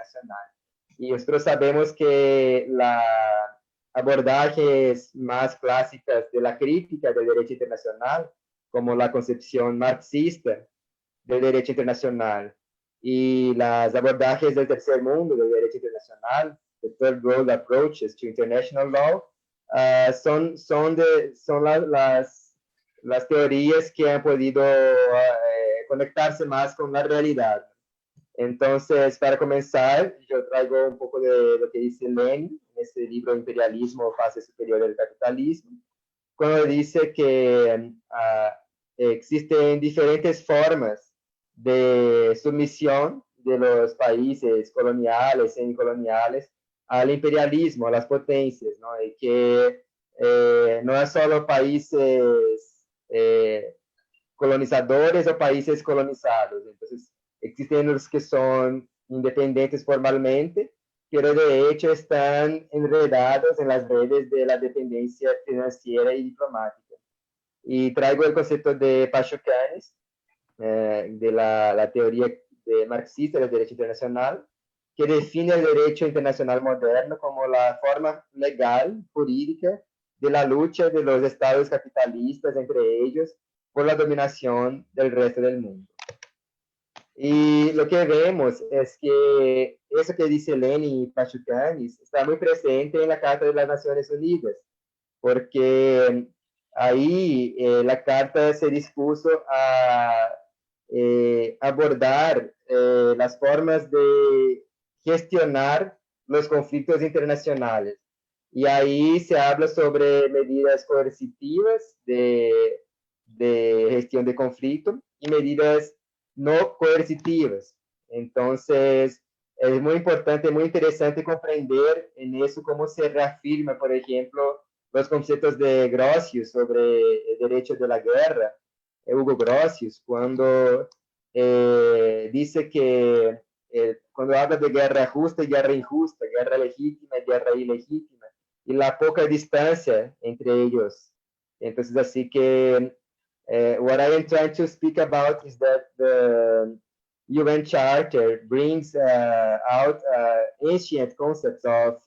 internacional. Y nosotros sabemos que las abordajes más clásicas de la crítica del derecho internacional, como la concepción marxista del derecho internacional y las abordajes del tercer mundo del derecho internacional, the third world approaches to international law, son las teorías que han podido conectarse más con la realidad. Entonces, para comenzar, yo traigo un poco de lo que dice Lenin en este libro Imperialismo, fase superior del capitalismo, cuando dice que existen diferentes formas de sumisión de los países coloniales, semicoloniales, al imperialismo, a las potencias, ¿no? Y que no es solo países colonizadores o países colonizados. Entonces, existen los que son independientes formalmente, pero de hecho están enredados en las redes de la dependencia financiera y diplomática. Y traigo el concepto de Pachucanes, de la teoría marxista del derecho internacional, que define el derecho internacional moderno como la forma legal, jurídica, de la lucha de los estados capitalistas entre ellos por la dominación del resto del mundo. Y lo que vemos es que eso que dice Lenin y Pachucanes está muy presente en la Carta de las Naciones Unidas, porque ahí la Carta se dispuso a abordar las formas de gestionar los conflictos internacionales. Y ahí se habla sobre medidas coercitivas de gestión de conflicto y medidas no coercitivas. Entonces, es muy importante, muy interesante comprender en eso cómo se reafirma, por ejemplo, los conceptos de Grotius sobre el derecho de la guerra, Hugo Grotius, cuando dice que cuando habla de guerra justa y guerra injusta, guerra legítima y guerra ilegítima, y la poca distancia entre ellos. Entonces, así que what I am trying to speak about is that the UN Charter brings out ancient concepts of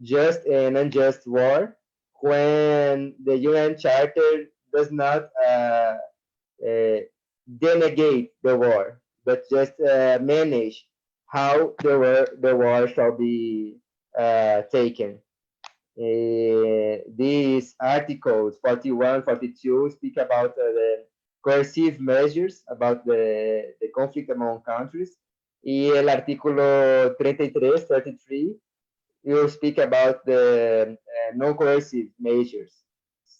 just and unjust war, when the UN Charter does not denegate the war, but just manage how the war shall be taken. These articles 41, 42 speak about the coercive measures about the conflict among countries. Y el artículo 33, 33, will speak about the non-coercive measures.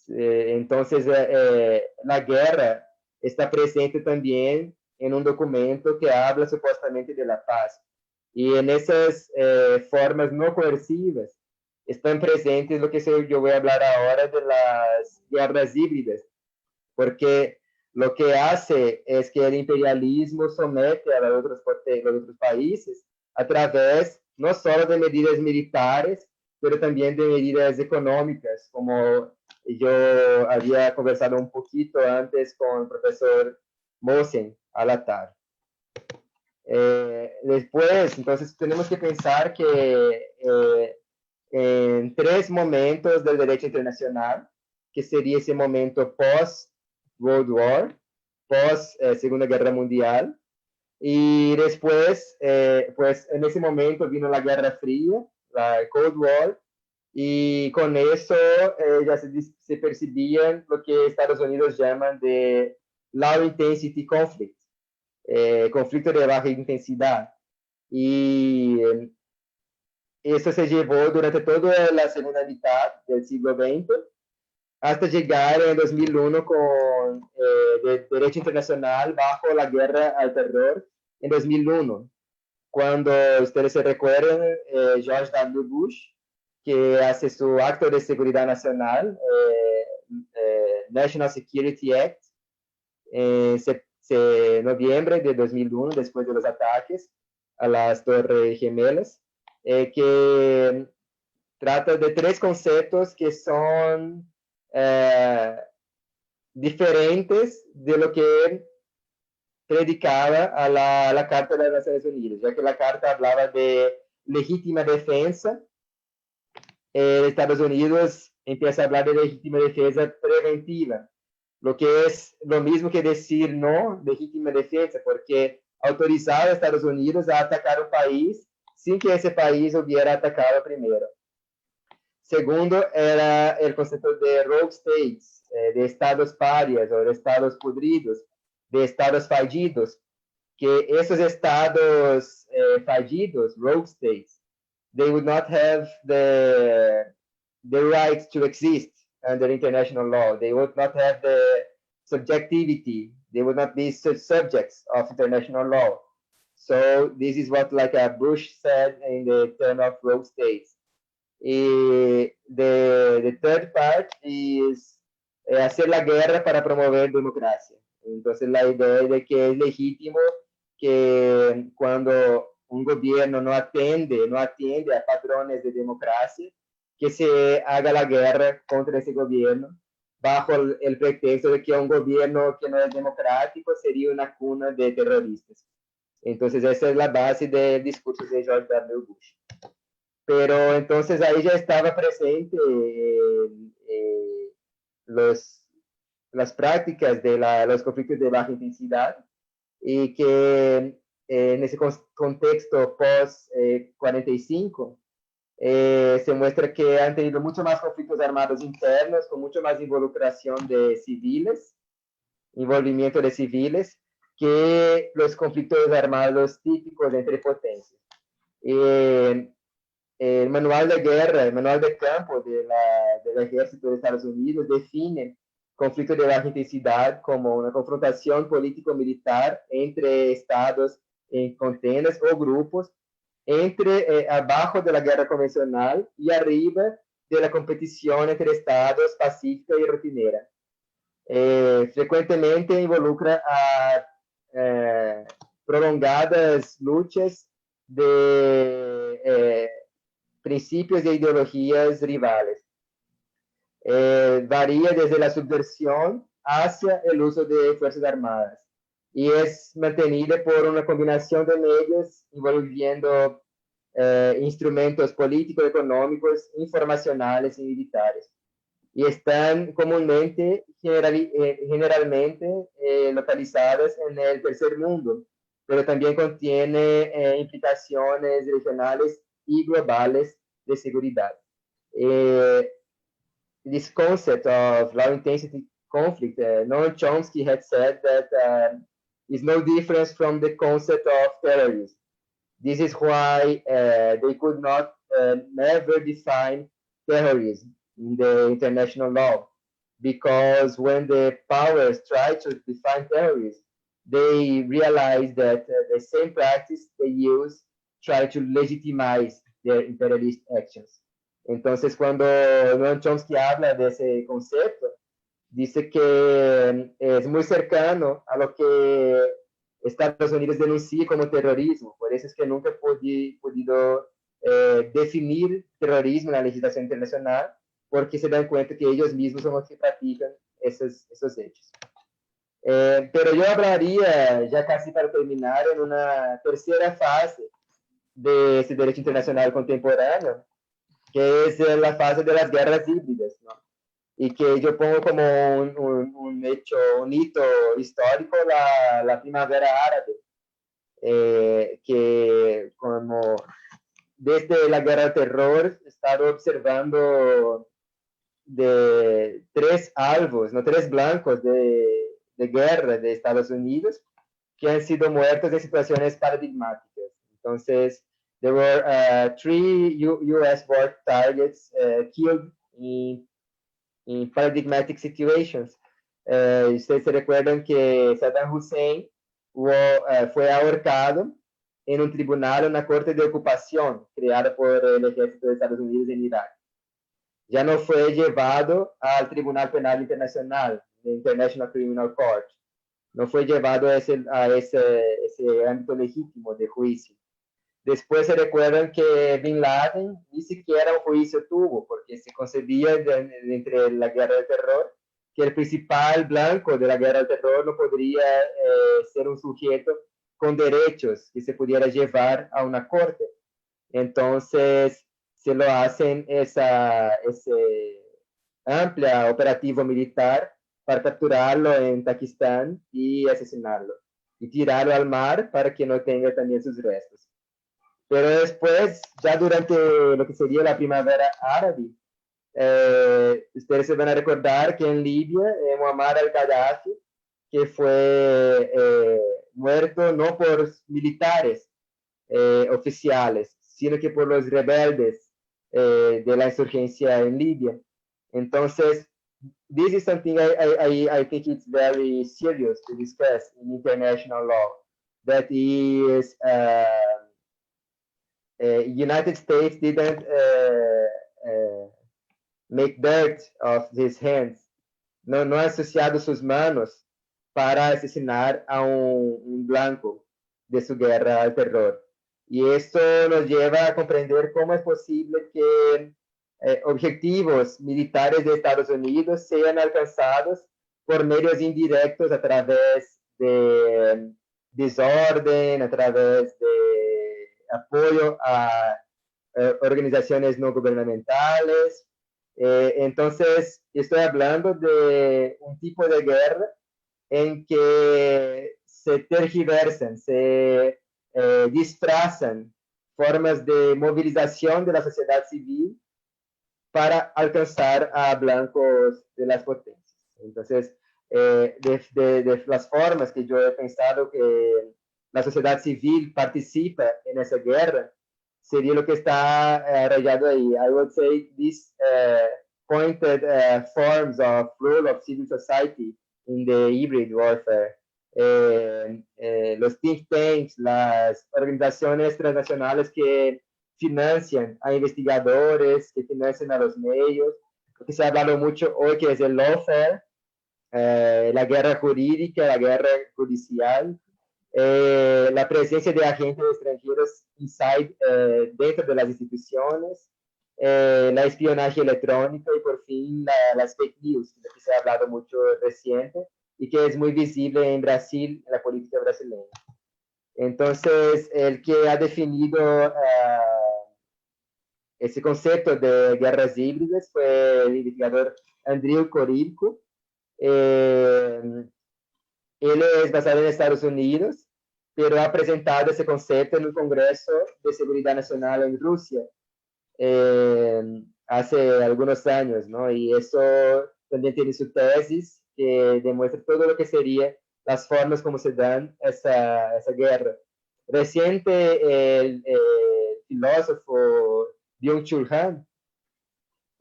Entonces, la guerra está presente también en un documento que habla supuestamente de la paz. Y en esas formas no coercivas están presentes lo que yo voy a hablar ahora de las guerras híbridas, porque lo que hace es que el imperialismo somete a los otros países a través no solo de medidas militares, pero también de medidas económicas, como yo había conversado un poquito antes con el profesor MOHSEN al ATTAR. Después, entonces, tenemos que pensar que en tres momentos del derecho internacional, que sería ese momento post-World War, post-Segunda Guerra Mundial, y después, pues en ese momento vino la Guerra Fría, la Cold War, y con eso ya se percibían lo que Estados Unidos llaman de low intensity conflict, conflicto de baja intensidad. Y eso se llevó durante toda la segunda mitad del siglo XX, hasta llegar en 2001 con el derecho internacional bajo la guerra al terror en 2001, cuando ustedes se recuerdan, George W. Bush, que hace su acto de seguridad nacional, National Security Act, en noviembre de 2001, después de los ataques a las Torres Gemelas, que trata de tres conceptos que son diferentes de lo que predicaba a la Carta de las Naciones Unidas, ya que la Carta hablaba de legítima defensa. Estados Unidos empieza a hablar de legítima defensa preventiva, lo que es lo mismo que decir no legítima defensa, porque autorizaba a Estados Unidos a atacar un país sin que ese país hubiera atacado primero. Segundo, era el concepto de rogue states, de estados parias o de estados pudridos, de estados fallidos, que esos estados fallidos, rogue states, they would not have the right to exist under international law. They would not have the subjectivity. They would not be subjects of international law. So this is what like Bush said in the term of rogue states. The third part is hacer la guerra para promover democracia. Entonces la idea de que es legítimo que cuando un gobierno no atiende a patrones de democracia, que se haga la guerra contra ese gobierno, bajo el pretexto de que un gobierno que no es democrático sería una cuna de terroristas. Entonces esa es la base del discurso de George W. Bush. Pero entonces ahí ya estaba presente las prácticas de los conflictos de baja intensidad, y que en ese contexto post-45 se muestra que han tenido mucho más conflictos armados internos, con mucho más involucración de civiles, envolvimiento de civiles, que los conflictos armados típicos entre potencias. El manual de guerra, el manual de campo del ejército de Estados Unidos define conflicto de baja intensidad como una confrontación político-militar entre estados en contendas o grupos, abajo de la guerra convencional y arriba de la competición entre estados pacífica y rutinera. Frecuentemente involucra a prolongadas luchas de principios e ideologías rivales. Varía desde la subversión hacia el uso de fuerzas armadas y es mantenida por una combinación de medios envolviendo instrumentos políticos, económicos, informacionales y militares. Y están comúnmente, generalmente localizadas en el tercer mundo, pero también contiene implicaciones regionales y globales de seguridad. This concept of low intensity conflict, Noam Chomsky had said that is no difference from the concept of terrorism. This is why they could not never define terrorism in the international law, because when the powers try to define terrorism, they realize that the same practice they use try to legitimize their imperialist actions. Entonces, cuando Noam Chomsky habla de ese concepto, dice que es muy cercano a lo que Estados Unidos denuncia como terrorismo. Por eso es que nunca he podido definir terrorismo en la legislación internacional, porque se dan cuenta que ellos mismos son los que practican esos hechos. Pero yo hablaría, ya casi para terminar, en una tercera fase de ese derecho internacional contemporáneo, que es la fase de las guerras híbridas, ¿no? Y que yo pongo como un hecho, un hito histórico, la primavera árabe, que como desde la guerra del terror he estado observando de tres albos, no, tres blancos de guerra de Estados Unidos que han sido muertos en situaciones paradigmáticas. Entonces, there were 3 U.S. war targets killed in paradigmatic situations. Ustedes se recuerdan que Saddam Hussein fue ahorcado en un tribunal, una corte de ocupación creada por el ejército de Estados Unidos en Irak. Ya no fue llevado al Tribunal Penal Internacional, the International Criminal Court. No fue llevado a ese ámbito legítimo de juicio. Después se recuerdan que Bin Laden ni siquiera un juicio tuvo, porque se concebía entre la guerra del terror que el principal blanco de la guerra al terror no podría ser un sujeto con derechos que se pudiera llevar a una corte. Entonces, se lo hacen ese amplia operativo militar para capturarlo en Pakistán y asesinarlo. Y tirarlo al mar para que no tenga también sus restos. Pero después, ya durante lo que sería la primavera árabe, ustedes se van a recordar que en Libia, Muammar al-Gaddafi, que fue muerto no por militares oficiales, sino que por los rebeldes de la insurgencia en Libia. Entonces, this is something I think it's very serious to discuss in international law, that is United States didn't make dirt of his hands, no ha asociado sus manos para asesinar a un blanco de su guerra al terror. Y esto nos lleva a comprender cómo es posible que objetivos militares de Estados Unidos sean alcanzados por medios indirectos a través de desorden, a través de apoyo a organizaciones no gubernamentales. Entonces, estoy hablando de un tipo de guerra en que se tergiversan, se disfrazan formas de movilización de la sociedad civil para alcanzar a blancos de las potencias. Entonces, de las formas que yo he pensado que la sociedad civil participa en esa guerra, sería lo que está rayado ahí. I would say these pointed forms of role of civil society in the hybrid warfare. Los think tanks, las organizaciones transnacionales que financian a investigadores, que financian a los medios, porque se ha hablado mucho hoy que es el lawfare, la guerra jurídica, la guerra judicial, la presencia de agentes extranjeros inside, dentro de las instituciones, la espionaje electrónico y por fin las fake news, de que se ha hablado mucho reciente y que es muy visible en Brasil, en la política brasileña. Entonces, el que ha definido ese concepto de guerras híbridas fue el investigador Andrew Corilco. Él es basado en Estados Unidos, pero ha presentado ese concepto en un Congreso de Seguridad Nacional en Rusia hace algunos años, ¿no? Y eso también tiene su tesis que demuestra todo lo que sería las formas como se dan esa guerra. Reciente, el filósofo Byung-Chul Han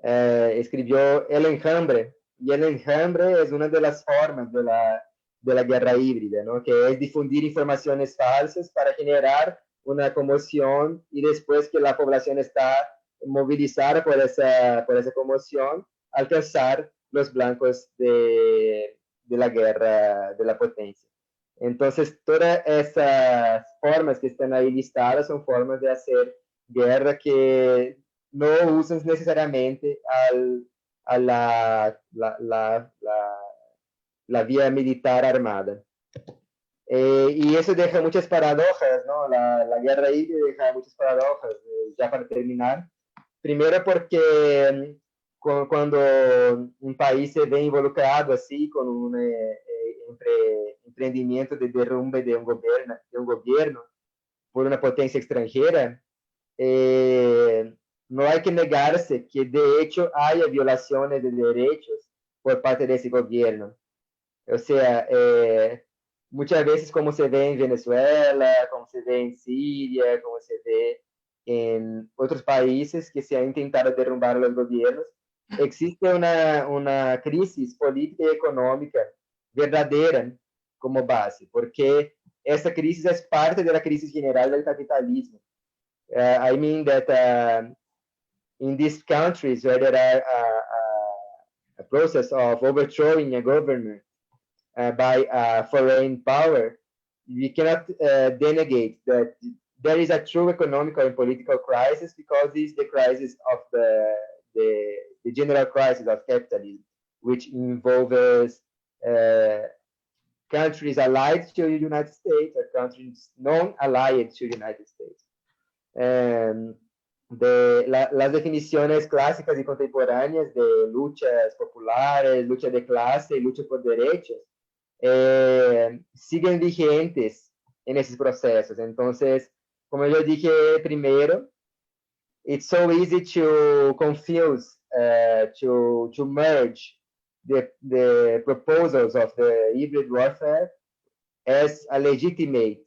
escribió El Enjambre, y el enjambre es una de las formas de la guerra híbrida, ¿no? Que es difundir informaciones falsas para generar una conmoción y después que la población está movilizada por esa conmoción, alcanzar los blancos de la guerra de la potencia. Entonces, todas esas formas que están ahí listadas son formas de hacer guerra que no usan necesariamente a la vía militar armada. Y eso deja muchas paradojas, ¿no? La guerra híbrida deja muchas paradojas, ya para terminar. Primero porque cuando un país se ve involucrado así con un emprendimiento de derrumbe de un gobierno por una potencia extranjera, no hay que negarse que de hecho haya violaciones de derechos por parte de ese gobierno. O sea, muchas veces como se ve en Venezuela, como se ve en Siria, como se ve en otros países que se han intentado derrumbar los gobiernos, existe una crisis política y económica verdadera como base, porque esa crisis es parte de la crisis general del capitalismo. I mean that in these countries where there are a process of overthrowing a government by a foreign power, we cannot denegate that there is a true economic and political crisis, because this is the crisis of the general crisis of capitalism. which involves countries allied to the United States or countries non-allied to the United States. Las definiciones clásicas y contemporáneas de luchas populares, lucha de clase y lucha por derechos siguen vigentes en esos procesos. Entonces, como yo dije primero, it's so easy to confuse, to merge the proposals of the hybrid warfare as a legitimate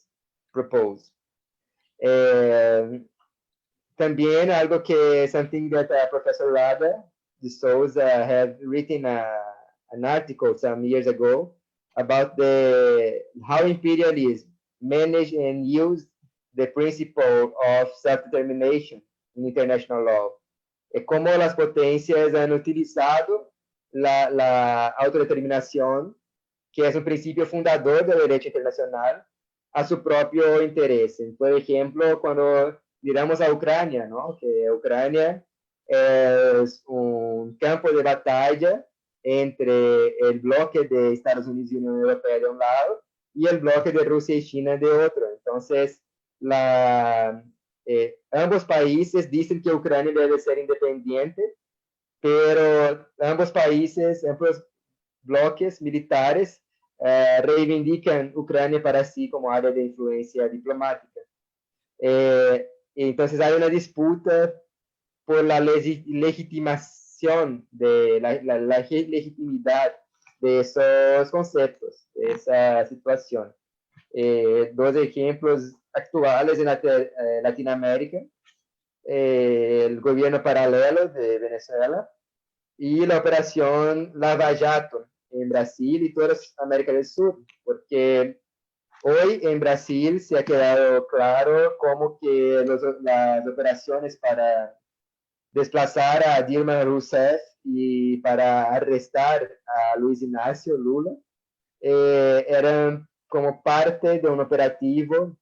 proposal. También algo que something that Professor RADHA de SOUZA have written an article some years ago about how imperialism managed and used the principle of self-determination in international law. Cómo las potencias han utilizado la autodeterminación, que es un principio fundador del derecho internacional, a su propio interés. Por ejemplo, cuando miramos a Ucrania, ¿no? Que Ucrania es un campo de batalla entre el bloque de Estados Unidos y Unión Europea de un lado y el bloque de Rusia y China de otro. Entonces, ambos países dicen que Ucrania debe ser independiente, pero ambos países, ambos bloques militares reivindican Ucrania para sí como área de influencia diplomática. Entonces hay una disputa por la legitimación, de la legitimidad de esos conceptos, de esa situación. Dos ejemplos actuales en Latinoamérica, el gobierno paralelo de Venezuela y la operación Lava Jato en Brasil y toda América del Sur, porque hoy en Brasil se ha quedado claro cómo que las operaciones para desplazar a Dilma Rousseff y para arrestar a Luis Ignacio Lula eran como parte de un operativo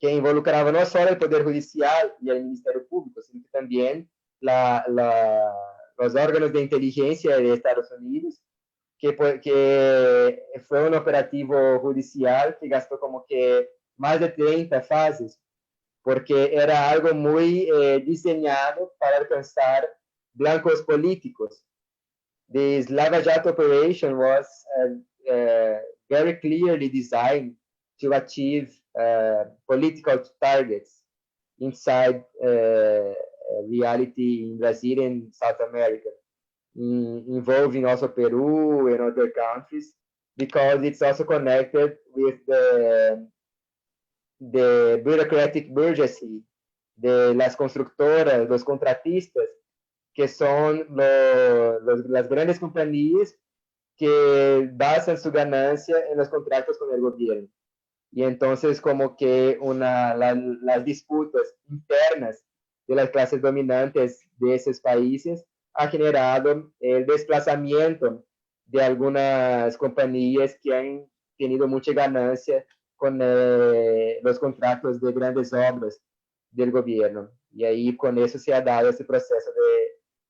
que involucraba no solo el Poder Judicial y el Ministerio Público, sino que también los órganos de inteligencia de Estados Unidos, que fue un operativo judicial que gastó como que más de 30 fases, porque era algo muy diseñado para alcanzar blancos políticos. This Lava Jato operation was very clearly designed to achieve political targets inside reality in Brazil and South America, involving also Peru and other countries, because it's also connected with the bureaucratic bourgeoisie, de las constructoras, los contratistas, que son las grandes compañías que basan su ganancia en los contratos con el gobierno. Y entonces como que las disputas internas de las clases dominantes de esos países ha generado el desplazamiento de algunas compañías que han tenido mucha ganancia con los contratos de grandes obras del gobierno. Y ahí con eso se ha dado ese proceso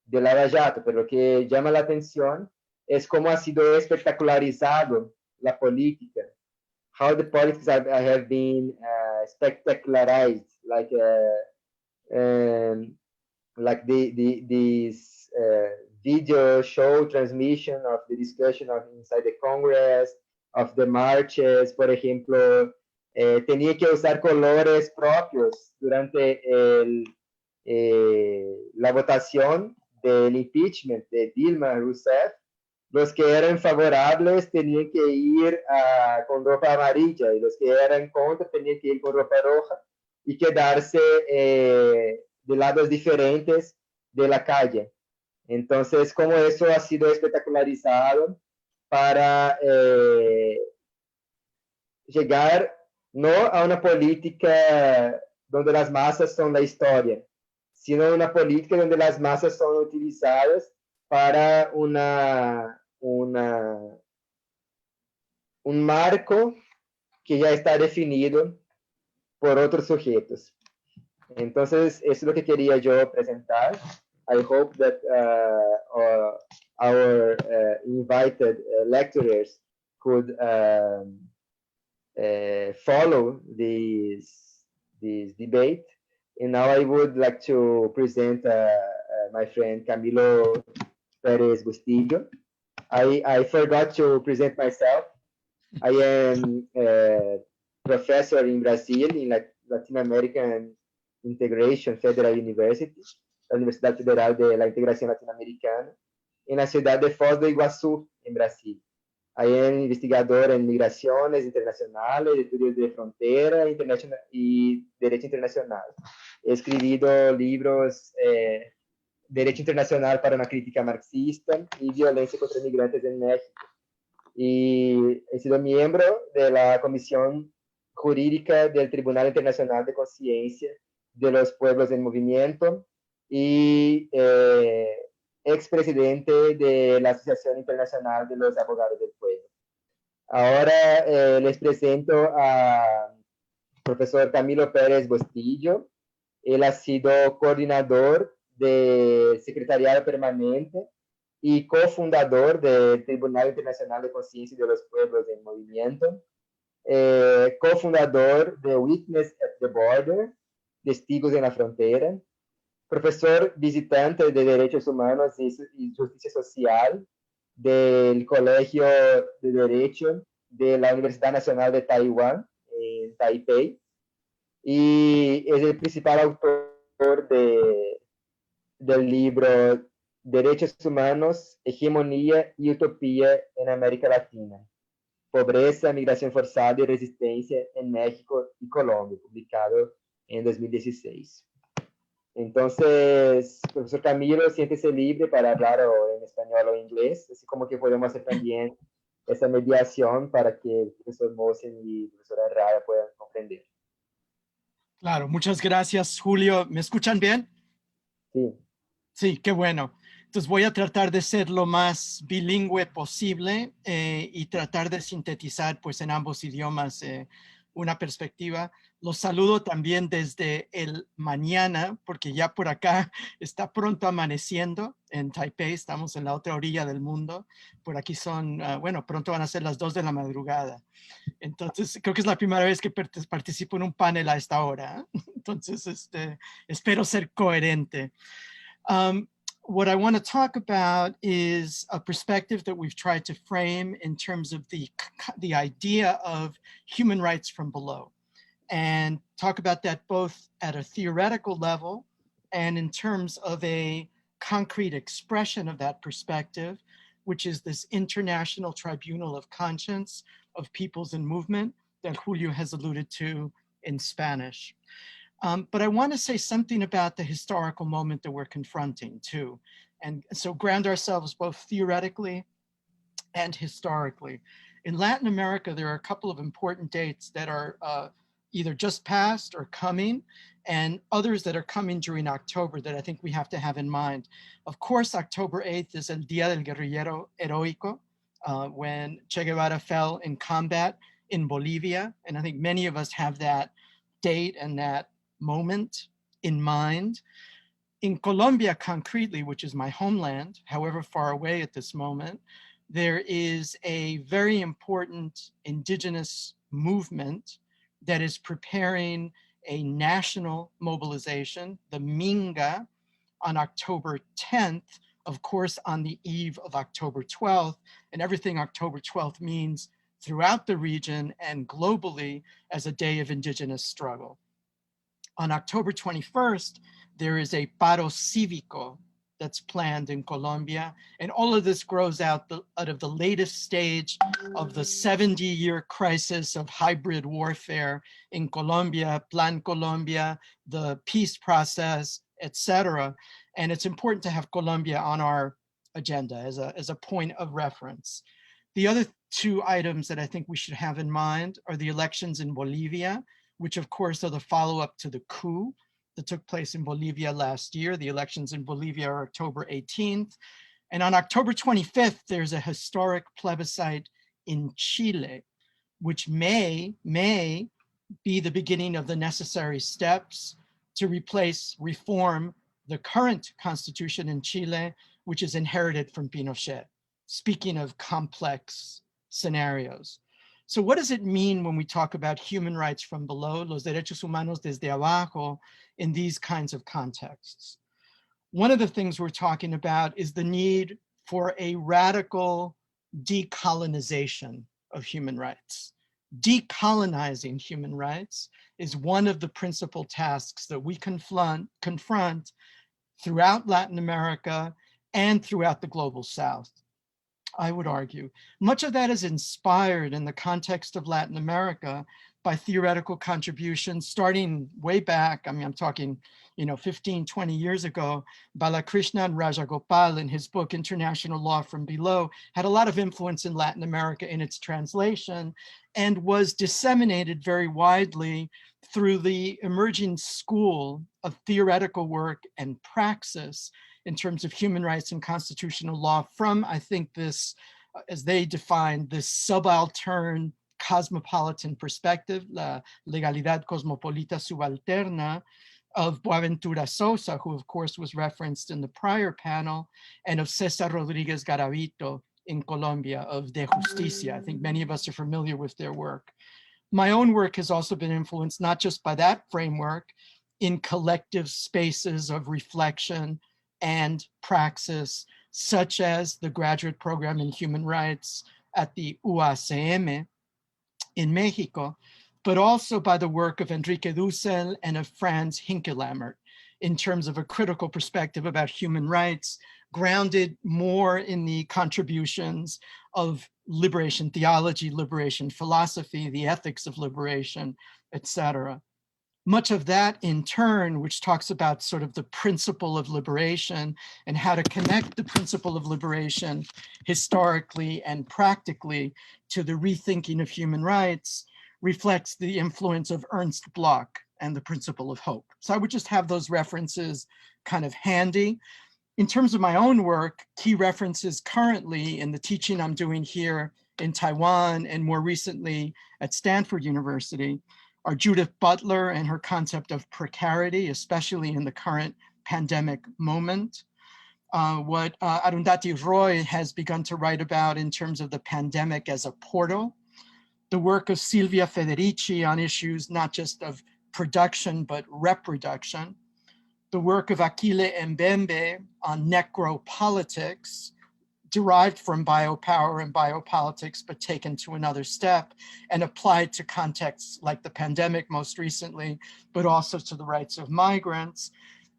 de Lava Jato. Pero lo que llama la atención es cómo ha sido espectacularizado la política. How the politics have been spectacularized, like this video show transmission of the discussion of inside the Congress, of the marches, por ejemplo, tenía que usar colores propios durante la votación del impeachment de Dilma Rousseff. Los que eran favorables tenían que ir con ropa amarilla y los que eran contra tenían que ir con ropa roja y quedarse de lados diferentes de la calle. Entonces, como eso ha sido espectacularizado para llegar no a una política donde las masas son la historia, sino una política donde las masas son utilizadas para un marco que ya está definido por otros sujetos. Entonces, eso es lo que quería yo presentar. I hope that our invited lecturers could follow this debate. And now I would like to present my friend Camilo Perez Bustillo. I forgot to present myself. I am a professor in Brazil, in Latinoamerican Integración Federal University, la Universidad Federal de la Integración Latinoamericana, en la ciudad de Foz do Iguaçu, en Brasil. I am investigador en migraciones internacionales, estudios de frontera y derecho internacional. He escrito libros Derecho Internacional para una crítica marxista y violencia contra migrantes en México. Y he sido miembro de la Comisión Jurídica del Tribunal Internacional de Conciencia de los Pueblos en Movimiento y expresidente de la Asociación Internacional de los Abogados del Pueblo. Ahora les presento a profesor Camilo Pérez Bustillo. Él ha sido coordinador del Secretariado Permanente y cofundador del Tribunal Internacional de Conciencia de los Pueblos en Movimiento, cofundador de Witness at the Border, Testigos en la Frontera, profesor visitante de Derechos Humanos y Justicia Social del Colegio de Derecho de la Universidad Nacional de Taiwán, en Taipei, y es el principal autor del libro Derechos Humanos, Hegemonía y Utopía en América Latina, Pobreza, Migración Forzada y Resistencia en México y Colombia, publicado en 2016. Entonces, profesor Camilo, siéntese libre para hablar o en español o inglés, así como que podemos hacer también esa mediación para que el profesor MOHSEN y la profesora RADHA puedan comprender. Claro, muchas gracias, Julio. ¿Me escuchan bien? Sí. Sí, qué bueno. Entonces voy a tratar de ser lo más bilingüe posible y tratar de sintetizar pues en ambos idiomas una perspectiva. Los saludo también desde el mañana, porque ya por acá está pronto amaneciendo en Taipei, estamos en la otra orilla del mundo. Por aquí son, bueno, pronto van a ser las 2 de la madrugada. Entonces, creo que es la primera vez que participo en un panel a esta hora. Entonces, espero ser coherente. What I want to talk about is a perspective that we've tried to frame in terms of the idea of human rights from below, and talk about that both at a theoretical level and in terms of a concrete expression of that perspective, which is this International Tribunal of Conscience of Peoples and Movement that Julio has alluded to in Spanish. But I want to say something about the historical moment that we're confronting too. And so ground ourselves both theoretically and historically. In Latin America, there are a couple of important dates that are either just passed or coming, and others that are coming during October that I think we have to have in mind. Of course, October 8th is El Día del Guerrillero Heroico, when Che Guevara fell in combat in Bolivia. And I think many of us have that date and that moment in mind. In Colombia, concretely, which is my homeland, however far away at this moment, there is a very important indigenous movement that is preparing a national mobilization, the Minga, on October 10th, of course, on the eve of October 12th, and everything October 12th means throughout the region and globally as a day of indigenous struggle. On October 21st, there is a paro cívico that's planned in Colombia. And all of this grows out of the latest stage of the 70-year crisis of hybrid warfare in Colombia, Plan Colombia, the peace process, etc. And it's important to have Colombia on our agenda as a point of reference. The other two items that I think we should have in mind are the elections in Bolivia, which of course are the follow-up to the coup that took place in Bolivia last year. The elections in Bolivia are October 18th. And on October 25th, there's a historic plebiscite in Chile, which may be the beginning of the necessary steps to reform the current constitution in Chile which is inherited from Pinochet, speaking of complex scenarios. So what does it mean when we talk about human rights from below, los derechos humanos desde abajo, in these kinds of contexts? One of the things we're talking about is the need for a radical decolonization of human rights. Decolonizing human rights is one of the principal tasks that we confront throughout Latin America and throughout the global South, I would argue. Much of that is inspired in the context of Latin America by theoretical contributions starting way back. I mean, I'm talking, 15, 20 years ago. Balakrishnan Rajagopal, in his book, International Law from Below, had a lot of influence in Latin America in its translation and was disseminated very widely through the emerging school of theoretical work and praxis in terms of human rights and constitutional law from, I think, this, as they define, this subaltern cosmopolitan perspective, la legalidad cosmopolita subalterna, of Boaventura Souza, who of course was referenced in the prior panel, and of Cesar Rodriguez Garavito in Colombia, of De Justicia. I think many of us are familiar with their work. My own work has also been influenced not just by that framework in collective spaces of reflection and praxis, such as the graduate program in human rights at the UACM in Mexico, but also by the work of Enrique Dussel and of Franz Hinkelammert in terms of a critical perspective about human rights, grounded more in the contributions of liberation theology, liberation philosophy, the ethics of liberation, etc. Much of that in turn, which talks about sort of the principle of liberation and how to connect the principle of liberation historically and practically to the rethinking of human rights, reflects the influence of Ernst Bloch and the principle of hope. So I would just have those references kind of handy. In terms of my own work, key references currently in the teaching I'm doing here in Taiwan and more recently at Stanford University are Judith Butler and her concept of precarity, especially in the current pandemic moment. What Arundhati Roy has begun to write about in terms of the pandemic as a portal. The work of Silvia Federici on issues not just of production, but reproduction. The work of Akile Mbembe on necropolitics, derived from biopower and biopolitics, but taken to another step and applied to contexts like the pandemic most recently, but also to the rights of migrants.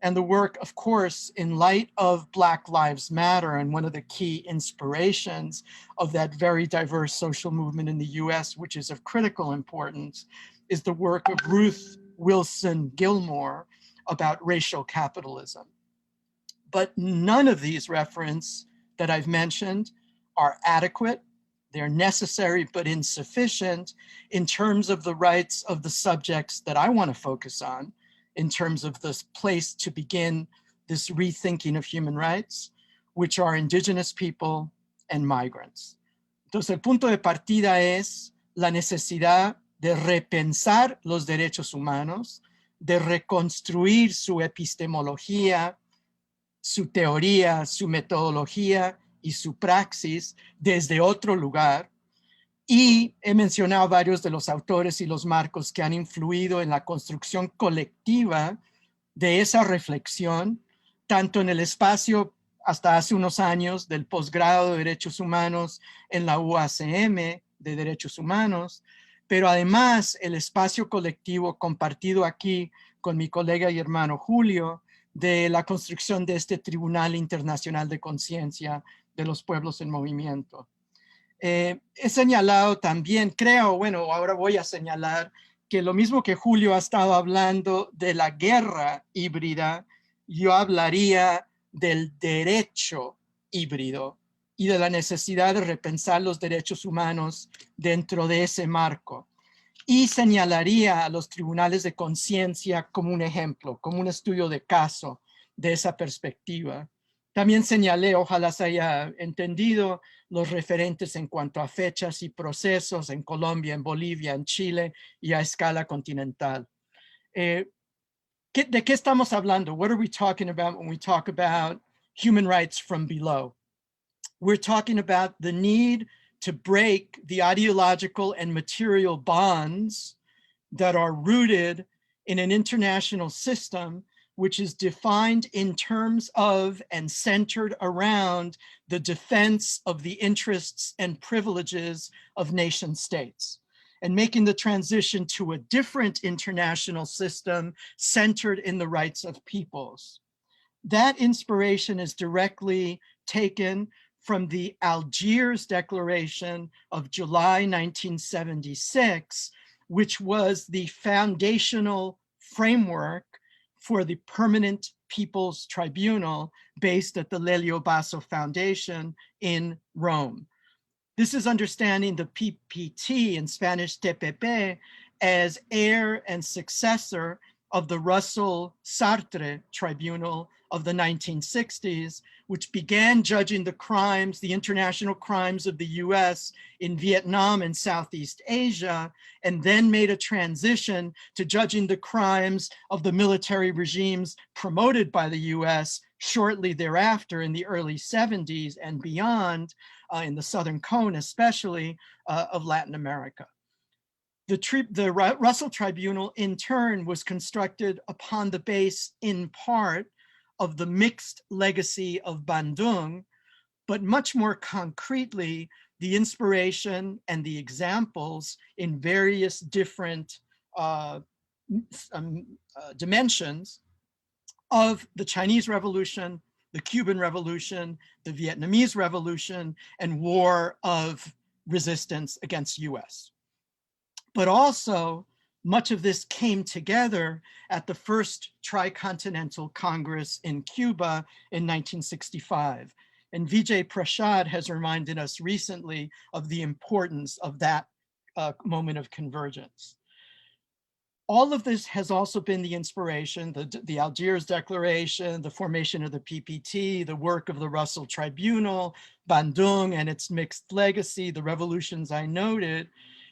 And the work, of course, in light of Black Lives Matter, and one of the key inspirations of that very diverse social movement in the US, which is of critical importance, is the work of Ruth Wilson Gilmore about racial capitalism. But none of these references that I've mentioned are adequate. They're necessary, but insufficient in terms of the rights of the subjects that I want to focus on, in terms of this place to begin this rethinking of human rights, which are indigenous people and migrants. Entonces, el punto de partida es la necesidad de repensar los derechos humanos, de reconstruir su epistemología, su teoría, su metodología y su praxis desde otro lugar. Y he mencionado varios de los autores y los marcos que han influido en la construcción colectiva de esa reflexión, tanto en el espacio hasta hace unos años del posgrado de Derechos Humanos en la UACM de Derechos Humanos, pero además el espacio colectivo compartido aquí con mi colega y hermano Julio de la construcción de este Tribunal Internacional de Conciencia de los Pueblos en Movimiento. He señalado también, creo, bueno, ahora voy a señalar que lo mismo que Julio ha estado hablando de la guerra híbrida, yo hablaría del derecho híbrido y de la necesidad de repensar los derechos humanos dentro de ese marco. Y señalaría a los tribunales de conciencia como un ejemplo, como un estudio de caso de esa perspectiva. También señalé, ojalá se haya entendido, los referentes en cuanto a fechas y procesos en Colombia, en Bolivia, en Chile y a escala continental. ¿De qué estamos hablando? What are we talking about when we talk about human rights from below. We're talking about the need to break the ideological and material bonds that are rooted in an international system which is defined in terms of and centered around the defense of the interests and privileges of nation states, and making the transition to a different international system centered in the rights of peoples. That inspiration is directly taken from the Algiers Declaration of July 1976, which was the foundational framework for the Permanent People's Tribunal based at the Lelio Basso Foundation in Rome. This is understanding the PPT, in Spanish TPP, as heir and successor of the Russell-Sartre Tribunal of the 1960s, which began judging the crimes, the international crimes of the US in Vietnam and Southeast Asia, and then made a transition to judging the crimes of the military regimes promoted by the US shortly thereafter in the early 70s and beyond, in the Southern Cone especially, of Latin America. The Russell Tribunal in turn was constructed upon the base in part of the mixed legacy of Bandung, but much more concretely, the inspiration and the examples in various different dimensions of the Chinese Revolution, the Cuban Revolution, the Vietnamese Revolution, and war of resistance against US. But also, much of this came together at the first Tricontinental Congress in Cuba in 1965. And Vijay Prashad has reminded us recently of the importance of that moment of convergence. All of this has also been the inspiration, the Algiers Declaration, the formation of the PPT, the work of the Russell Tribunal, Bandung and its mixed legacy, the revolutions I noted,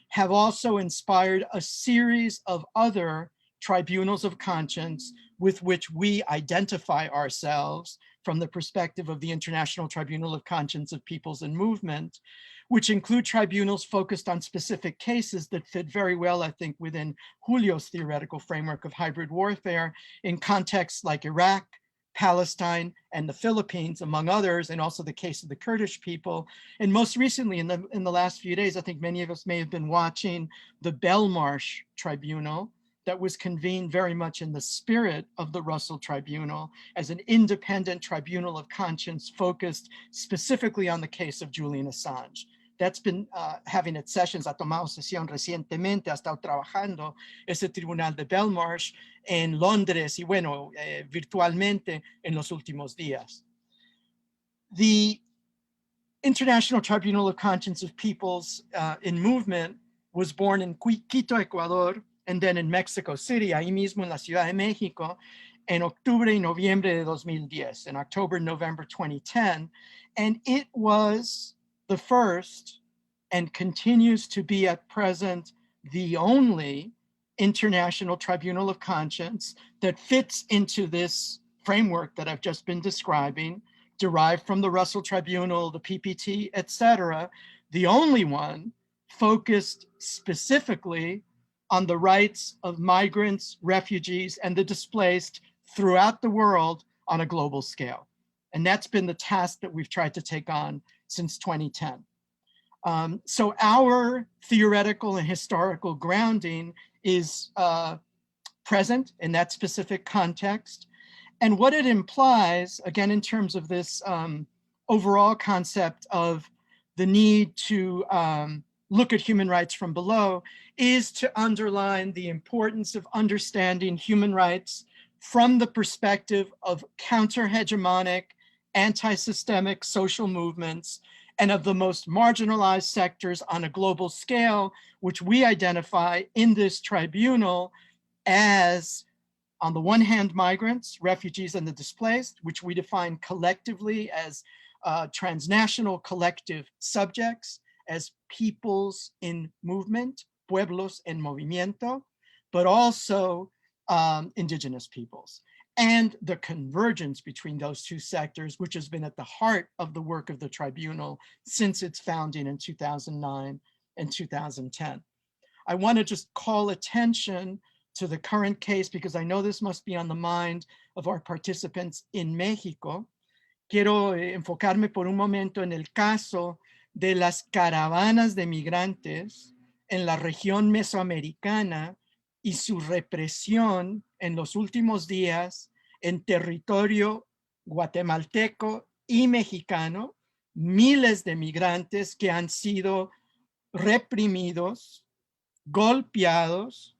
have also inspired a series of other tribunals of conscience with which we identify ourselves from the perspective of the International Tribunal of Conscience of Peoples and Movement, which include tribunals focused on specific cases that fit very well, I think, within Julio's theoretical framework of hybrid warfare in contexts like Iraq, Palestine, and the Philippines, among others, and also the case of the Kurdish people. And most recently, in the last few days, I think many of us may have been watching the Belmarsh Tribunal that was convened very much in the spirit of the Russell Tribunal as an independent tribunal of conscience focused specifically on the case of Julian Assange. That's been having its sessions, ha tomado sesión recientemente, ha estado trabajando ese tribunal de Belmarsh en Londres y bueno, virtualmente en los últimos días. The International Tribunal of Conscience of Peoples in Movement was born in Quito, Ecuador, and then in Mexico City, ahí mismo en la Ciudad de México, en octubre y noviembre de 2010, in October and November 2010. And it was the first and continues to be at present the only International Tribunal of Conscience that fits into this framework that I've just been describing, derived from the Russell Tribunal, the PPT, etc., the only one focused specifically on the rights of migrants, refugees, and the displaced throughout the world on a global scale. And that's been the task that we've tried to take on since 2010. So our theoretical and historical grounding is present in that specific context. And what it implies, again, in terms of this overall concept of the need to look at human rights from below, is to underline the importance of understanding human rights from the perspective of counter-hegemonic, anti-systemic social movements and of the most marginalized sectors on a global scale, which we identify in this tribunal as, on the one hand, migrants, refugees, and the displaced, which we define collectively as transnational collective subjects, as peoples in movement, pueblos en movimiento, but also indigenous peoples. and the convergence between those two sectors, which has been at the heart of the work of the tribunal since its founding in 2009 and 2010. I want to just call attention to the current case because I know this must be on the mind of our participants in México. Quiero enfocarme por un momento en el caso de las caravanas de migrantes en la región mesoamericana y su represión en los últimos días en territorio guatemalteco y mexicano, miles de migrantes que han sido reprimidos, golpeados,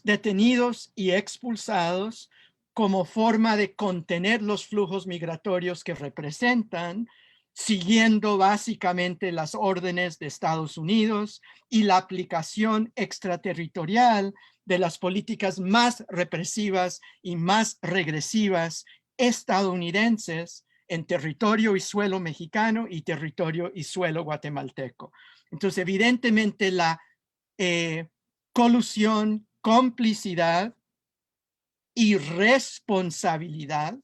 detenidos y expulsados como forma de contener los flujos migratorios que representan, siguiendo básicamente las órdenes de Estados Unidos y la aplicación extraterritorial de las políticas más represivas y más regresivas estadounidenses en territorio y suelo mexicano y territorio y suelo guatemalteco. Entonces, evidentemente, la colusión, complicidad y responsabilidad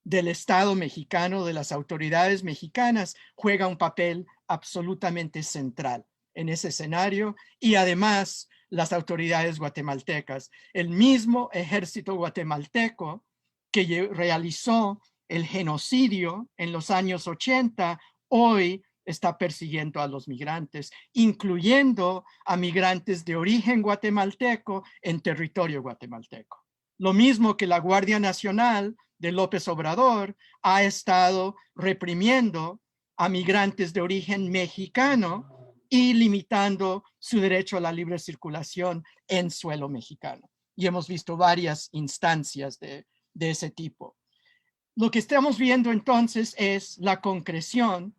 del Estado mexicano, de las autoridades mexicanas, juega un papel absolutamente central en ese escenario, y además las autoridades guatemaltecas. El mismo ejército guatemalteco que realizó el genocidio en los años 80, hoy está persiguiendo a los migrantes, incluyendo a migrantes de origen guatemalteco en territorio guatemalteco. Lo mismo que la Guardia Nacional de López Obrador ha estado reprimiendo a migrantes de origen mexicano y limitando su derecho a la libre circulación en suelo mexicano. Y hemos visto varias instancias de ese tipo. Lo que estamos viendo entonces es la concreción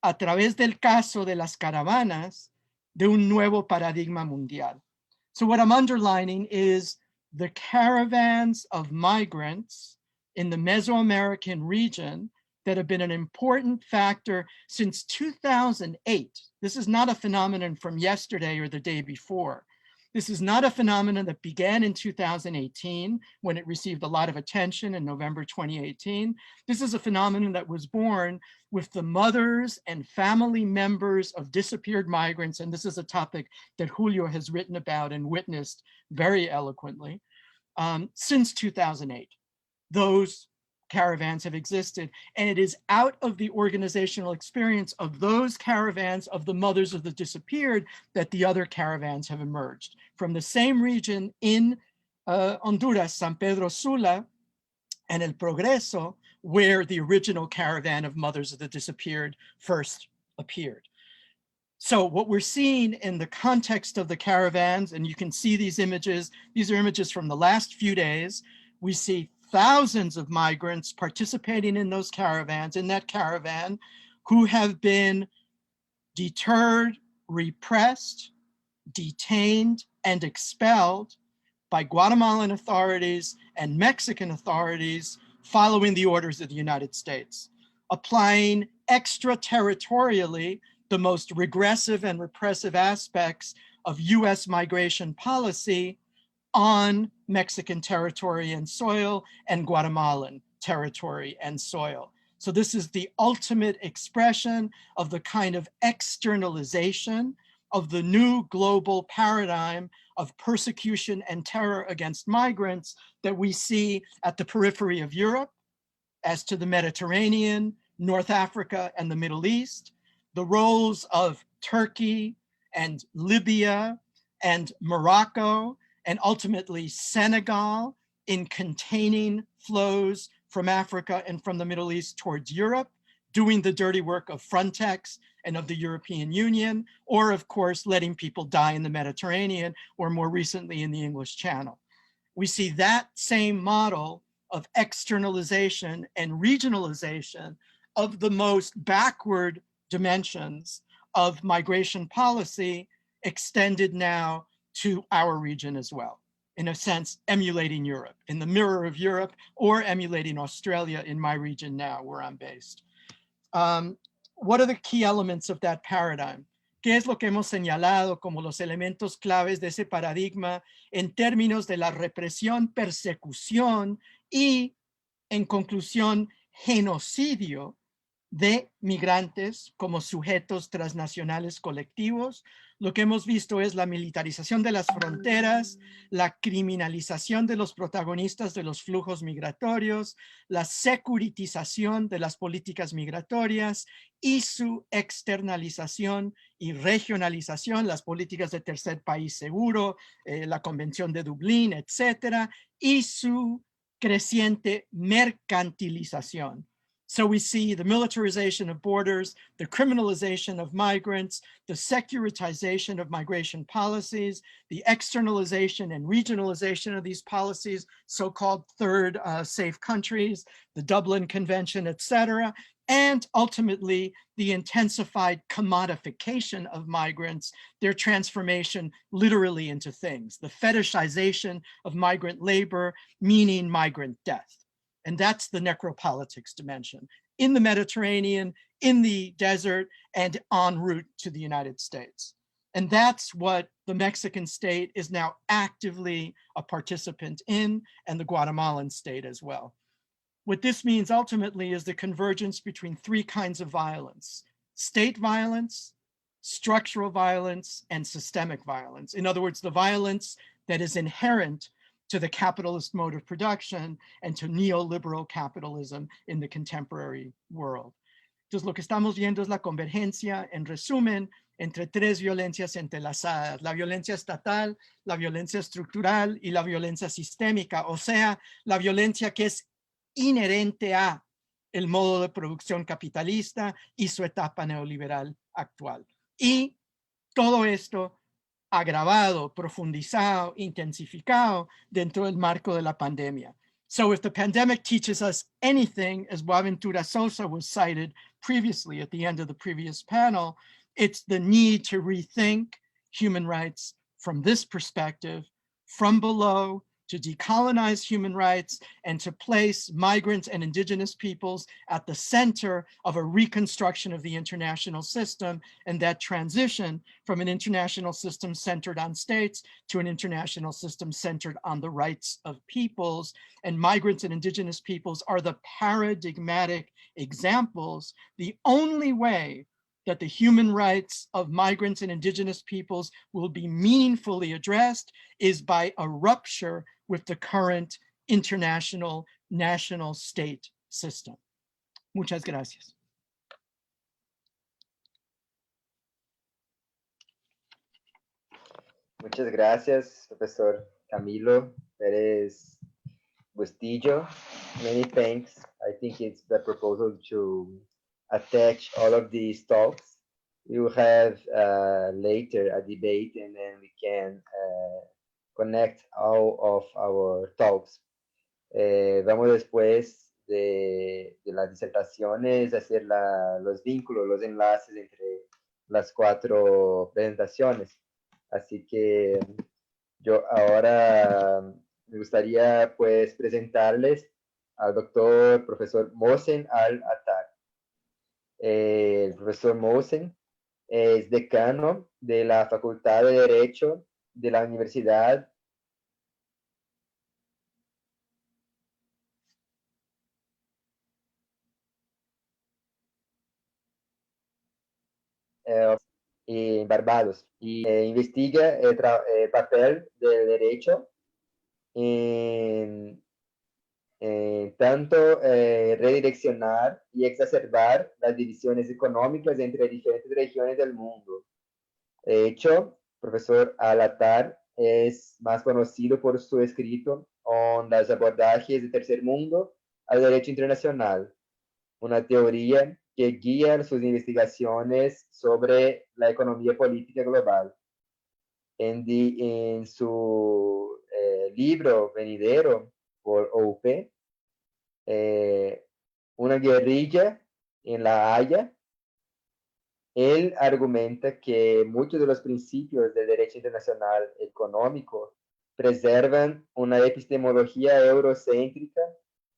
a través del caso de las caravanas de un nuevo paradigma mundial. So what I'm underlining is the caravans of migrants in the Mesoamerican region that have been an important factor since 2008. This is not a phenomenon from yesterday or the day before. This is not a phenomenon that began in 2018 when it received a lot of attention in November 2018. This is a phenomenon that was born with the mothers and family members of disappeared migrants, and this is a topic that Julio has written about and witnessed very eloquently, since 2008. Those caravans have existed, and it is out of the organizational experience of those caravans of the mothers of the disappeared that the other caravans have emerged. From the same region in Honduras, San Pedro Sula, and El Progreso, where the original caravan of mothers of the disappeared first appeared. So what we're seeing in the context of the caravans, and you can see these are images from the last few days. We see thousands of migrants participating in those caravans, in that caravan, who have been deterred, repressed, detained, and expelled by Guatemalan authorities and Mexican authorities following the orders of the United States, applying extraterritorially the most regressive and repressive aspects of US migration policy on Mexican territory and soil and Guatemalan territory and soil. So this is the ultimate expression of the kind of externalization of the new global paradigm of persecution and terror against migrants that we see at the periphery of Europe, as to the Mediterranean, North Africa, and the Middle East, the roles of Turkey and Libya and Morocco, and ultimately Senegal in containing flows from Africa and from the Middle East towards Europe, doing the dirty work of Frontex and of the European Union, or of course, letting people die in the Mediterranean, or more recently in the English Channel. We see that same model of externalization and regionalization of the most backward dimensions of migration policy extended now to our region as well, in a sense, emulating Europe, in the mirror of Europe, or emulating Australia in my region now, where I'm based. What are the key elements of that paradigm? ¿Qué es lo que hemos señalado como los elementos claves de ese paradigma en términos de la represión, persecución y, en conclusión, genocidio de migrantes como sujetos transnacionales colectivos? Lo que hemos visto es la militarización de las fronteras, la criminalización de los protagonistas de los flujos migratorios, la securitización de las políticas migratorias y su externalización y regionalización, las políticas de tercer país seguro, la Convención de Dublín, etcétera, y su creciente mercantilización. So we see the militarization of borders, the criminalization of migrants, the securitization of migration policies, the externalization and regionalization of these policies, so-called third safe countries, the Dublin Convention, etc., and ultimately the intensified commodification of migrants, their transformation literally into things, the fetishization of migrant labor, meaning migrant death. And that's the necropolitics dimension in the Mediterranean, in the desert, and en route to the United States. And that's what the Mexican state is now actively a participant in, and the Guatemalan state as well. What this means ultimately is the convergence between three kinds of violence: state violence, structural violence, and systemic violence. In other words, the violence that is inherent to the capitalist mode of production and to neoliberal capitalism in the contemporary world. Entonces, lo que estamos viendo es la convergencia, en resumen, entre tres violencias entrelazadas: la violencia estatal, la violencia estructural y la violencia sistémica, o sea, la violencia que es inherente a el modo de producción capitalista y su etapa neoliberal actual. Y todo esto agravado, profundizado, intensificado dentro del marco de la pandemia. So if the pandemic teaches us anything, as Boaventura Souza was cited previously at the end of the previous panel, it's the need to rethink human rights from this perspective, from below, to decolonize human rights and to place migrants and indigenous peoples at the center of a reconstruction of the international system, and that transition from an international system centered on states to an international system centered on the rights of peoples. And migrants and indigenous peoples are the paradigmatic examples. The only way that the human rights of migrants and indigenous peoples will be meaningfully addressed is by a rupture with the current international national state system. Muchas gracias. Muchas gracias, profesor Camilo Pérez Bustillo. Many thanks. I think it's the proposal to attach all of these talks. We will have later a debate, and then we can connect all of our talks. Vamos después de las disertaciones a hacer los vínculos, los enlaces entre las cuatro presentaciones. Así que yo ahora me gustaría pues presentarles al doctor profesor MOHSEN al-ATTAR. El profesor MOHSEN es decano de la Facultad de Derecho de la Universidad en Barbados y investiga el papel del derecho en tanto redireccionar y exacerbar las divisiones económicas entre diferentes regiones del mundo. De hecho, profesor al-ATTAR es más conocido por su escrito on los abordajes del tercer mundo al derecho internacional, una teoría que guía sus investigaciones sobre la economía política global. En su libro venidero por OUP, Una guerrilla en La Haya, él argumenta que muchos de los principios del derecho internacional económico preservan una epistemología eurocéntrica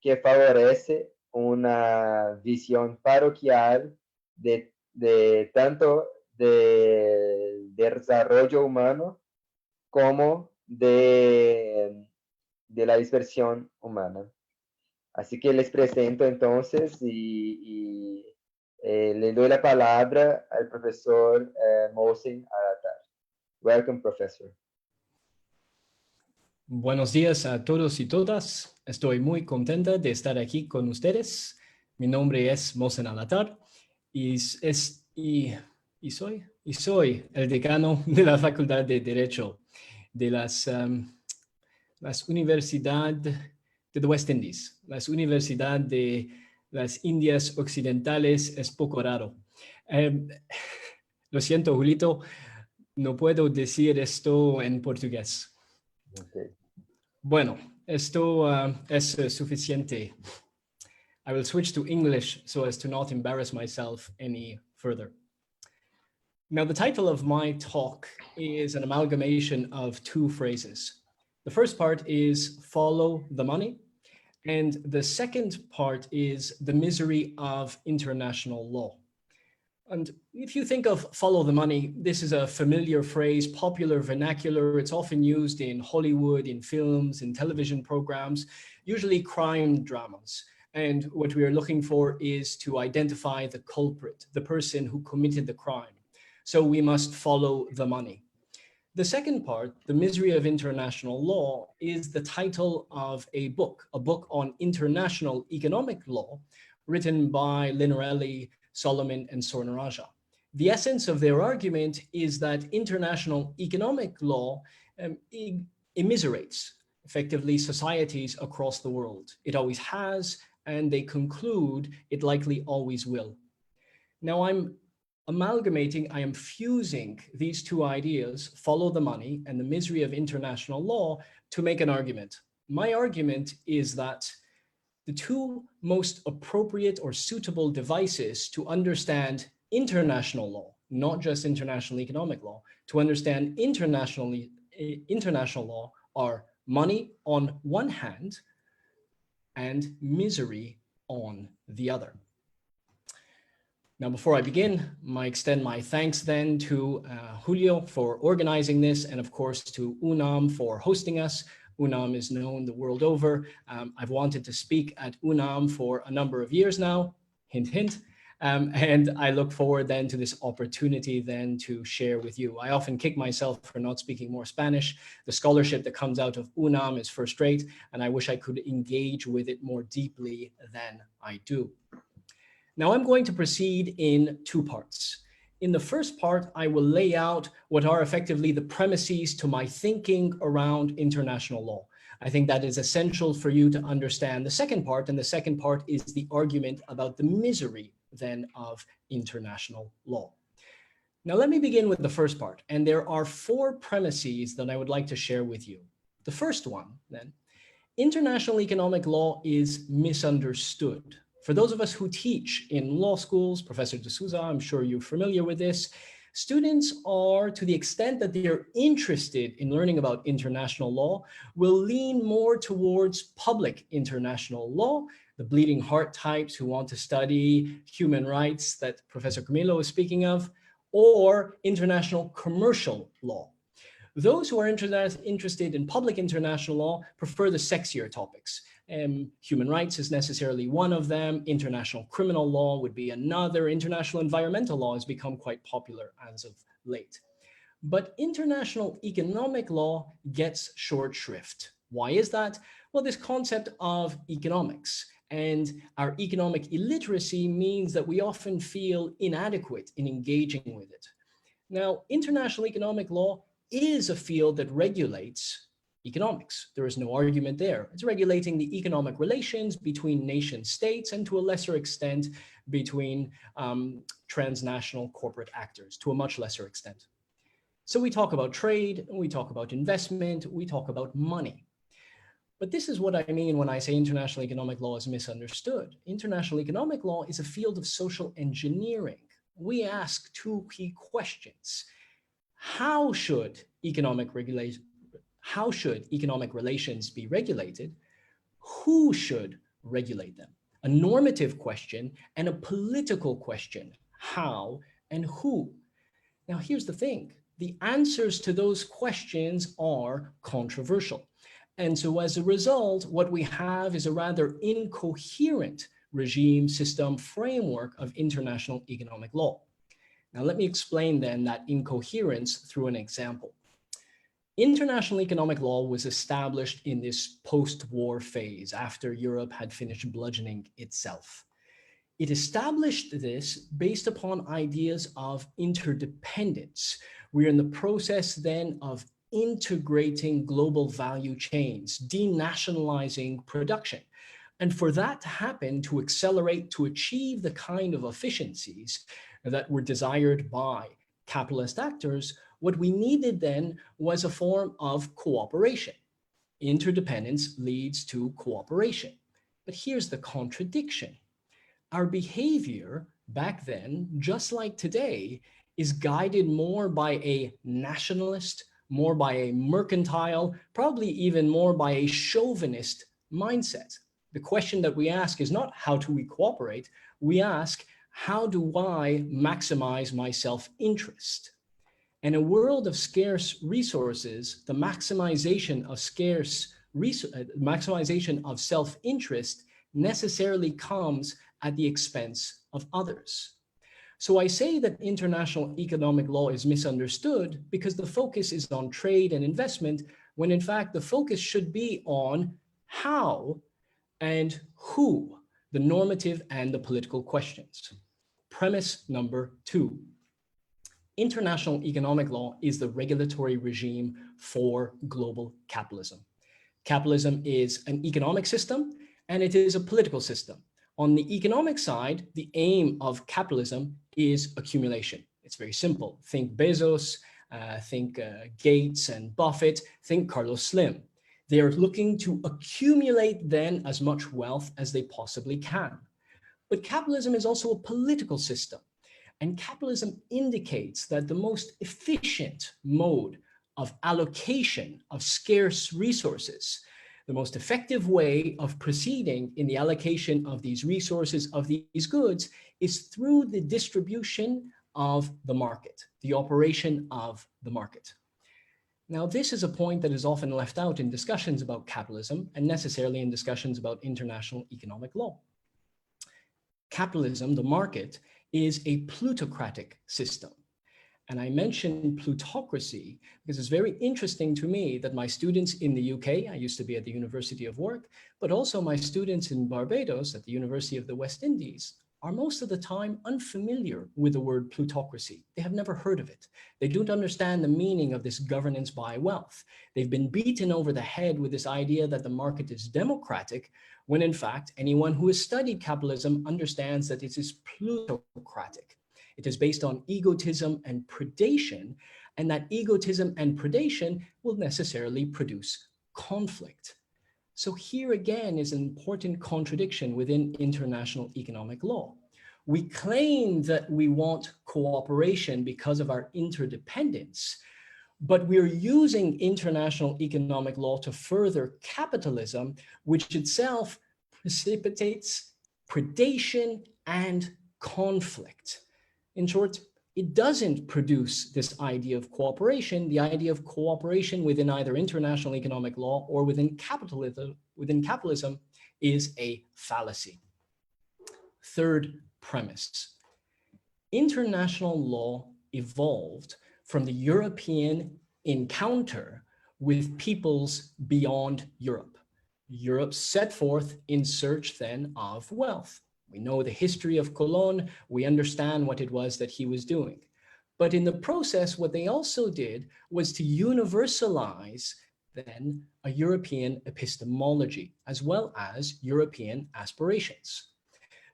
que favorece una visión paroquial de tanto de desarrollo humano como de la dispersión humana. Así que les presento entonces le doy la palabra al profesor MOHSEN ATTAR. Welcome, professor. Buenos días a todos y todas. Estoy muy contenta de estar aquí con ustedes. Mi nombre es MOHSEN ATTAR y soy el decano de la Facultad de Derecho de las Universidad de West Indies, las Universidad de las Indias Occidentales. Es poco raro. Lo siento, Julito, no puedo decir esto en portugués. Okay. Bueno, esto es suficiente. I will switch to English so as to not embarrass myself any further. Now, the title of my talk is an amalgamation of two phrases. The first part is follow the money, and the second part is the misery of international law. And if you think of follow the money, this is a familiar phrase, popular vernacular. It's often used in Hollywood, in films, in television programs, usually crime dramas. And what we are looking for is to identify the culprit, the person who committed the crime. So we must follow the money. The second part, The Misery of International Law, is the title of a book on international economic law written by Linarelli, Solomon, and Sornaraja. The essence of their argument is that international economic law immiserates effectively societies across the world. It always has, and they conclude it likely always will. Now I am fusing these two ideas, follow the money and the misery of international law, to make an argument. My argument is that the two most appropriate or suitable devices to understand international law, not just international economic law, to understand international law are money on one hand and misery on the other. Now, before I begin, I extend my thanks then to Julio for organizing this, and of course to UNAM for hosting us. UNAM is known the world over. I've wanted to speak at UNAM for a number of years now, hint, hint. And I look forward then to this opportunity then to share with you. I often kick myself for not speaking more Spanish. The scholarship that comes out of UNAM is first rate, and I wish I could engage with it more deeply than I do. Now I'm going to proceed in two parts. In the first part, I will lay out what are effectively the premises to my thinking around international law. I think that is essential for you to understand the second part, and the second part is the argument about the misery then of international law. Now let me begin with the first part, and there are four premises that I would like to share with you. The first one then, international economic law is misunderstood. For those of us who teach in law schools, Professor de Souza, I'm sure you're familiar with this, students are, to the extent that they're interested in learning about international law, will lean more towards public international law, the bleeding heart types who want to study human rights that Professor CAMILO is speaking of, or international commercial law. Those who are interested in public international law prefer the sexier topics. Human rights is necessarily one of them. International criminal law would be another. International environmental law has become quite popular as of late. But international economic law gets short shrift. Why is that? Well, this concept of economics and our economic illiteracy means that we often feel inadequate in engaging with it. Now, international economic law is a field that regulates economics. There is no argument there. It's regulating the economic relations between nation states and to a lesser extent between transnational corporate actors, to a much lesser extent. So we talk about trade, we talk about investment, we talk about money. But this is what I mean when I say international economic law is misunderstood. International economic law is a field of social engineering. We ask two key questions. How should economic relations be regulated? Who should regulate them? A normative question and a political question, how and who. Now, here's the thing. The answers to those questions are controversial. And so as a result, what we have is a rather incoherent regime, system, framework of international economic law. Now, let me explain then that incoherence through an example. International economic law was established in this post-war phase after Europe had finished bludgeoning itself. It established this based upon ideas of interdependence. We're in the process then of integrating global value chains, denationalizing production. And for that to happen, to accelerate, to achieve the kind of efficiencies that were desired by capitalist actors, what we needed then was a form of cooperation. Interdependence leads to cooperation. But here's the contradiction. Our behavior back then, just like today, is guided more by a nationalist, more by a mercantile, probably even more by a chauvinist mindset. The question that we ask is not how do we cooperate, we ask how do I maximize my self-interest? In a world of scarce resources, the maximization of self-interest necessarily comes at the expense of others. So I say that international economic law is misunderstood because the focus is on trade and investment, when in fact the focus should be on how and who, the normative and the political questions. Premise number 2. International economic law is the regulatory regime for global capitalism. Capitalism is an economic system and it is a political system. On the economic side, the aim of capitalism is accumulation. It's very simple. Think Bezos, think Gates and Buffett, think Carlos Slim. They are looking to accumulate then as much wealth as they possibly can. But capitalism is also a political system. And capitalism indicates that the most efficient mode of allocation of scarce resources, the most effective way of proceeding in the allocation of these resources, of these goods, is through the distribution of the market, the operation of the market. Now, this is a point that is often left out in discussions about capitalism and necessarily in discussions about international economic law. Capitalism, the market, is a plutocratic system. And I mention plutocracy because it's very interesting to me that my students in the UK, I used to be at the University of Warwick, but also my students in Barbados at the University of the West Indies are most of the time unfamiliar with the word plutocracy. They have never heard of it. They don't understand the meaning of this governance by wealth. They've been beaten over the head with this idea that the market is democratic, when in fact, anyone who has studied capitalism understands that it is plutocratic. It is based on egotism and predation, and that egotism and predation will necessarily produce conflict. So here again is an important contradiction within international economic law. We claim that we want cooperation because of our interdependence, but we're using international economic law to further capitalism, which itself precipitates predation and conflict. In short, it doesn't produce this idea of cooperation. The idea of cooperation within either international economic law or within capitalism is a fallacy. Third premise. International law evolved from the European encounter with peoples beyond Europe. Europe set forth in search then of wealth. We know the history of Colón. We understand what it was that he was doing. But in the process, what they also did was to universalize then a European epistemology, as well as European aspirations.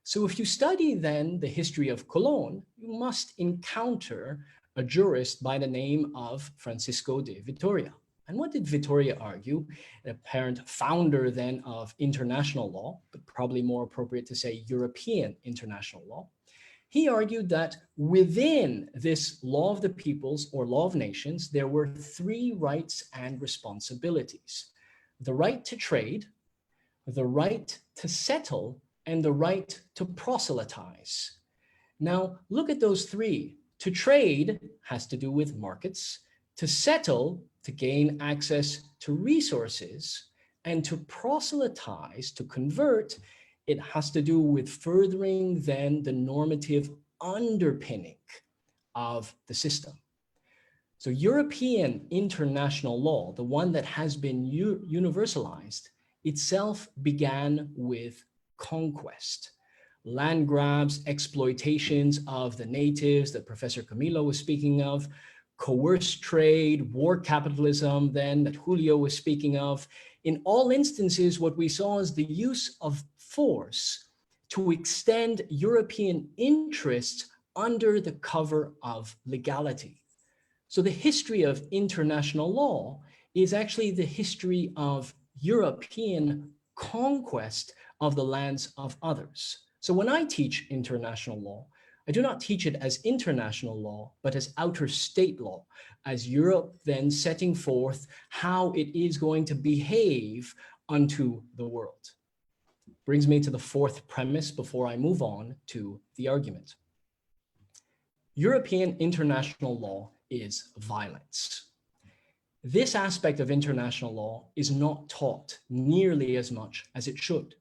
So if you study then the history of Colón, you must encounter a jurist by the name of Francisco de Vitoria. And what did Vitoria argue? An apparent founder then of international law, but probably more appropriate to say European international law. He argued that within this law of the peoples or law of nations, there were 3 rights and responsibilities: the right to trade, the right to settle, and the right to proselytize. Now, look at those 3. To trade has to do with markets, to settle, to gain access to resources, and to proselytize, to convert, it has to do with furthering then the normative underpinning of the system. So European international law, the one that has been universalized, itself began with conquest. Land grabs, exploitations of the natives that Professor CAMILO was speaking of, coerced trade, war capitalism then that Julio was speaking of. In all instances, what we saw is the use of force to extend European interests under the cover of legality. So the history of international law is actually the history of European conquest of the lands of others. So when I teach international law, I do not teach it as international law, but as outer state law, as Europe then setting forth how it is going to behave unto the world. Brings me to the fourth premise before I move on to the argument. European international law is violence. This aspect of international law is not taught nearly as much as it should.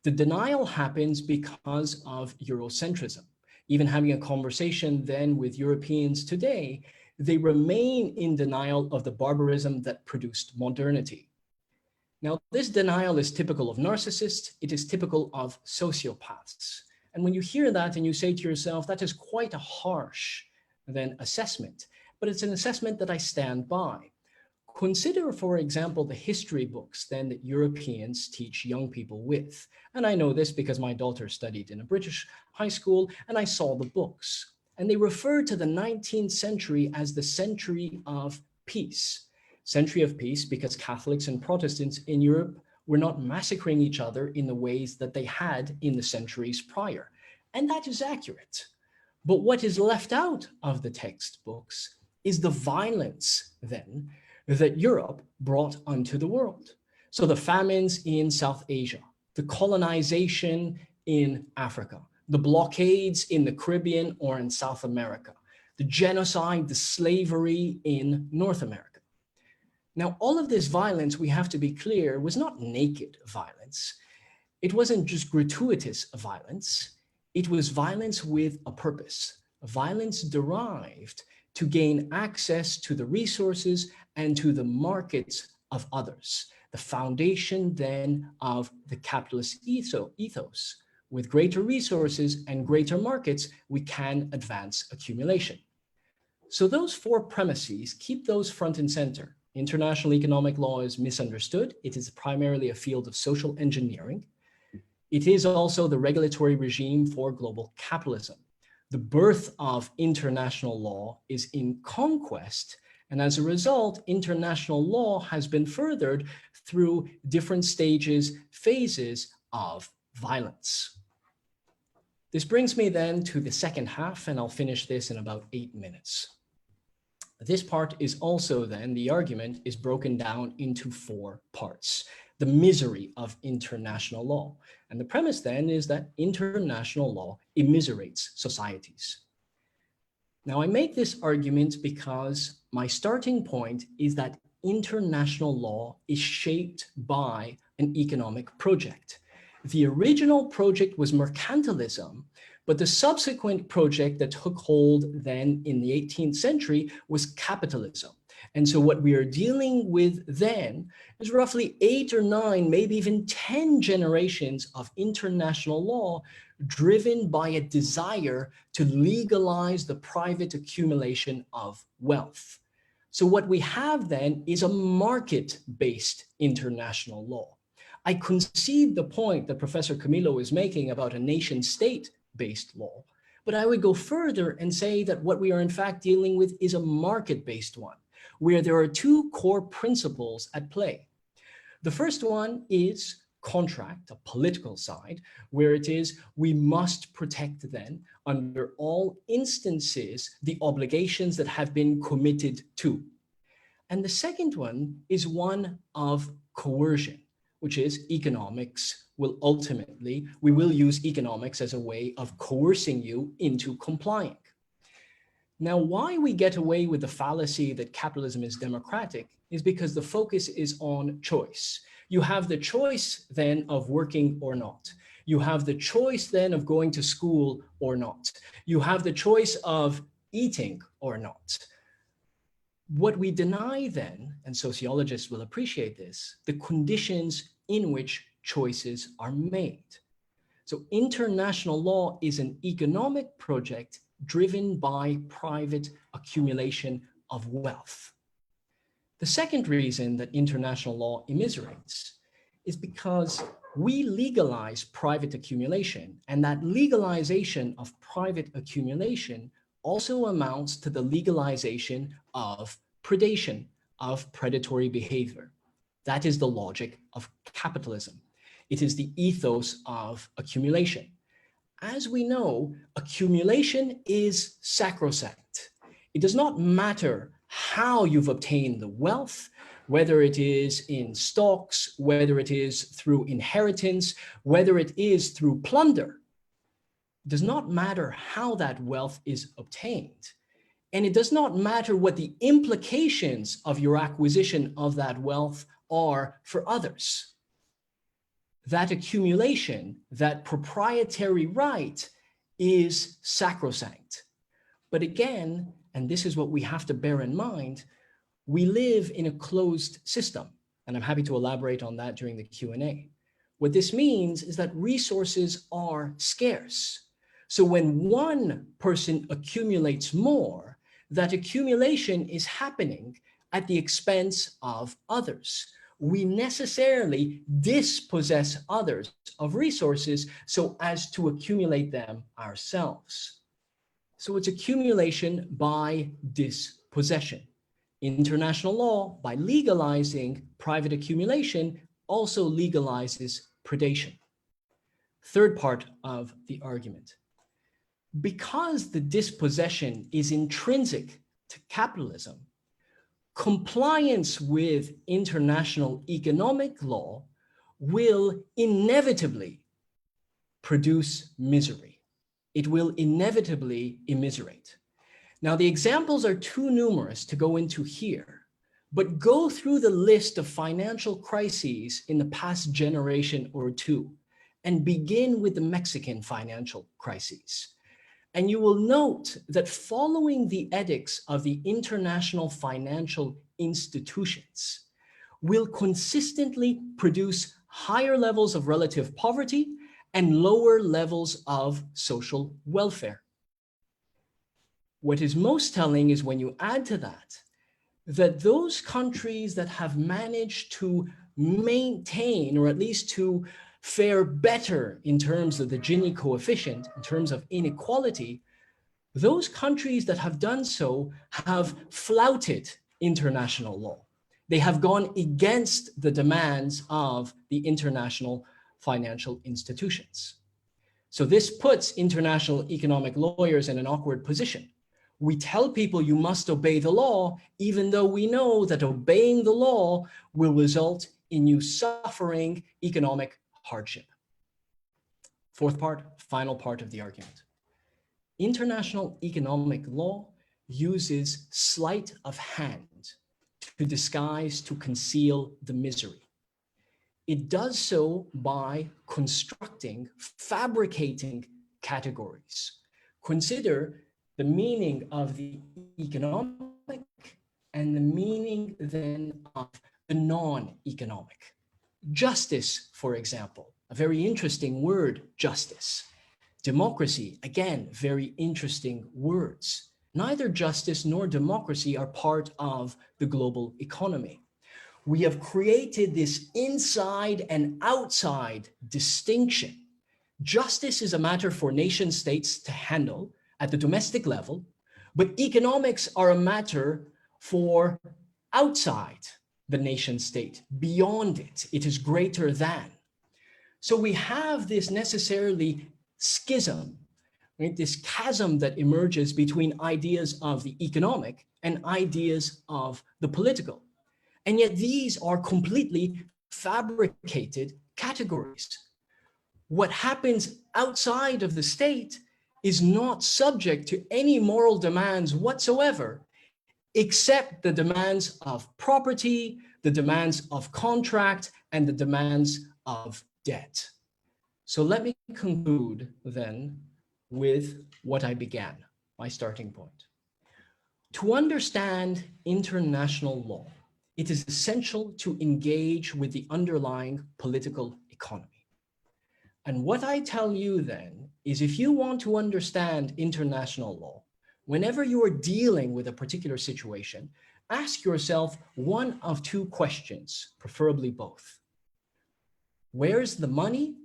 The denial happens because of Eurocentrism. Even having a conversation then with Europeans today, they remain in denial of the barbarism that produced modernity. Now, this denial is typical of narcissists. It is typical of sociopaths. And when you hear that and you say to yourself, that is quite a harsh then assessment, but it's an assessment that I stand by. Consider, for example, the history books then that Europeans teach young people with. And I know this because my daughter studied in a British high school and I saw the books. And they refer to the 19th century as the century of peace. Century of peace because Catholics and Protestants in Europe were not massacring each other in the ways that they had in the centuries prior. And that is accurate. But what is left out of the textbooks is the violence then that Europe brought unto the world. So the famines in South Asia, the colonization in Africa, the blockades in the Caribbean or in South America, the genocide, the slavery in North America. Now, all of this violence, we have to be clear, was not naked violence. It wasn't just gratuitous violence. It was violence with a purpose, violence derived to gain access to the resources and to the markets of others, the foundation then of the capitalist ethos. With greater resources and greater markets, we can advance accumulation. So those four premises, keep those front and center. International economic law is misunderstood. It is primarily a field of social engineering. It is also the regulatory regime for global capitalism. The birth of international law is in conquest, and as a result, international law has been furthered through different stages, phases of violence. This brings me then to the second half, and I'll finish this in about 8 minutes. This part is also then, the argument is broken down into 4 parts. The misery of international law. And the premise then is that international law immiserates societies. Now I make this argument because my starting point is that international law is shaped by an economic project. The original project was mercantilism, but the subsequent project that took hold then in the 18th century was capitalism. And so what we are dealing with then is roughly 8 or 9, maybe even 10 generations of international law driven by a desire to legalize the private accumulation of wealth. So what we have then is a market-based international law. I concede the point that Professor CAMILO is making about a nation-state-based law, but I would go further and say that what we are in fact dealing with is a market-based one, where there are 2 core principles at play. The first one is contract, a political side, where it is we must protect then, under all instances, the obligations that have been committed to. And the second one is one of coercion, which is economics will ultimately, we will use economics as a way of coercing you into complying. Now, why we get away with the fallacy that capitalism is democratic is because the focus is on choice. You have the choice then of working or not. You have the choice then of going to school or not. You have the choice of eating or not. What we deny then, and sociologists will appreciate this, the conditions in which choices are made. So international law is an economic project driven by private accumulation of wealth. The second reason that international law immiserates is because we legalize private accumulation, and that legalization of private accumulation also amounts to the legalization of predation, of predatory behavior. That is the logic of capitalism. It is the ethos of accumulation. As we know, accumulation is sacrosanct. It does not matter how you've obtained the wealth, whether it is in stocks, whether it is through inheritance, whether it is through plunder. It does not matter how that wealth is obtained. And it does not matter what the implications of your acquisition of that wealth are for others. That accumulation, that proprietary right is sacrosanct. But again, and this is what we have to bear in mind, we live in a closed system, and I'm happy to elaborate on that during the Q&A. What this means is that resources are scarce. So when one person accumulates more, that accumulation is happening at the expense of others. We necessarily dispossess others of resources so as to accumulate them ourselves. So it's accumulation by dispossession. International law, by legalizing private accumulation, also legalizes predation. Third part of the argument. Because the dispossession is intrinsic to capitalism, compliance with international economic law will inevitably produce misery. It will inevitably immiserate. Now, the examples are too numerous to go into here, but go through the list of financial crises in the past generation or two and begin with the Mexican financial crises. And you will note that following the edicts of the international financial institutions will consistently produce higher levels of relative poverty and lower levels of social welfare. What is most telling is when you add to that, that those countries that have managed to maintain, or at least to fare better in terms of the Gini coefficient, in terms of inequality, those countries that have done so have flouted international law. They have gone against the demands of the international financial institutions. So this puts international economic lawyers in an awkward position. We tell people you must obey the law, even though we know that obeying the law will result in you suffering economic hardship. Fourth part, final part of the argument. International economic law uses sleight of hand to disguise, to conceal the misery. It does so by constructing, fabricating categories. Consider the meaning of the economic and the meaning then of the non-economic. Justice, for example, a very interesting word, justice. Democracy, again, very interesting words. Neither justice nor democracy are part of the global economy. We have created this inside and outside distinction. Justice is a matter for nation states to handle at the domestic level, but economics are a matter for outside the nation state, beyond it. It is greater than. So we have this necessarily schism, right? This chasm that emerges between ideas of the economic and ideas of the political. And yet these are completely fabricated categories. What happens outside of the state is not subject to any moral demands whatsoever, except the demands of property, the demands of contract, and the demands of debt. So let me conclude then with what I began, my starting point. To understand international law, it is essential to engage with the underlying political economy. And what I tell you then is, if you want to understand international law, whenever you are dealing with a particular situation, ask yourself one of two questions, preferably both. Where's the money?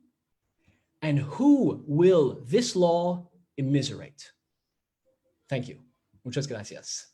And who will this law immiserate? Thank you. Muchas gracias.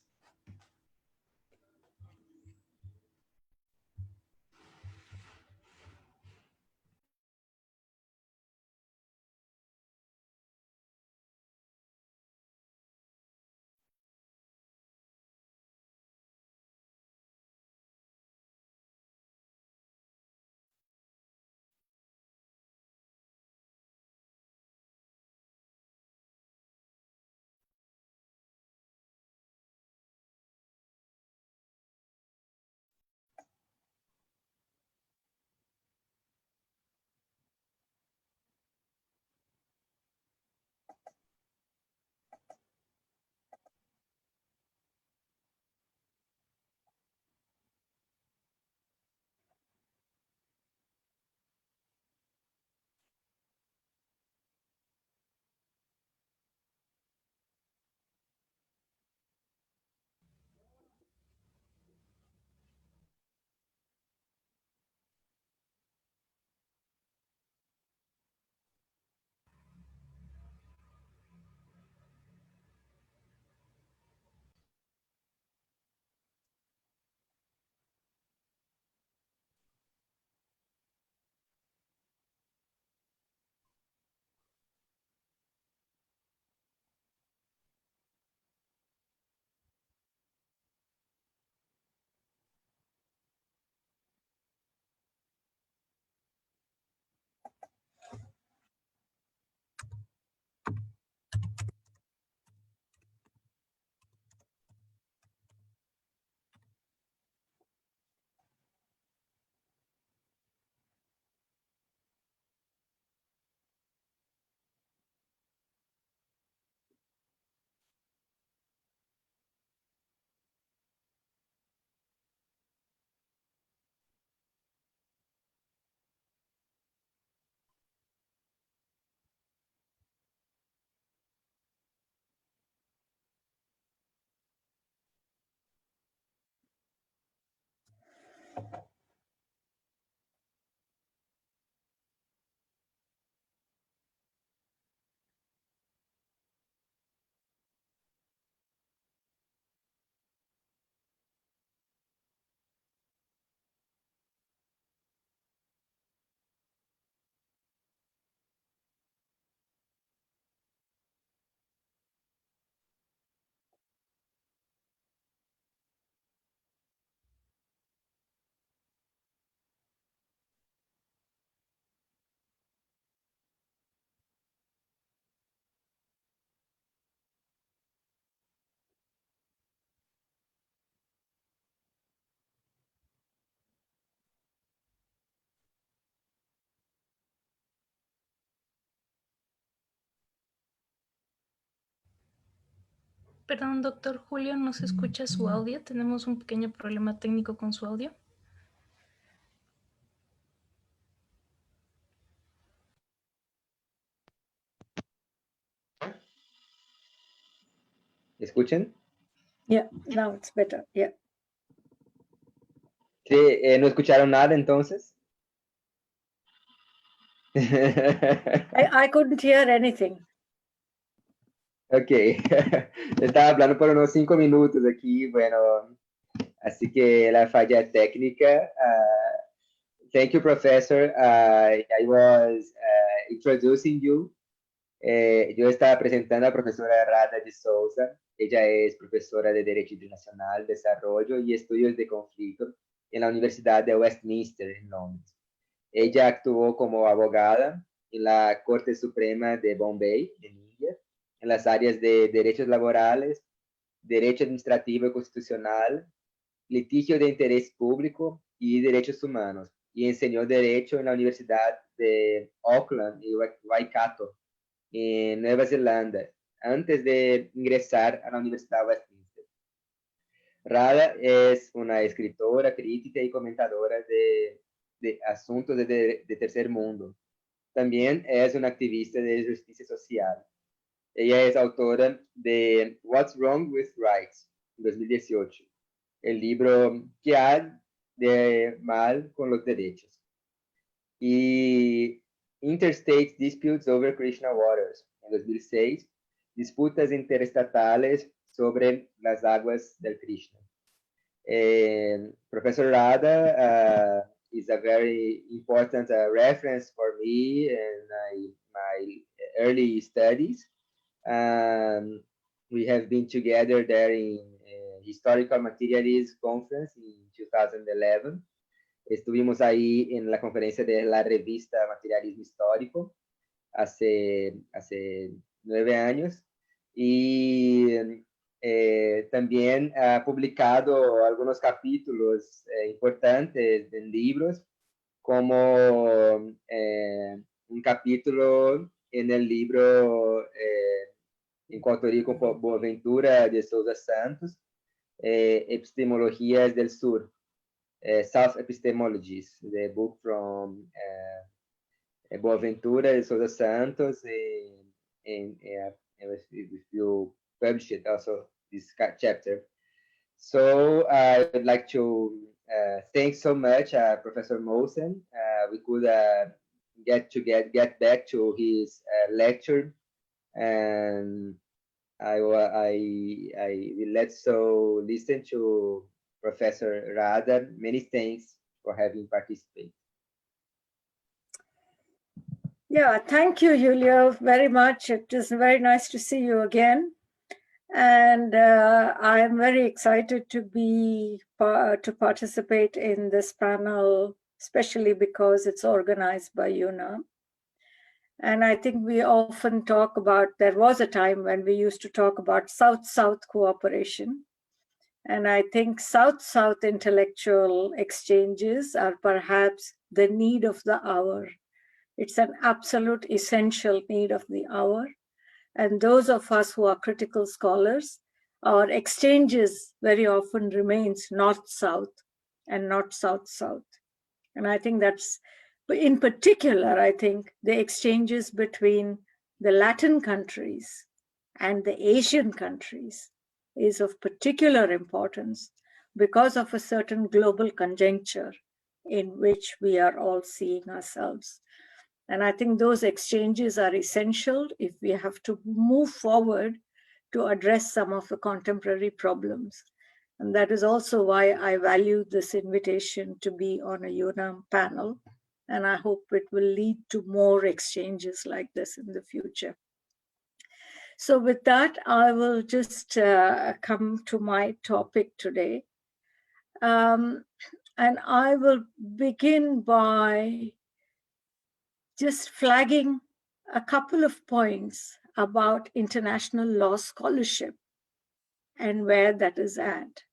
Perdón, doctor Julio, no se escucha su audio. Tenemos un pequeño problema técnico con su audio. ¿Escuchan? Yeah, now it's better. Yeah. Sí, ¿no escucharon nada entonces? I couldn't hear anything. Ok, estaba hablando por unos 5 minutos aquí, bueno, así que la falla técnica. Thank you, Professor. I was introducing you. Yo estaba presentando a la profesora RADHA de SOUZA. Ella es profesora de Derecho Internacional, Desarrollo y Estudios de Conflicto en la Universidad de Westminster, en Londres. Ella actuó como abogada en la Corte Suprema de Bombay, en India, en las áreas de derechos laborales, derecho administrativo y constitucional, litigio de interés público y derechos humanos, y enseñó Derecho en la Universidad de Auckland y Waikato, en Nueva Zelanda, antes de ingresar a la Universidad Westminster. RADHA es una escritora, crítica y comentadora de asuntos de tercer mundo. También es una activista de justicia social. Ella es autora de What's Wrong with Rights, en 2018, el libro ¿Qué hay de mal con los derechos? Y Interstate Disputes over Krishna Waters, en 2006, disputas interestatales sobre las aguas del Krishna. Professor RADHA is a very important reference for me in my early studies. We have been together there in Historical Materialism Conference in 2011. Estuvimos ahí en la conferencia de la revista Materialismo Histórico hace 9 años. Y también ha publicado algunos capítulos importantes en libros, como un capítulo en el libro en coautoría con Boaventura de Souza Santos, Epistemologías del Sur, South Epistemologies, the book from Boaventura de Souza Santos, and you published it also, this chapter. So I would like to thank so much Professor MOHSEN. We could get back to his lecture, and I will listen to Professor RADHA. Many thanks for having participated. Yeah, thank you, Julio, very much. It is very nice to see you again. And I am very excited to participate in this panel, especially because it's organized by UNA. And I think we often talk about, there was a time when we used to talk about South-South cooperation. And I think South-South intellectual exchanges are perhaps the need of the hour. It's an absolute essential need of the hour. And those of us who are critical scholars, our exchanges very often remains North-South and not South-South. And I think that's, in particular, I think the exchanges between the Latin countries and the Asian countries is of particular importance because of a certain global conjuncture in which we are all seeing ourselves. And I think those exchanges are essential if we have to move forward to address some of the contemporary problems. And that is also why I value this invitation to be on a UNAM panel. And I hope it will lead to more exchanges like this in the future. So with that, I will just come to my topic today. And I will begin by just flagging a couple of points about international law scholarship and where that is at.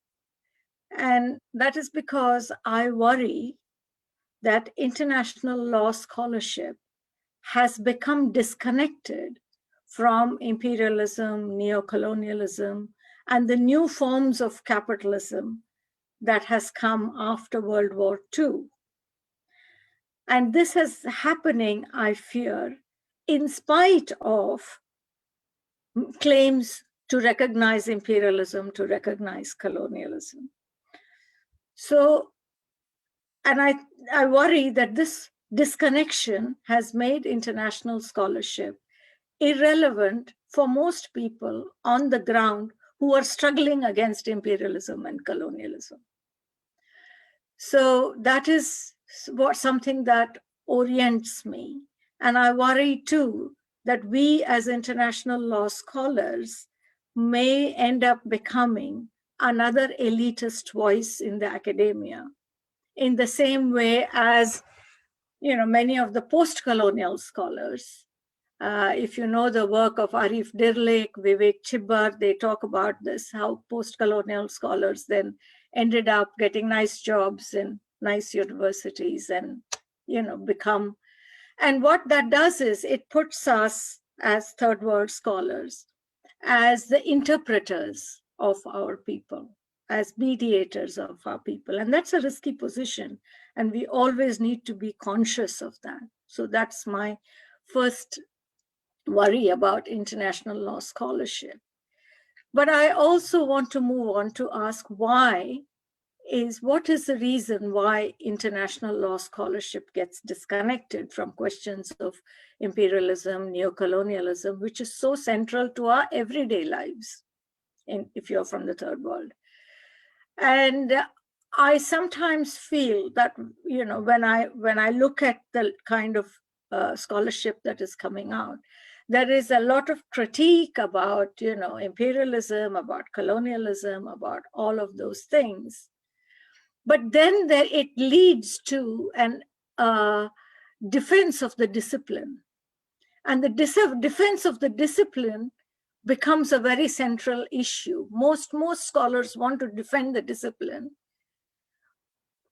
And that is because I worry that international law scholarship has become disconnected from imperialism, neocolonialism, and the new forms of capitalism that has come after World War II. And this is happening, I fear, in spite of claims to recognize imperialism, to recognize colonialism. So, and I worry that this disconnection has made international scholarship irrelevant for most people on the ground who are struggling against imperialism and colonialism. So that is something that orients me. And I worry too that we as international law scholars may end up becoming another elitist voice in the academia, in the same way as many of the post-colonial scholars If you know the work of Arif Dirlik, Vivek Chibbar, they talk about this, how post-colonial scholars then ended up getting nice jobs in nice universities and, become. And what that does is it puts us as third world scholars, as the interpreters of our people, as mediators of our people. And that's a risky position. And we always need to be conscious of that. So that's my first worry about international law scholarship. But I also want to move on to ask what is the reason why international law scholarship gets disconnected from questions of imperialism, neocolonialism, which is so central to our everyday lives, if you're from the third world. And I sometimes feel that, when I look at the kind of scholarship that is coming out, there is a lot of critique about, imperialism, about colonialism, about all of those things. But then it leads to an defense of the discipline. And the defense of the discipline becomes a very central issue. Most scholars want to defend the discipline.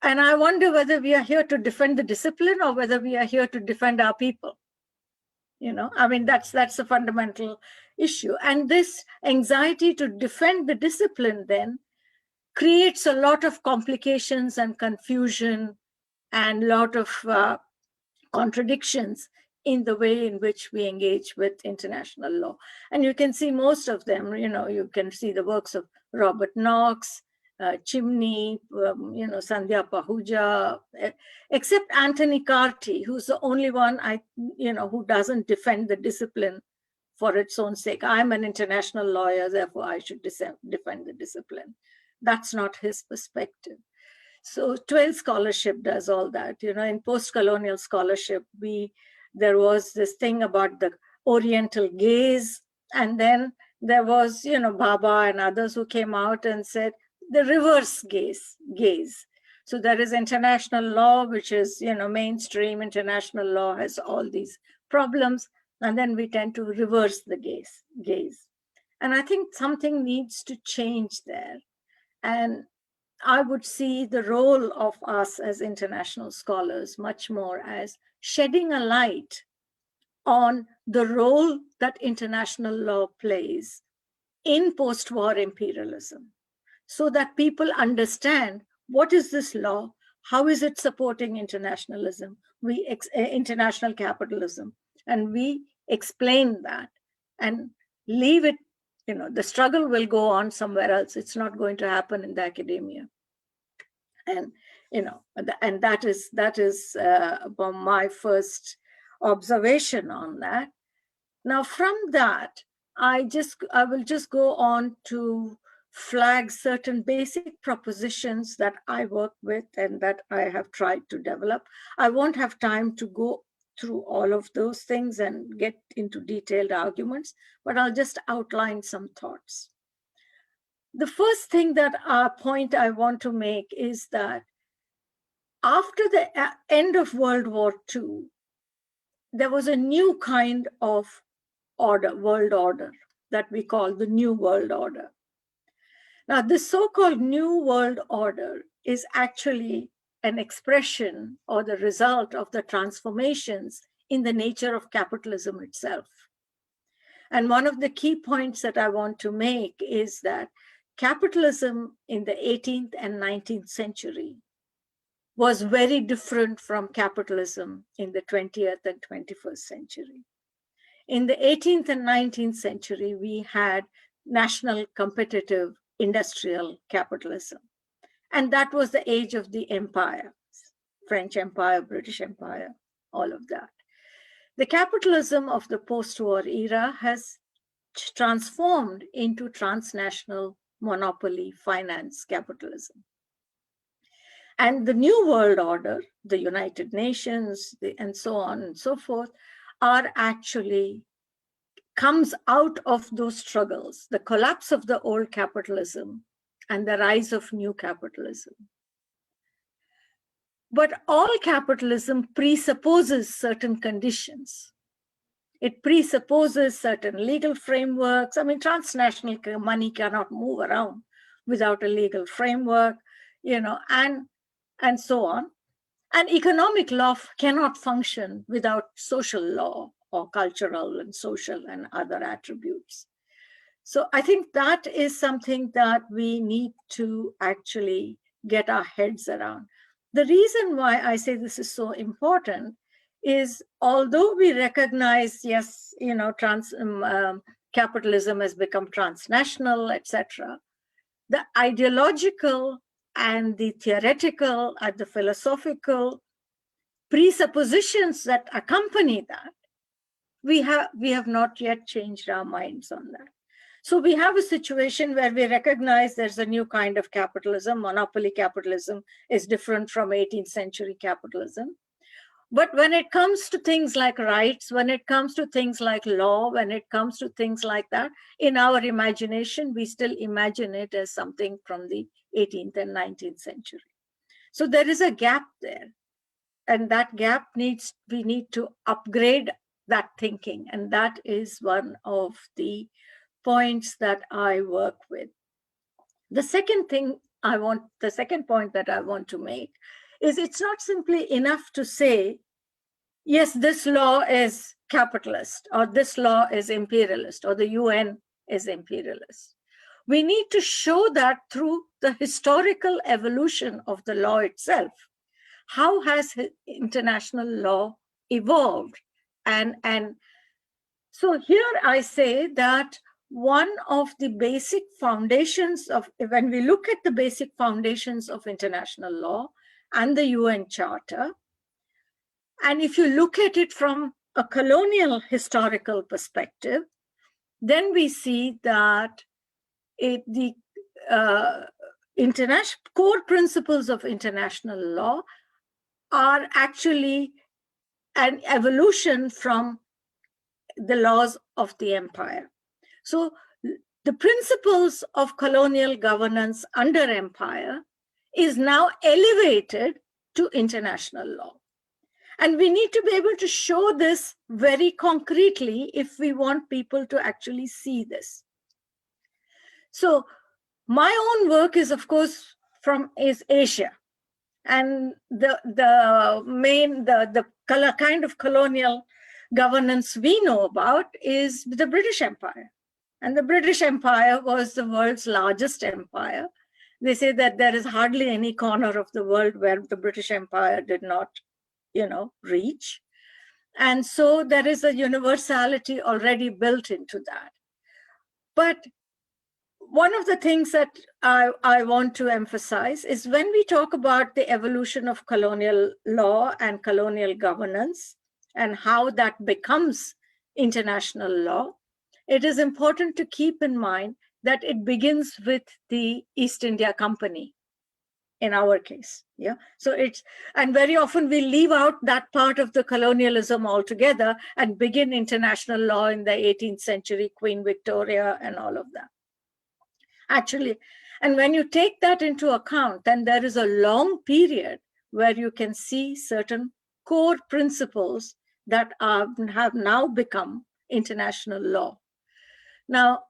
And I wonder whether we are here to defend the discipline or whether we are here to defend our people. That's a fundamental issue. And this anxiety to defend the discipline then creates a lot of complications and confusion and a lot of contradictions in the way in which we engage with international law. And you can see most of them, you can see the works of Robert Knox, Chimney, Sandhya Pahuja, except Anthony Carty, who's the only one who doesn't defend the discipline for its own sake. I'm an international lawyer, therefore I should defend the discipline. That's not his perspective. So 12 scholarship does all that. In post-colonial scholarship, there was this thing about the Oriental gaze, and then there was, Baba and others who came out and said, the reverse gaze. So there is international law, which is, mainstream international law has all these problems. And then we tend to reverse the gaze. And I think something needs to change there. And I would see the role of us as international scholars much more as shedding a light on the role that international law plays in post-war imperialism, so that people understand what is this law, how is it supporting internationalism, international capitalism, and we explain that and leave it. The struggle will go on somewhere else. It's not going to happen in the academia. And, and that is my first observation on that. Now, from that, I will just go on to flag certain basic propositions that I work with and that I have tried to develop. I won't have time to go through all of those things and get into detailed arguments, but I'll just outline some thoughts. The first point I want to make is that after the end of World War II, there was a new kind of world order that we call the New World Order. Now, this so-called New World Order is actually an expression or the result of the transformations in the nature of capitalism itself. And one of the key points that I want to make is that capitalism in the 18th and 19th century was very different from capitalism in the 20th and 21st century. In the 18th and 19th century, we had national competitive industrial capitalism. And that was the age of the empire, French Empire, British Empire, all of that. The capitalism of the post-war era has transformed into transnational monopoly finance capitalism. And the New World Order, the United Nations, and so on and so forth, comes out of those struggles, the collapse of the old capitalism and the rise of new capitalism. But all capitalism presupposes certain conditions. It presupposes certain legal frameworks. I mean, transnational money cannot move around without a legal framework, you know, and so on. And economic law cannot function without social law or cultural and social and other attributes. So I think that is something that we need to actually get our heads around. The reason why I say this is so important is, although we recognize, yes, you know, capitalism has become transnational, etc., the ideological and the theoretical and the philosophical presuppositions that accompany that, we have not yet changed our minds on that. So we have a situation where we recognize there's a new kind of capitalism. Monopoly capitalism is different from 18th century capitalism. But when it comes to things like rights, when it comes to things like law, when it comes to things like that, in our imagination, we still imagine it as something from the 18th and 19th century. So there is a gap there. And that gap we need to upgrade that thinking. And that is one of the points that I work with. The second point that I want to make is, it's not simply enough to say, yes, this law is capitalist, or this law is imperialist, or the UN is imperialist. We need to show that through the historical evolution of the law itself. How has international law evolved? And so here I say that one of the basic foundations of, when we look at the basic foundations of international law and the UN Charter, and if you look at it from a colonial historical perspective, then we see that the core principles of international law are actually an evolution from the laws of the empire. So the principles of colonial governance under empire is now elevated to international law. And we need to be able to show this very concretely if we want people to actually see this. So my own work is, of course, is Asia. And the kind of colonial governance we know about is the British Empire. And the British Empire was the world's largest empire. They say that there is hardly any corner of the world where the British Empire did not, you know, reach. And so there is a universality already built into that. But one of the things that I want to emphasize is, when we talk about the evolution of colonial law and colonial governance and how that becomes international law, it is important to keep in mind that it begins with the East India Company, in our case. Yeah. So and very often we leave out that part of the colonialism altogether and begin international law in the 18th century, Queen Victoria and all of that. Actually, and when you take that into account, then there is a long period where you can see certain core principles that have now become international law. Now,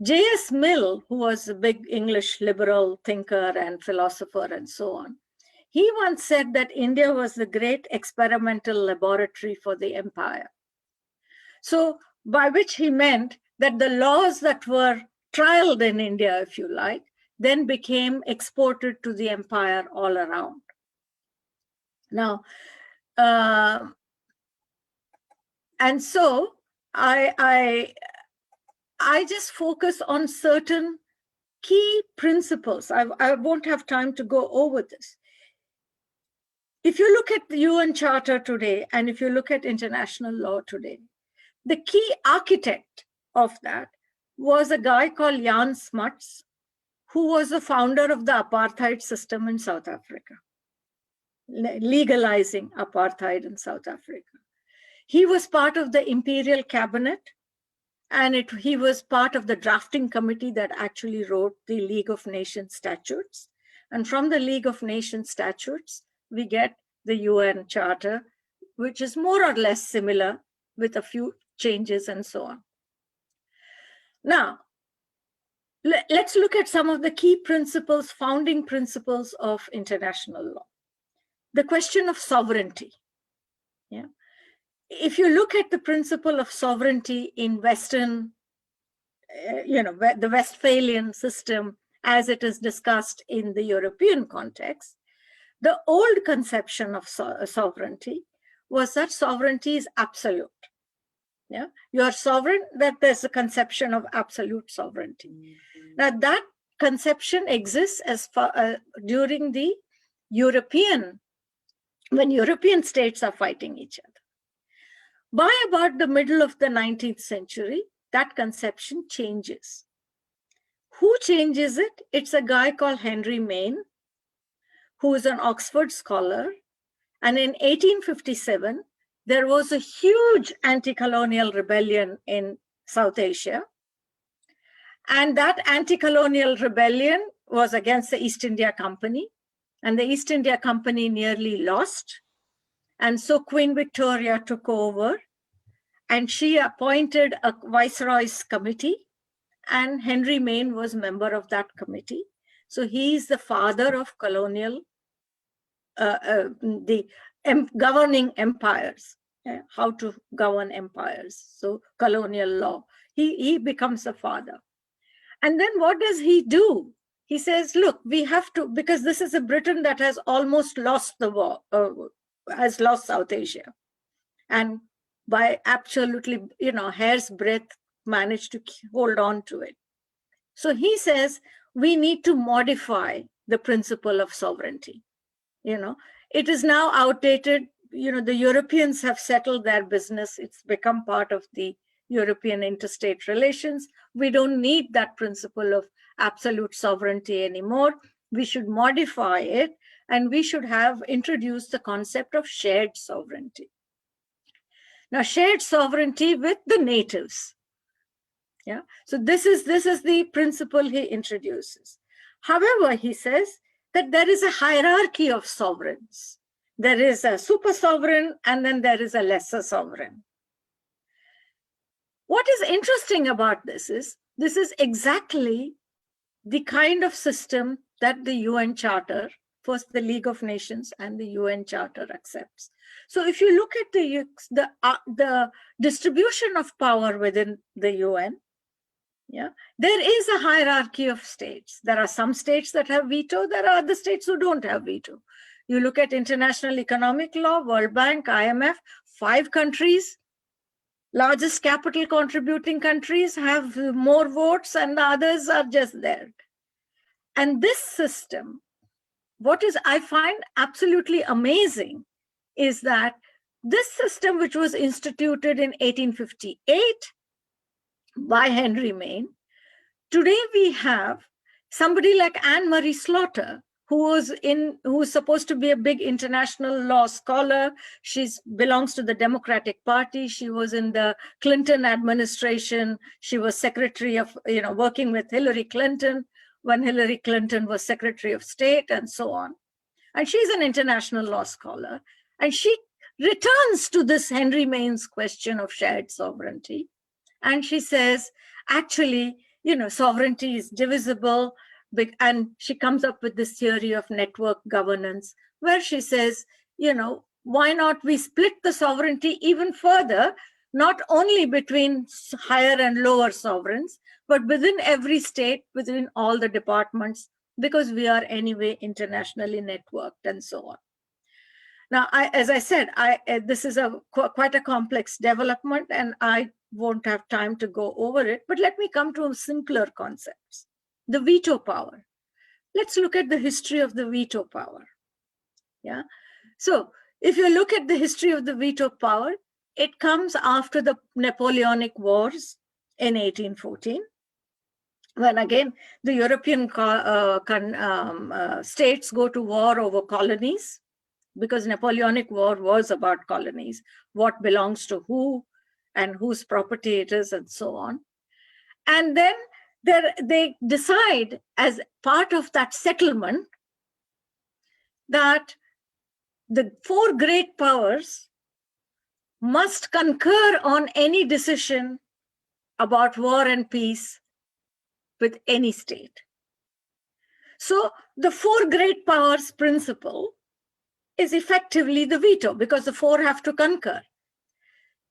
J.S. Mill, who was a big English liberal thinker and philosopher and so on, he once said that India was the great experimental laboratory for the empire. So by which he meant that the laws that were trialed in India, if you like, then became exported to the empire all around. Now, and so I just focus on certain key principles. I won't have time to go over this. If you look at the UN Charter today, and if you look at international law today, the key architect of that was a guy called Jan Smuts, who was the founder of the apartheid system in South Africa, legalizing apartheid in South Africa. He was part of the imperial cabinet, and he was part of the drafting committee that actually wrote the League of Nations statutes. And from the League of Nations statutes, we get the UN Charter, which is more or less similar with a few changes and so on. Now, let's look at some of the key principles, founding principles of international law. The question of sovereignty. Yeah. If you look at the principle of sovereignty in Western, the Westphalian system as it is discussed in the European context, the old conception of sovereignty was that sovereignty is absolute. Yeah, you are sovereign, that there's a conception of absolute sovereignty. Now that conception exists as far during the when European states are fighting each other. By about the middle of the 19th century, that conception changes. Who changes it? It's a guy called Henry Maine, who is an Oxford scholar. And in 1857, there was a huge anti-colonial rebellion in South Asia. And that anti-colonial rebellion was against the East India Company. And the East India Company nearly lost. And so Queen Victoria took over. And she appointed a Viceroy's committee. And Henry Maine was member of that committee. So he is the father of colonial, governing empires, how to govern empires. So colonial law, he becomes a father. And then what does he do? He says, look, we have to, because this is a Britain that has almost lost the war, has lost South Asia. And by absolutely, hair's breadth, managed to hold on to it. So he says, we need to modify the principle of sovereignty. It is now outdated. The Europeans have settled their business. It's become part of the European interstate relations. We don't need that principle of absolute sovereignty anymore. We should modify it, and we should have introduced the concept of shared sovereignty. Now, shared sovereignty with the natives. Yeah. So this is the principle he introduces. However, he says that there is a hierarchy of sovereigns. There is a super sovereign, and then there is a lesser sovereign. What is interesting about this is exactly the kind of system that the UN Charter, first the League of Nations and the UN Charter accepts. So if you look at the distribution of power within the UN, there is a hierarchy of states. There are some states that have veto. There are other states who don't have veto. You look at international economic law, World Bank, IMF, 5 countries, largest capital contributing countries have more votes and the others are just there. And this system, what is I find absolutely amazing is that this system, which was instituted in 1858 by Henry Maine, today we have somebody like Anne-Marie Slaughter, who is supposed to be a big international law scholar. She belongs to the Democratic Party. She was in the Clinton administration. She was secretary of, working with Hillary Clinton when Hillary Clinton was Secretary of State and so on. And she's an international law scholar. And she returns to this Henry Maine's question of shared sovereignty. And she says, actually, sovereignty is divisible. And she comes up with this theory of network governance, where she says, why not we split the sovereignty even further, not only between higher and lower sovereigns, but within every state, within all the departments, because we are anyway internationally networked and so on. Now, as I said, this is quite a complex development, and I won't have time to go over it, but let me come to simpler concepts. The veto power. Let's look at the history of the veto power. Yeah. So if you look at the history of the veto power, it comes after the Napoleonic Wars in 1814, when again the European states go to war over colonies, because Napoleonic War was about colonies, what belongs to who and whose property it is and so on. And then they decide as part of that settlement that the 4 great powers must concur on any decision about war and peace with any state. So the four great powers principle is effectively the veto, because the four have to concur.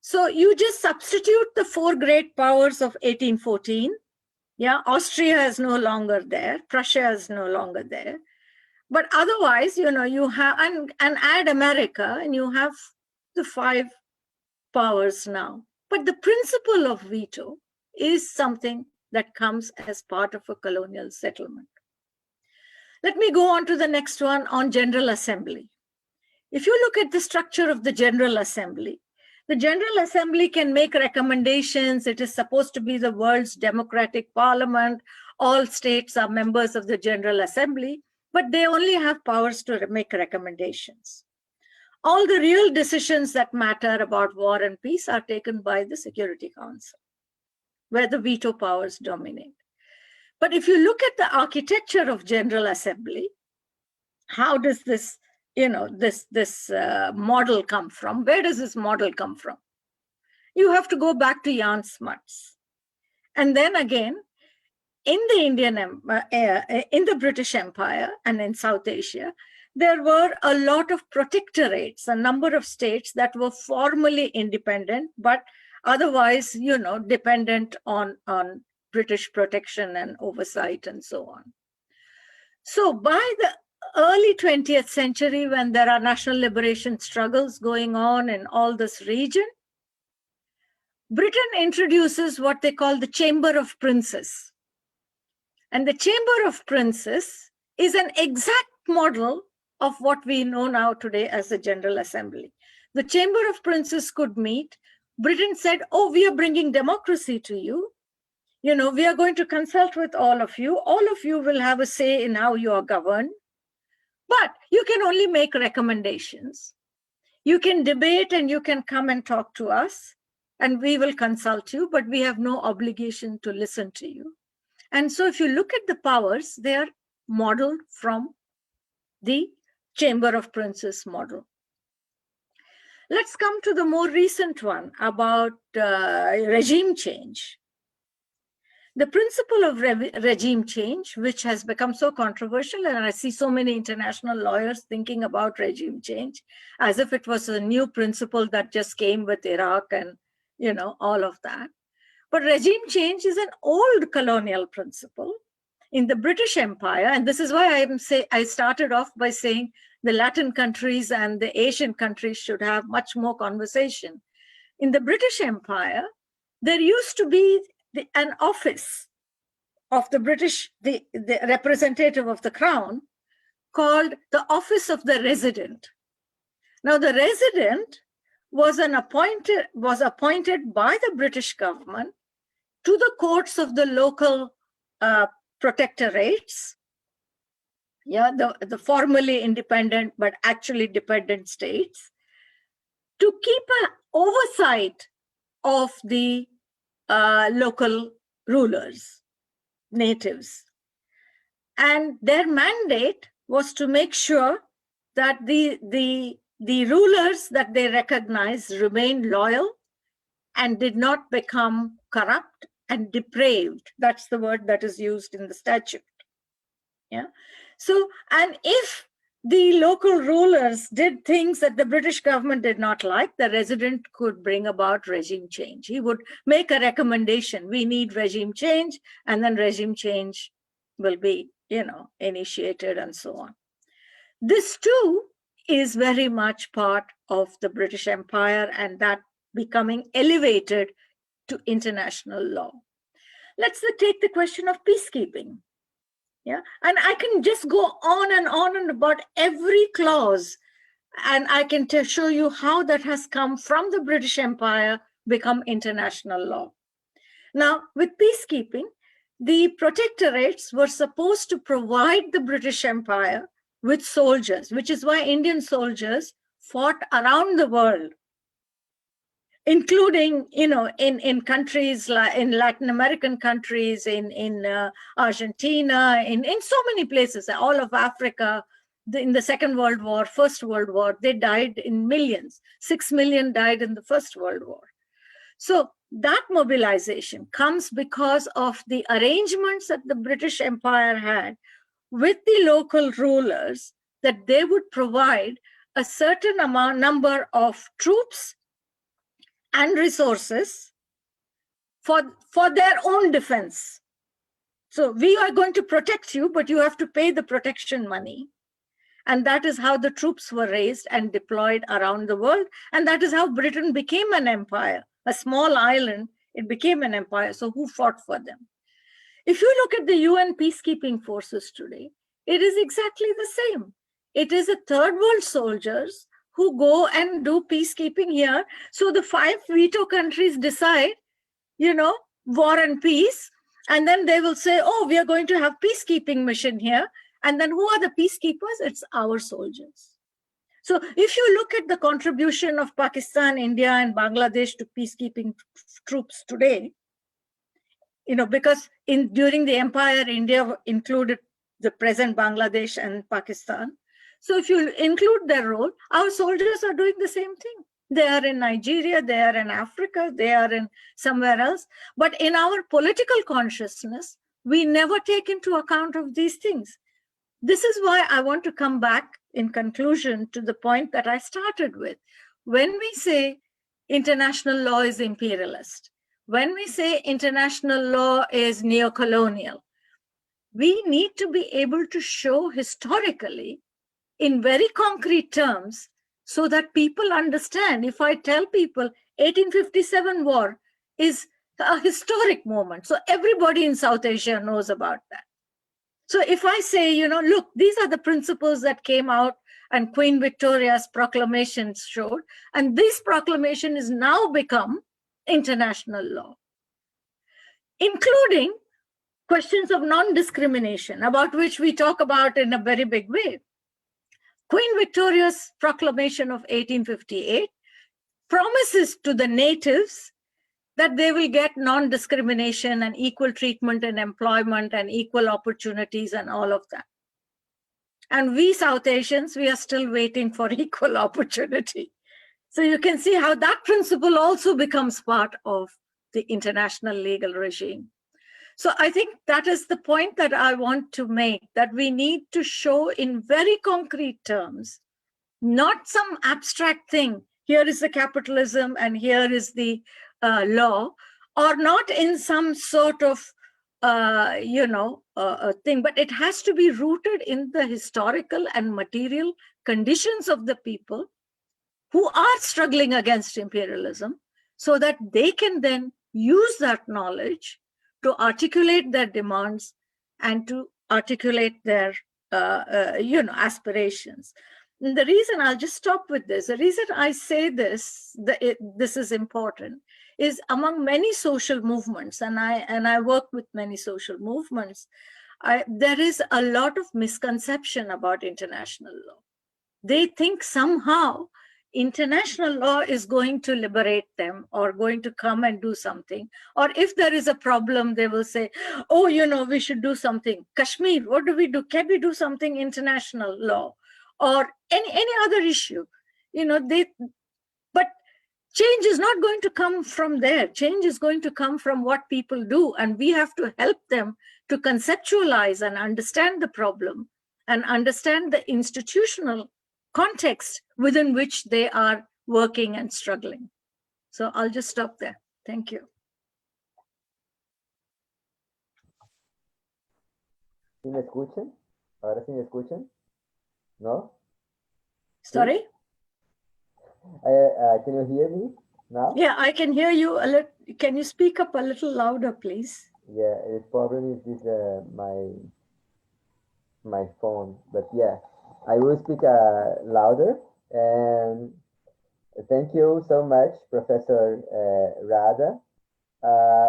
So you just substitute the four great powers of 1814. Yeah, Austria is no longer there, Prussia is no longer there. But otherwise, you know, you have, and add America, and you have the five powers now. But the principle of veto is something that comes as part of a colonial settlement. Let me go on to the next one on General Assembly. If you look at the structure of the General Assembly, the General Assembly can make recommendations. It is supposed to be the world's democratic parliament. All states are members of the General Assembly, but they only have powers to make recommendations. All the real decisions that matter about war and peace are taken by the Security Council, where the veto powers dominate. But if you look at the architecture of General Assembly, how does this, you know, this model come from? Where does this model come from? You have to go back to Jan Smuts. And then again, in the British Empire and in South Asia, there were a lot of protectorates, a number of states that were formally independent, but otherwise, you know, dependent on British protection and oversight and so on. So by the early 20th century, when there are national liberation struggles going on in all this region, Britain introduces what they call the Chamber of Princes. And the Chamber of Princes is an exact model of what we know now today as the General Assembly. The Chamber of Princes could meet. Britain said, oh, we are bringing democracy to you. You know, we are going to consult with all of you. All of you will have a say in how you are governed. But you can only make recommendations. You can debate and you can come and talk to us, and we will consult you, but we have no obligation to listen to you. And so if you look at the powers, they are modeled from the Chamber of Princes model. Let's come to the more recent one about regime change. The principle of regime change, which has become so controversial, and I see so many international lawyers thinking about regime change as if it was a new principle that just came with Iraq and, you know, all of that. But regime change is an old colonial principle in the British Empire, and this is why I started off by saying the Latin countries and the Asian countries should have much more conversation. In the British Empire, there used to be an office of the British, the representative of the Crown, called the Office of the Resident. Now, the resident was appointed by the British government to the courts of the local protectorates, yeah, the formally independent but actually dependent states, to keep an oversight of the local rulers, natives. And their mandate was to make sure that the rulers that they recognized remained loyal and did not become corrupt and depraved. That's the word that is used in the statute. Yeah. So, and if the local rulers did things that the British government did not like, the resident could bring about regime change. He would make a recommendation, we need regime change, and then regime change will be, you know, initiated and so on. This too is very much part of the British Empire, and that becoming elevated to international law. Let's take the question of peacekeeping. Yeah, and I can just go on and about every clause, and I can show you how that has come from the British Empire, become international law. Now, with peacekeeping, the protectorates were supposed to provide the British Empire with soldiers, which is why Indian soldiers fought around the world, including, you know, in countries like in Latin American countries, in Argentina, in so many places, all of Africa. in the Second World War, First World War, they died in millions. 6 million died in the First World War. So that mobilization comes because of the arrangements that the British Empire had with the local rulers, that they would provide a certain number of troops and resources for their own defense. So we are going to protect you, but you have to pay the protection money. And that is how the troops were raised and deployed around the world. And that is how Britain became an empire. A small island, it became an empire. So who fought for them? If you look at the UN peacekeeping forces today, it is exactly the same. It is a third world soldiers who go and do peacekeeping here. So the 5 veto countries decide, you know, war and peace. And then they will say, oh, we are going to have peacekeeping mission here. And then who are the peacekeepers? It's our soldiers. So if you look at the contribution of Pakistan, India, and Bangladesh to peacekeeping troops today, you know, because during the empire, India included the present Bangladesh and Pakistan. So if you include their role, our soldiers are doing the same thing. They are in Nigeria, they are in Africa, they are in somewhere else. But in our political consciousness, we never take into account of these things. This is why I want to come back in conclusion to the point that I started with. When we say international law is imperialist, when we say international law is neocolonial, we need to be able to show historically in very concrete terms so that people understand. If I tell people 1857 war is a historic moment, so everybody in South Asia knows about that. So if I say, you know, look, these are the principles that came out and Queen Victoria's proclamations showed, and this proclamation is now become international law, including questions of non-discrimination, about which we talk about in a very big way. Queen Victoria's proclamation of 1858 promises to the natives that they will get non-discrimination and equal treatment in employment and equal opportunities and all of that. And we South Asians, we are still waiting for equal opportunity. So you can see how that principle also becomes part of the international legal regime. So I think that is the point that I want to make, that we need to show in very concrete terms, not some abstract thing. Here is the capitalism and here is the law, or not in some sort of thing, but it has to be rooted in the historical and material conditions of the people who are struggling against imperialism, so that they can then use that knowledge to articulate their demands and to articulate their aspirations. And the reason, I'll just stop with this, the reason I say this, this is important, is among many social movements, and I work with many social movements, there is a lot of misconception about international law. They think somehow international law is going to liberate them or going to come and do something. Or if there is a problem, they will say, oh, you know, we should do something. Kashmir, what do we do? Can we do something international law? Or any other issue? You know, but change is not going to come from there. Change is going to come from what people do. And we have to help them to conceptualize and understand the problem and understand the institutional context within which they are working and struggling. So I'll just stop there. Thank you. ¿Sí me escuchan? ¿Ahora sí me escuchan? ¿No? Sorry? Can you hear me now? Yeah, I can hear you a little. Can you speak up a little louder, please? Yeah, the problem is this my phone, but yeah, I will speak louder. And thank you so much, Professor RADHA.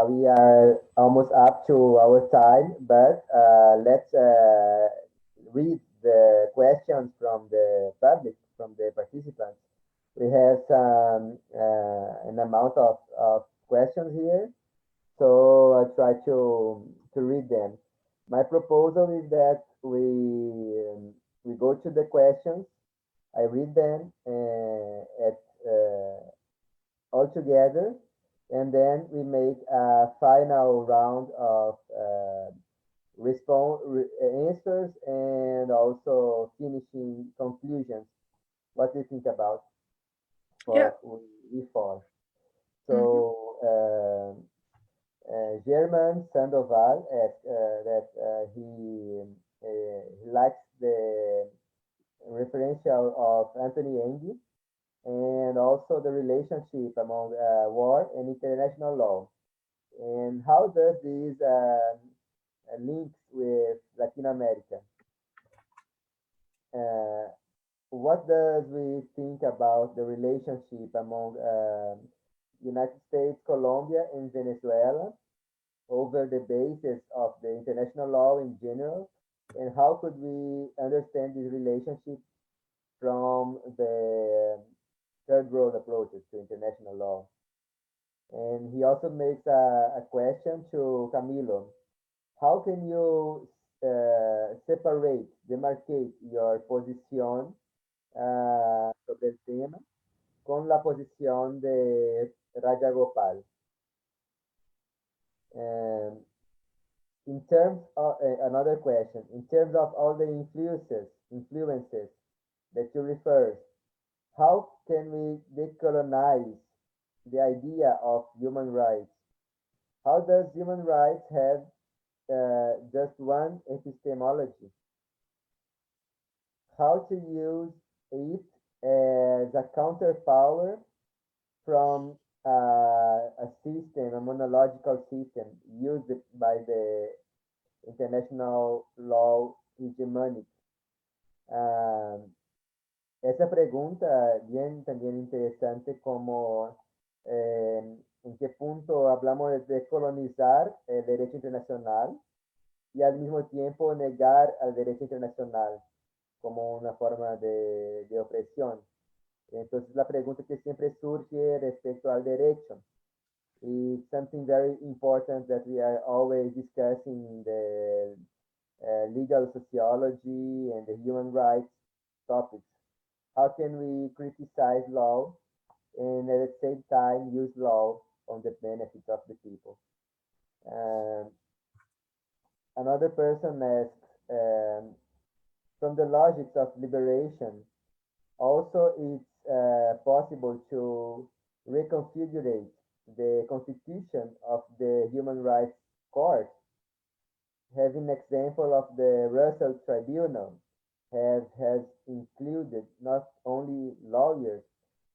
We are almost up to our time, but let's read the questions from the public, from the participants. We have some an amount of questions here, so I'll try to read them. My proposal is that we we go to the questions. I read them all together, and then we make a final round of answers and also finishing conclusions. What do you think about before? So German Sandoval asked that he likes the referential of Anthony Eng, and also the relationship among war and international law. And how does this links with Latin America? What does we think about the relationship among United States, Colombia, and Venezuela over the basis of the international law in general? And how could we understand this relationship from the third world approaches to international law? And he also makes a question to Camilo. How can you demarcate your posición sobre el tema con la posición de Raja Gopal? In terms of another question, in terms of all the influences that you refer, how can we decolonize the idea of human rights? How does human rights have just one epistemology? How to use it as a counterpower from a system, a monological system used by the international law hegemonic. Esa pregunta bien también interesante, como en qué punto hablamos de decolonizar el derecho internacional y al mismo tiempo negar al derecho internacional como una forma de opresión. Entonces la pregunta que siempre surge respecto al derecho, is something very important that we are always discussing in the legal sociology and the human rights topics. How can we criticize law and at the same time use law on the benefits of the people? Another person asks, from the logics of liberation, also it's possible to reconfigure the constitution of the Human Rights Court, having an example of the Russell Tribunal has included not only lawyers,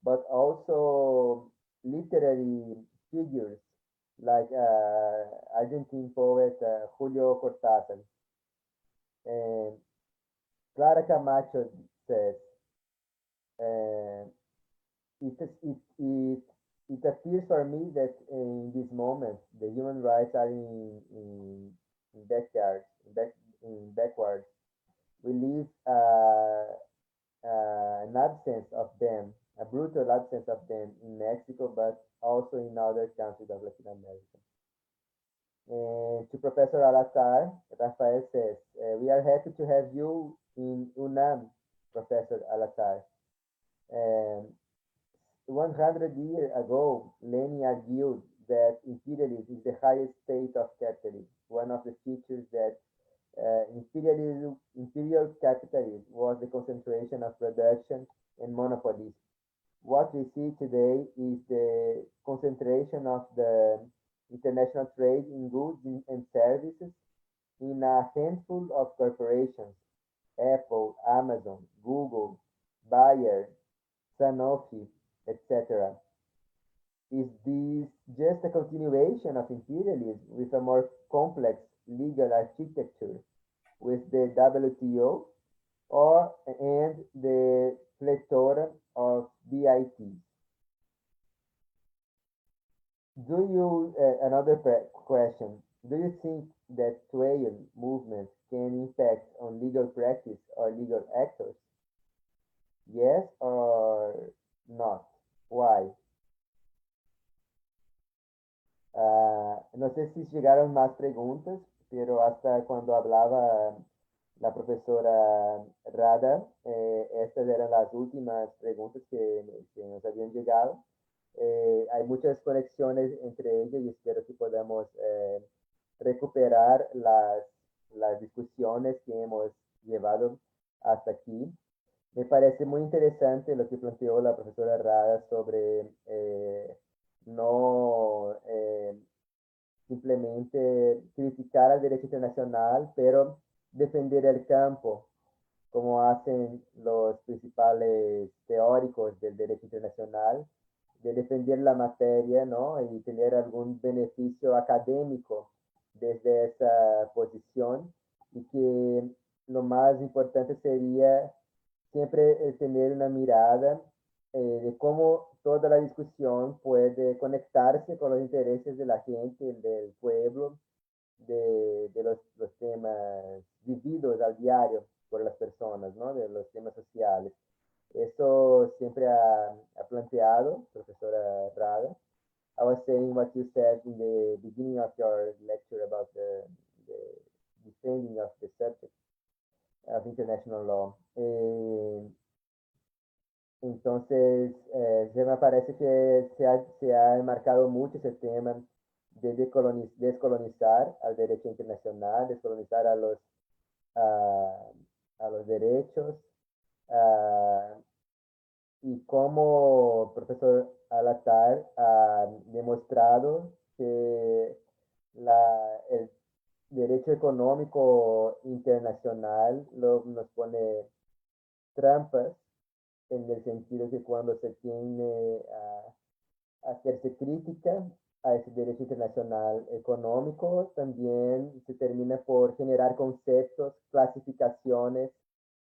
but also literary figures like Argentine poet Julio Cortázar. And Clara Camacho says, it appears for me that in this moment the human rights are in backwards. We live an absence of them, a brutal absence of them in Mexico, but also in other countries of Latin America. And to Professor Al-Attar, Rafael says, we are happy to have you in UNAM, Professor Al-Attar. 100 years ago, Lenin argued that imperialism is the highest state of capitalism. One of the features that imperial capitalism was the concentration of production and monopolies. What we see today is the concentration of the international trade in goods and services in a handful of corporations: Apple, Amazon, Google, Bayer, Sanofi, etc. Is this just a continuation of imperialism with a more complex legal architecture with the WTO and the plethora of BITs? Another question, do you think that trade movement can impact on legal practice or legal actors? Yes or not? Why? No sé si llegaron más preguntas, pero hasta cuando hablaba la profesora RADHA. Estas eran las últimas preguntas que nos habían llegado. Hay muchas conexiones entre ellas y espero que podamos recuperar las discusiones que hemos llevado hasta aquí. Me parece muy interesante lo que planteó la profesora RADHA sobre no simplemente criticar al derecho internacional, pero defender el campo, como hacen los principales teóricos del derecho internacional, de defender la materia, ¿no? Y tener algún beneficio académico desde esa posición, y que lo más importante sería siempre tener una mirada de cómo toda la discusión puede conectarse con los intereses de la gente, del pueblo, de los temas vividos al diario por las personas, ¿no? De los temas sociales. Eso siempre ha planteado profesora Rada. I was saying what you said in the beginning of your lecture about the defending of the subject of international law. Entonces, se me parece que se ha enmarcado mucho ese tema de descolonizar al derecho internacional, descolonizar a los derechos, y como profesor ATTAR ha demostrado que el derecho económico internacional nos pone trampas, en el sentido que cuando se tiene a hacerse crítica a ese derecho internacional económico, también se termina por generar conceptos, clasificaciones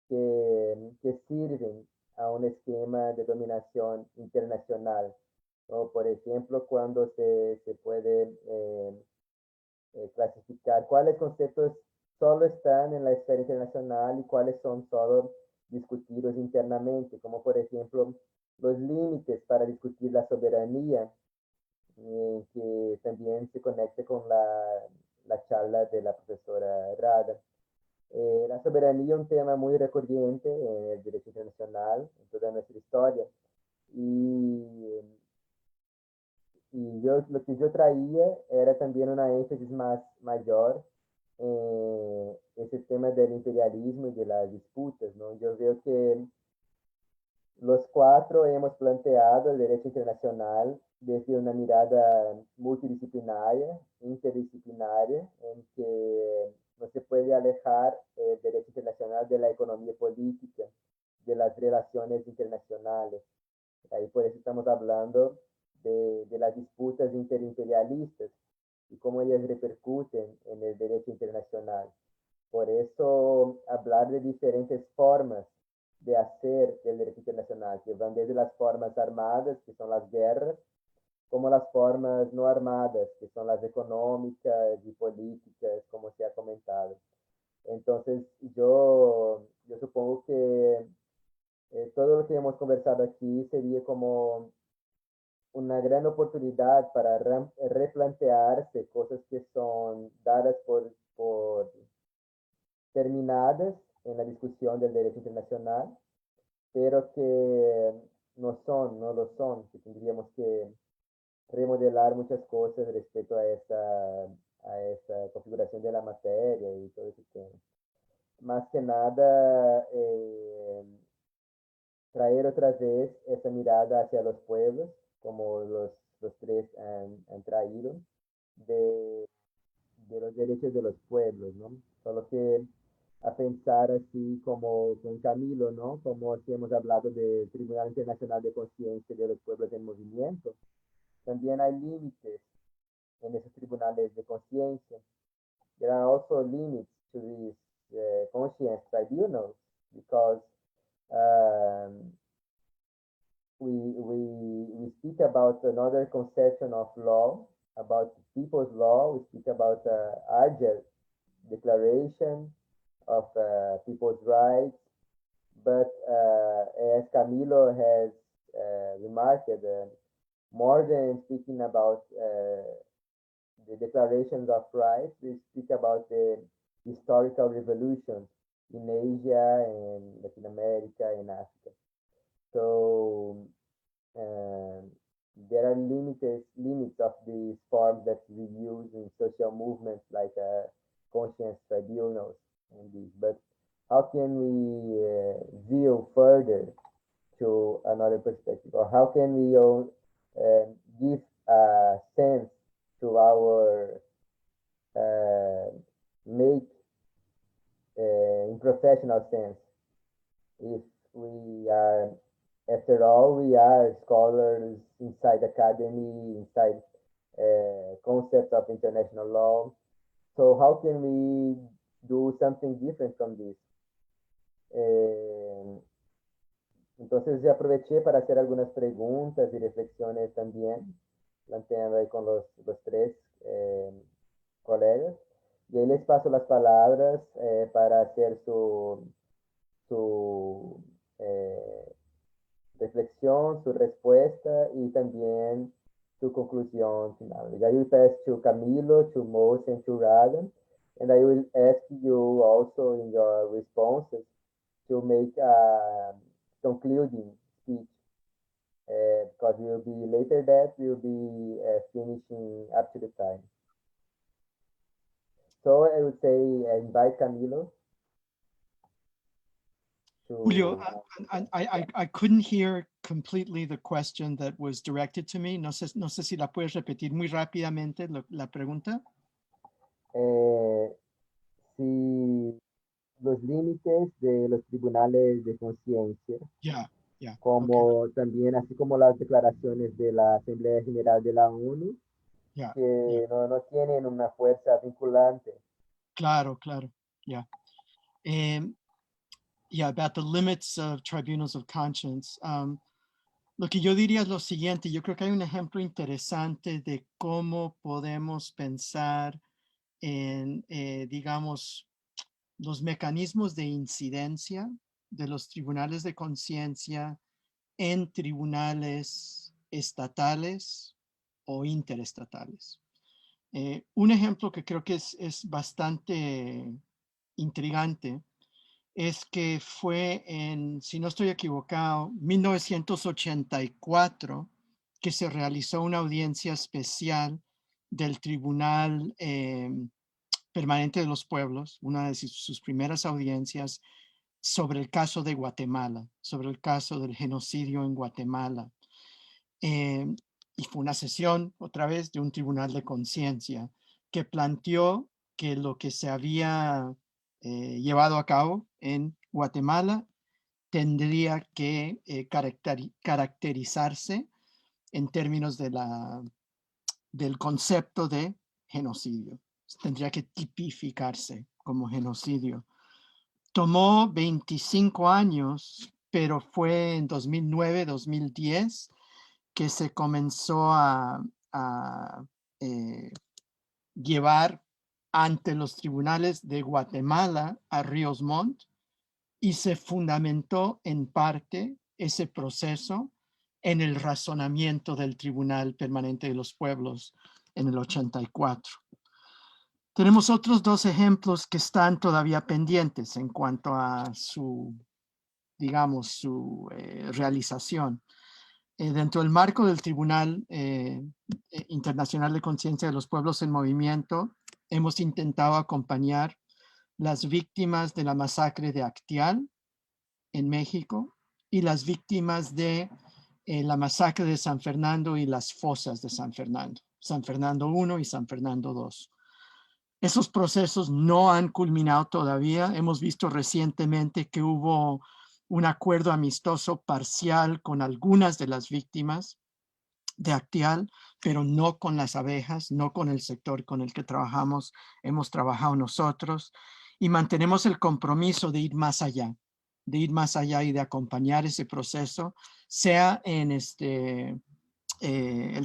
que sirven a un esquema de dominación internacional, ¿no? Por ejemplo, cuando se puede clasificar cuáles conceptos solo están en la esfera internacional y cuáles son solo discutidos internamente, como por ejemplo los límites para discutir la soberanía, que también se conecta con la charla de la profesora Rada. La soberanía es un tema muy recurrente en el derecho internacional, en toda nuestra historia. Y lo que yo traía era también una énfasis mayor ese tema del imperialismo y de las disputas, ¿no? Yo veo que los cuatro hemos planteado el derecho internacional desde una mirada multidisciplinaria, interdisciplinaria, en que no se puede alejar el derecho internacional de la economía política, de las relaciones internacionales. Ahí por eso estamos hablando de las disputas interimperialistas y cómo ellas repercuten en el derecho internacional. Por eso hablar de diferentes formas de hacer el derecho internacional, que van desde las formas armadas, que son las guerras, como las formas no armadas, que son las económicas y políticas, como se ha comentado. Entonces, yo supongo que todo lo que hemos conversado aquí sería como una gran oportunidad para replantearse cosas que son dadas por terminadas en la discusión del derecho internacional, pero que no lo son, que tendríamos que remodelar muchas cosas respecto a esa configuración de la materia y todo ese tema. Más que nada, traer otra vez esa mirada hacia los pueblos, como los tres han traído, de los derechos de los pueblos, ¿no? Solo que a pensar así como con CAMILO, ¿no? Como si hemos hablado del Tribunal Internacional de Conciencia de los Pueblos en Movimiento, también hay límites en esos tribunales de conciencia. There are also limits to these conscience tribunals, because we speak about another conception of law, about people's law. We speak about ATTAR Declaration of People's Rights, but as Camilo has remarked, more than speaking about the declarations of rights, we speak about the historical revolutions in Asia, in Latin America, in Africa. So there are limits of these forms that we use in social movements like conscience tribunals and these. But how can we view further to another perspective, or how can we give a sense to our make in professional sense? If we are, after all, we are scholars inside academy, inside concepts of international law. So how can we do something different from this? Entonces yo aproveché para hacer algunas preguntas y reflexiones también, planteando ahí con los tres colegas. Y ahí les paso las palabras para hacer su reflexión, su respuesta y también su conclusión final. I will pass to CAMILO, to MOHSEN, to RADHA, and I will ask you also in your responses to make a concluding speech, because we will be later that we will be finishing up to the time. So I would say invite CAMILO. Julio, I couldn't hear completely the question that was directed to me. No sé si la puedes repetir muy rápidamente la pregunta. Si los límites de los tribunales de conciencia, como okay. también así como las declaraciones de la Asamblea General de la ONU, que no tienen una fuerza vinculante. Claro, yeah. Yeah, about the limits of tribunals of conscience. Lo que yo diría es lo siguiente, yo creo que hay un ejemplo interesante de cómo podemos pensar en, digamos, los mecanismos de incidencia de los tribunales de conciencia en tribunales estatales o interestatales. Un ejemplo que creo que es bastante intrigante es que fue en, si no estoy equivocado, 1984, que se realizó una audiencia especial del Tribunal Permanente de los Pueblos, una de sus primeras audiencias, sobre el caso de Guatemala, sobre el caso del genocidio en Guatemala. Y fue una sesión, otra vez, de un tribunal de conciencia que planteó que lo que se había llevado a cabo en Guatemala tendría que caracterizarse en términos de del concepto de genocidio. Tendría que tipificarse como genocidio. Tomó 25 años, pero fue en 2009, 2010 que se comenzó a llevar ante los tribunales de Guatemala a Ríos Montt, y se fundamentó en parte ese proceso en el razonamiento del Tribunal Permanente de los Pueblos en el 84. Tenemos otros dos ejemplos que están todavía pendientes en cuanto a su, digamos, su realización. Dentro del marco del Tribunal Internacional de Conciencia de los Pueblos en Movimiento, hemos intentado acompañar las víctimas de la masacre de Acteal en México y las víctimas de la masacre de San Fernando y las fosas de San Fernando 1 y San Fernando 2. Esos procesos no han culminado todavía. Hemos visto recientemente que hubo un acuerdo amistoso parcial con algunas de las víctimas de Acteal, pero no con las abejas, no con el sector con el que trabajamos, hemos trabajado nosotros, y mantenemos el compromiso de ir más allá y de acompañar ese proceso, sea en el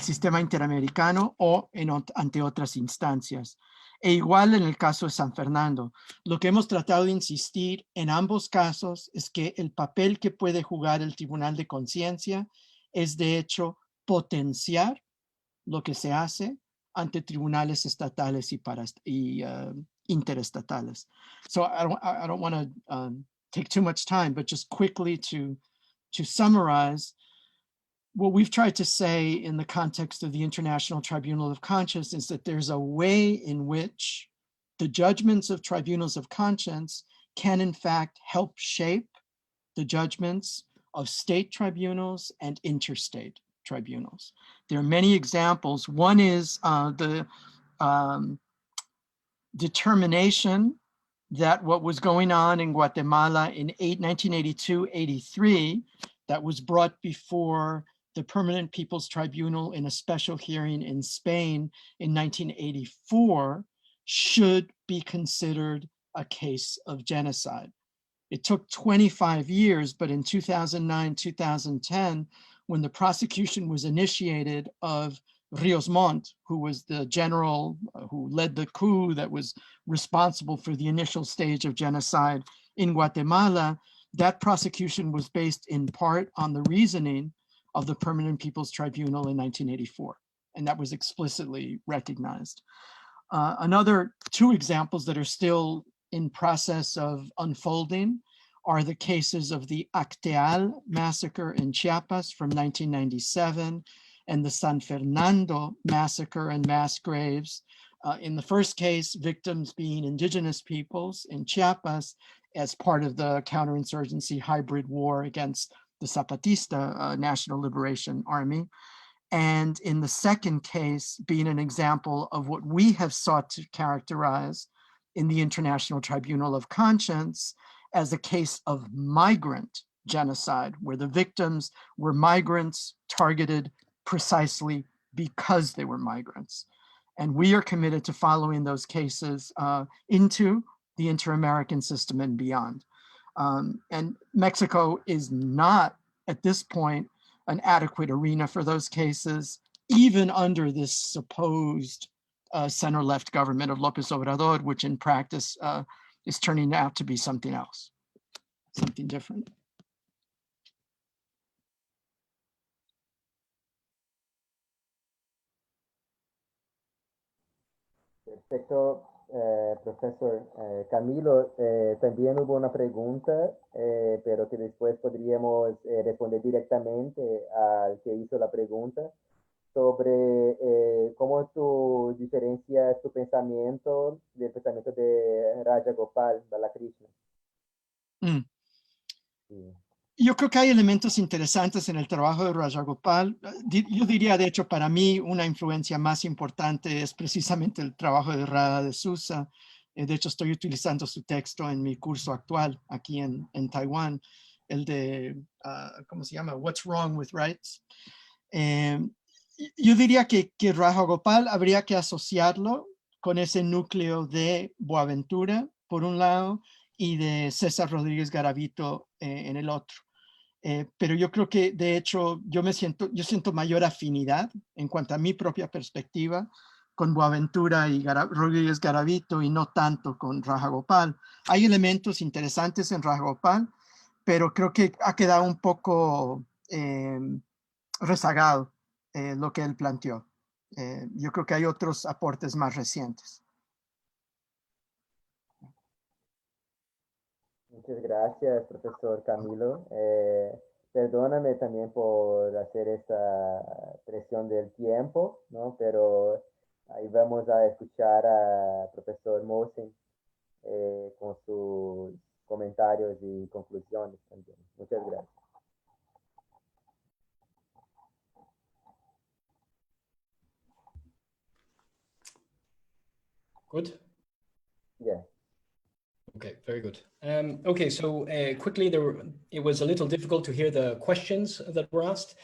sistema interamericano o ante otras instancias. E igual en el caso de San Fernando. Lo que hemos tratado de insistir en ambos casos es que el papel que puede jugar el Tribunal de Conciencia es, de hecho, potenciar lo que se hace ante tribunales estatales y interestatales. So I don't want to take too much time, but just quickly to summarize, what we've tried to say in the context of the International Tribunal of Conscience is that there's a way in which the judgments of tribunals of conscience can in fact help shape the judgments of state tribunals and interstate tribunals. There are many examples. One is the determination that what was going on in Guatemala in 1982-83 that was brought before the Permanent People's Tribunal in a special hearing in Spain in 1984 should be considered a case of genocide. It took 25 years, but in 2009, 2010, when the prosecution was initiated of Ríos Montt, who was the general who led the coup that was responsible for the initial stage of genocide in Guatemala, that prosecution was based in part on the reasoning of the Permanent People's Tribunal in 1984, and that was explicitly recognized. Another two examples that are still in process of unfolding are the cases of the Acteal massacre in Chiapas from 1997 and the San Fernando massacre and mass graves. In the first case, victims being indigenous peoples in Chiapas as part of the counterinsurgency hybrid war against the Zapatista National Liberation Army. And in the second case, being an example of what we have sought to characterize in the International Tribunal of Conscience as a case of migrant genocide, where the victims were migrants targeted precisely because they were migrants. And we are committed to following those cases into the inter-American system and beyond. And Mexico is not, at this point, an adequate arena for those cases, even under this supposed center-left government of López Obrador, which in practice is turning out to be something else, something different. Perfecto, profesor Camilo. También hubo una pregunta, pero que después podríamos responder directamente al que hizo la pregunta sobre cómo tú diferencias tu pensamiento del pensamiento de Raja Gopal Balakrishnan. Sí. Yo creo que hay elementos interesantes en el trabajo de Rajagopal. Yo diría, de hecho, para mí una influencia más importante es precisamente el trabajo de RADHA de SOUZA. De hecho, estoy utilizando su texto en mi curso actual aquí en Taiwán, el de, ¿cómo se llama? What's Wrong with Rights. Yo diría que Rajagopal habría que asociarlo con ese núcleo de Boaventura, por un lado, y de César Rodríguez Garavito en el otro. Pero yo creo que, de hecho, yo siento mayor afinidad en cuanto a mi propia perspectiva con Boaventura y Rodríguez Garavito y no tanto con Rajagopal. Hay elementos interesantes en Rajagopal, pero creo que ha quedado un poco rezagado lo que él planteó. Yo creo que hay otros aportes más recientes. Muchas gracias, profesor Camilo. Perdóname también por hacer esta presión del tiempo, ¿no? Pero ahí vamos a escuchar a profesor MOHSEN con sus comentarios y conclusiones también. Muchas gracias. Good. Yeah. Okay, very good. Okay, so quickly, it was a little difficult to hear the questions that were asked,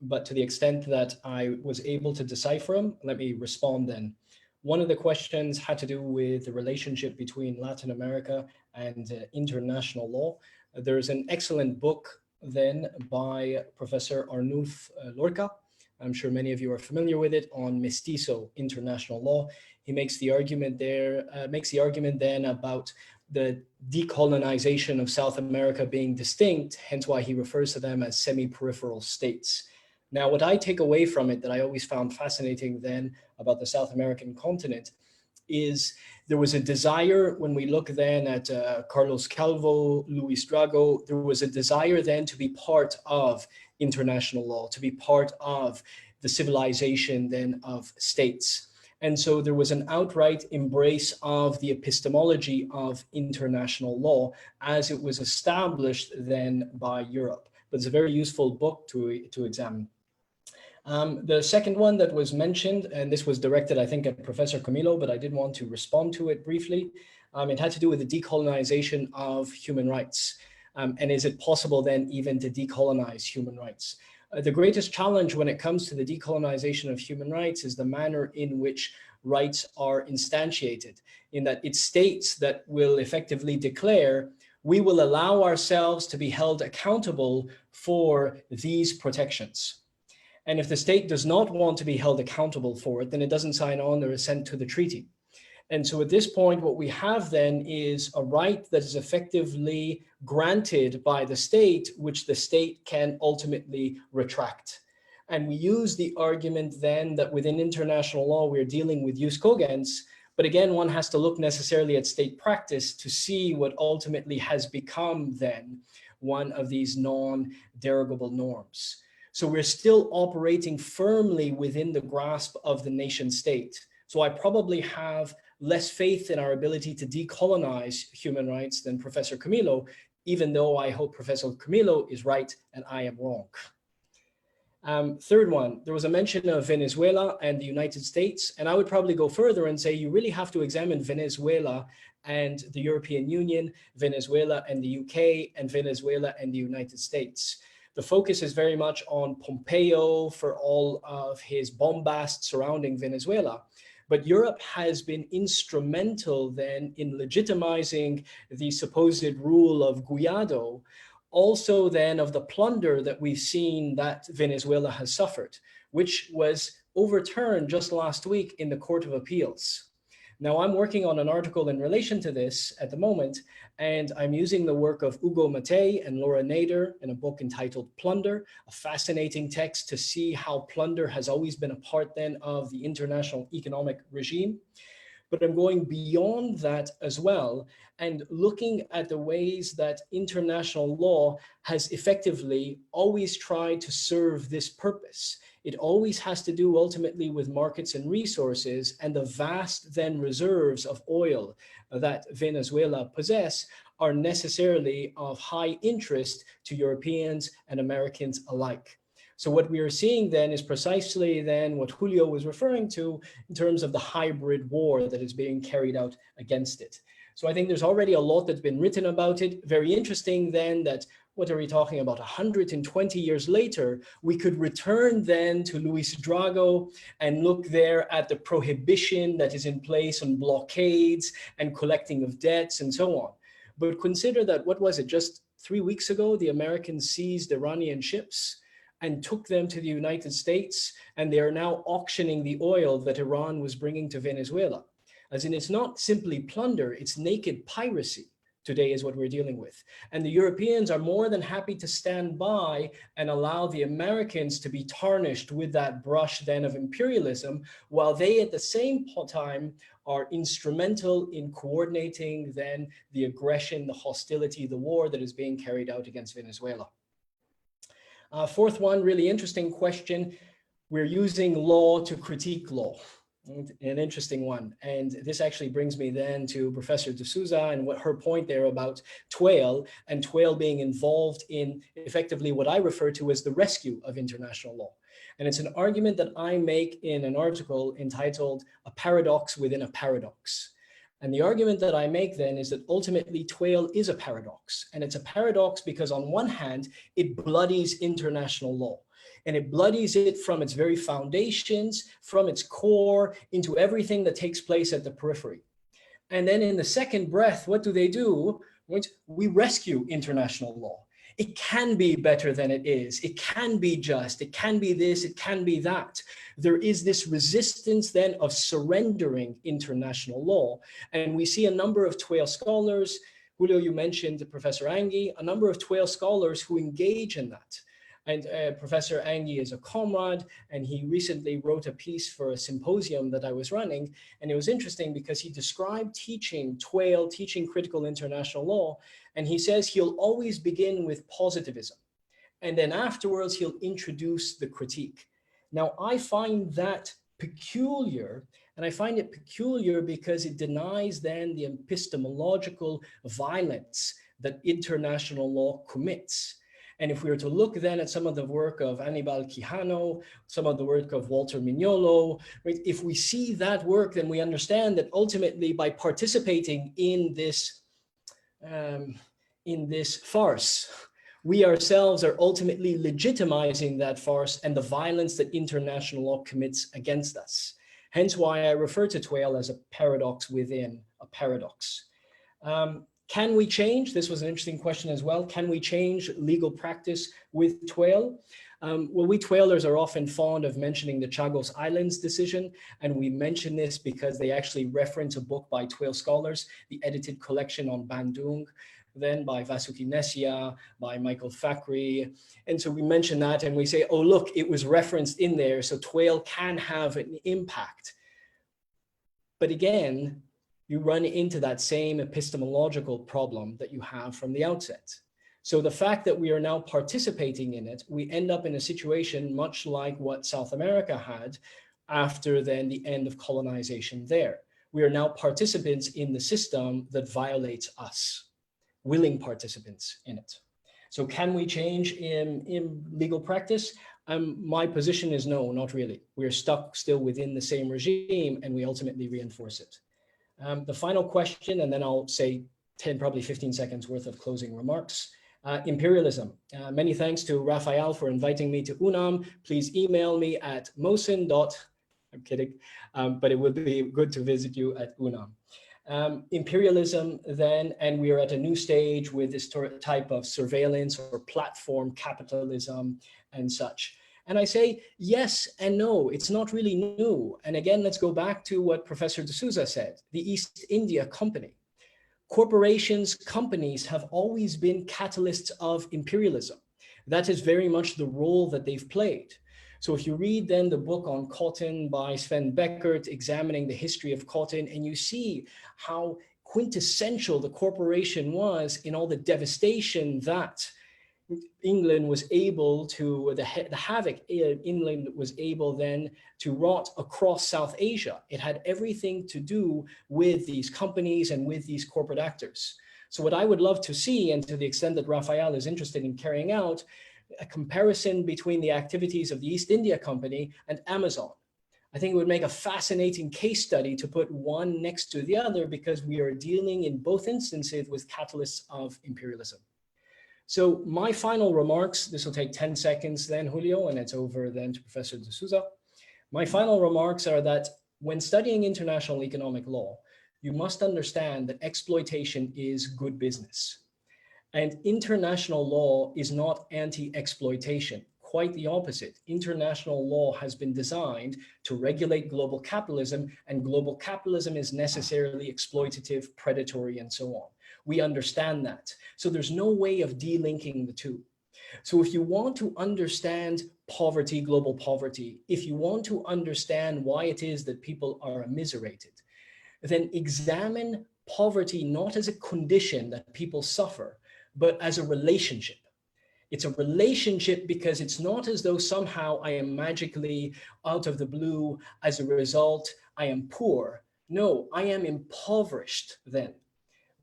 but to the extent that I was able to decipher them, let me respond then. One of the questions had to do with the relationship between Latin America and international law. There's an excellent book then by Professor Arnulf Lorca. I'm sure many of you are familiar with it, on mestizo international law. He makes the argument there, then about the decolonization of South America being distinct, hence why he refers to them as semi-peripheral states. Now, what I take away from it that I always found fascinating then about the South American continent is there was a desire, when we look then at Carlos Calvo, Luis Drago, there was a desire then to be part of international law, to be part of the civilization then of states. And so there was an outright embrace of the epistemology of international law as it was established then by Europe. But it's a very useful book to examine. The second one that was mentioned, and this was directed, I think, at Professor CAMILO, but I did want to respond to it briefly. It had to do with the decolonization of human rights. And is it possible then even to decolonize human rights? The greatest challenge when it comes to the decolonization of human rights is the manner in which rights are instantiated, in that it's states that will effectively declare, we will allow ourselves to be held accountable for these protections. And if the state does not want to be held accountable for it, then it doesn't sign on or assent to the treaty. And so at this point, what we have then is a right that is effectively granted by the state, which the state can ultimately retract. And we use the argument then that within international law, we're dealing with jus cogens. But again, one has to look necessarily at state practice to see what ultimately has become then one of these non-derogable norms. So we're still operating firmly within the grasp of the nation state. So I probably have less faith in our ability to decolonize human rights than Professor CAMILO, even though I hope Professor CAMILO is right and I am wrong. Third one, there was a mention of Venezuela and the United States, and I would probably go further and say you really have to examine Venezuela and the European Union, Venezuela and the UK, and Venezuela and the United States. The focus is very much on Pompeo for all of his bombast surrounding Venezuela. But Europe has been instrumental then in legitimizing the supposed rule of Guaido, also then of the plunder that we've seen that Venezuela has suffered, which was overturned just last week in the Court of Appeals. Now, I'm working on an article in relation to this at the moment, and I'm using the work of Ugo Mattei and Laura Nader in a book entitled Plunder, a fascinating text to see how plunder has always been a part then of the international economic regime. But I'm going beyond that as well and looking at the ways that international law has effectively always tried to serve this purpose. It always has to do ultimately with markets and resources, and the vast then reserves of oil that Venezuela possess are necessarily of high interest to Europeans and Americans alike. So what we are seeing then is precisely then what Julio was referring to in terms of the hybrid war that is being carried out against it. So I think there's already a lot that's been written about it. Very interesting then that, what are we talking about, 120 years later, we could return then to Luis Drago and look there at the prohibition that is in place on blockades and collecting of debts and so on. But consider that, what was it, just 3 weeks ago, the Americans seized Iranian ships and took them to the United States, and they are now auctioning the oil that Iran was bringing to Venezuela. As in, it's not simply plunder, it's naked piracy today is what we're dealing with. And the Europeans are more than happy to stand by and allow the Americans to be tarnished with that brush then of imperialism, while they at the same time are instrumental in coordinating then the aggression, the hostility, the war that is being carried out against Venezuela. Fourth one, really interesting question. We're using law to critique law. An interesting one. And this actually brings me then to Professor de Souza and what her point there about TWAIL, and TWAIL being involved in effectively what I refer to as the rescue of international law. And it's an argument that I make in an article entitled A Paradox Within a Paradox. And the argument that I make then is that ultimately TWAIL is a paradox. And it's a paradox because on one hand, it bloodies international law. And it bloodies it from its very foundations, from its core, into everything that takes place at the periphery. And then in the second breath, what do? We rescue international law. It can be better than it is. It can be just. It can be this. It can be that. There is this resistance then of surrendering international law. And we see a number of TWAIL scholars, Julio, you mentioned Professor Angie, a number of TWAIL scholars who engage in that. And Professor Angie is a comrade, and he recently wrote a piece for a symposium that I was running. And it was interesting because he described teaching TWAIL, teaching critical international law. And he says he'll always begin with positivism. And then afterwards, he'll introduce the critique. Now, I find that peculiar, and I find it peculiar because it denies then the epistemological violence that international law commits. And if we were to look then at some of the work of Aníbal Quijano, some of the work of Walter Mignolo, right, if we see that work, then we understand that ultimately by participating in this farce, we ourselves are ultimately legitimizing that farce and the violence that international law commits against us. Hence why I refer to TWAIL as a paradox within a paradox. Can we change? This was an interesting question as well. Can we change legal practice with TWAIL? Well, we TWAILers are often fond of mentioning the Chagos Islands decision, and we mention this because they actually reference a book by TWAIL scholars, the edited collection on Bandung, then by Vasuki Nesia, by Michael Fakri. And so we mention that and we say, oh, look, it was referenced in there, so TWAIL can have an impact. But again, you run into that same epistemological problem that you have from the outset. So the fact that we are now participating in it, we end up in a situation much like what South America had after then the end of colonization there. We are now participants in the system that violates us, willing participants in it. So can we change in legal practice? My position is no, not really. We're stuck still within the same regime and we ultimately reinforce it. The final question, and then I'll say 10, probably 15 seconds worth of closing remarks. Imperialism. Many thanks to Raphael for inviting me to UNAM. Please email me at mohsen. I'm kidding, but it would be good to visit you at UNAM. Imperialism then, and we are at a new stage with this type of surveillance or platform capitalism and such. And I say yes and no, it's not really new. And again, let's go back to what Professor de Souza said, the East India Company. Corporations, companies have always been catalysts of imperialism. That is very much the role that they've played. So if you read then the book on cotton by Sven Beckert, examining the history of cotton, and you see how quintessential the corporation was in all the devastation that England was able to, the havoc England was able then to wrought across South Asia. It had everything to do with these companies and with these corporate actors. So what I would love to see, and to the extent that Raphael is interested in carrying out, a comparison between the activities of the East India Company and Amazon. I think it would make a fascinating case study to put one next to the other because we are dealing in both instances with catalysts of imperialism. So my final remarks, this will take 10 seconds then, Julio, and it's over then to Professor de Souza. My final remarks are that when studying international economic law, you must understand that exploitation is good business. And international law is not anti-exploitation, quite the opposite. International law has been designed to regulate global capitalism, and global capitalism is necessarily exploitative, predatory, and so on. We understand that. So there's no way of delinking the two. So if you want to understand poverty, global poverty, if you want to understand why it is that people are immiserated, then examine poverty not as a condition that people suffer, but as a relationship. It's a relationship because it's not as though somehow I am magically out of the blue, as a result, I am poor. No, I am impoverished then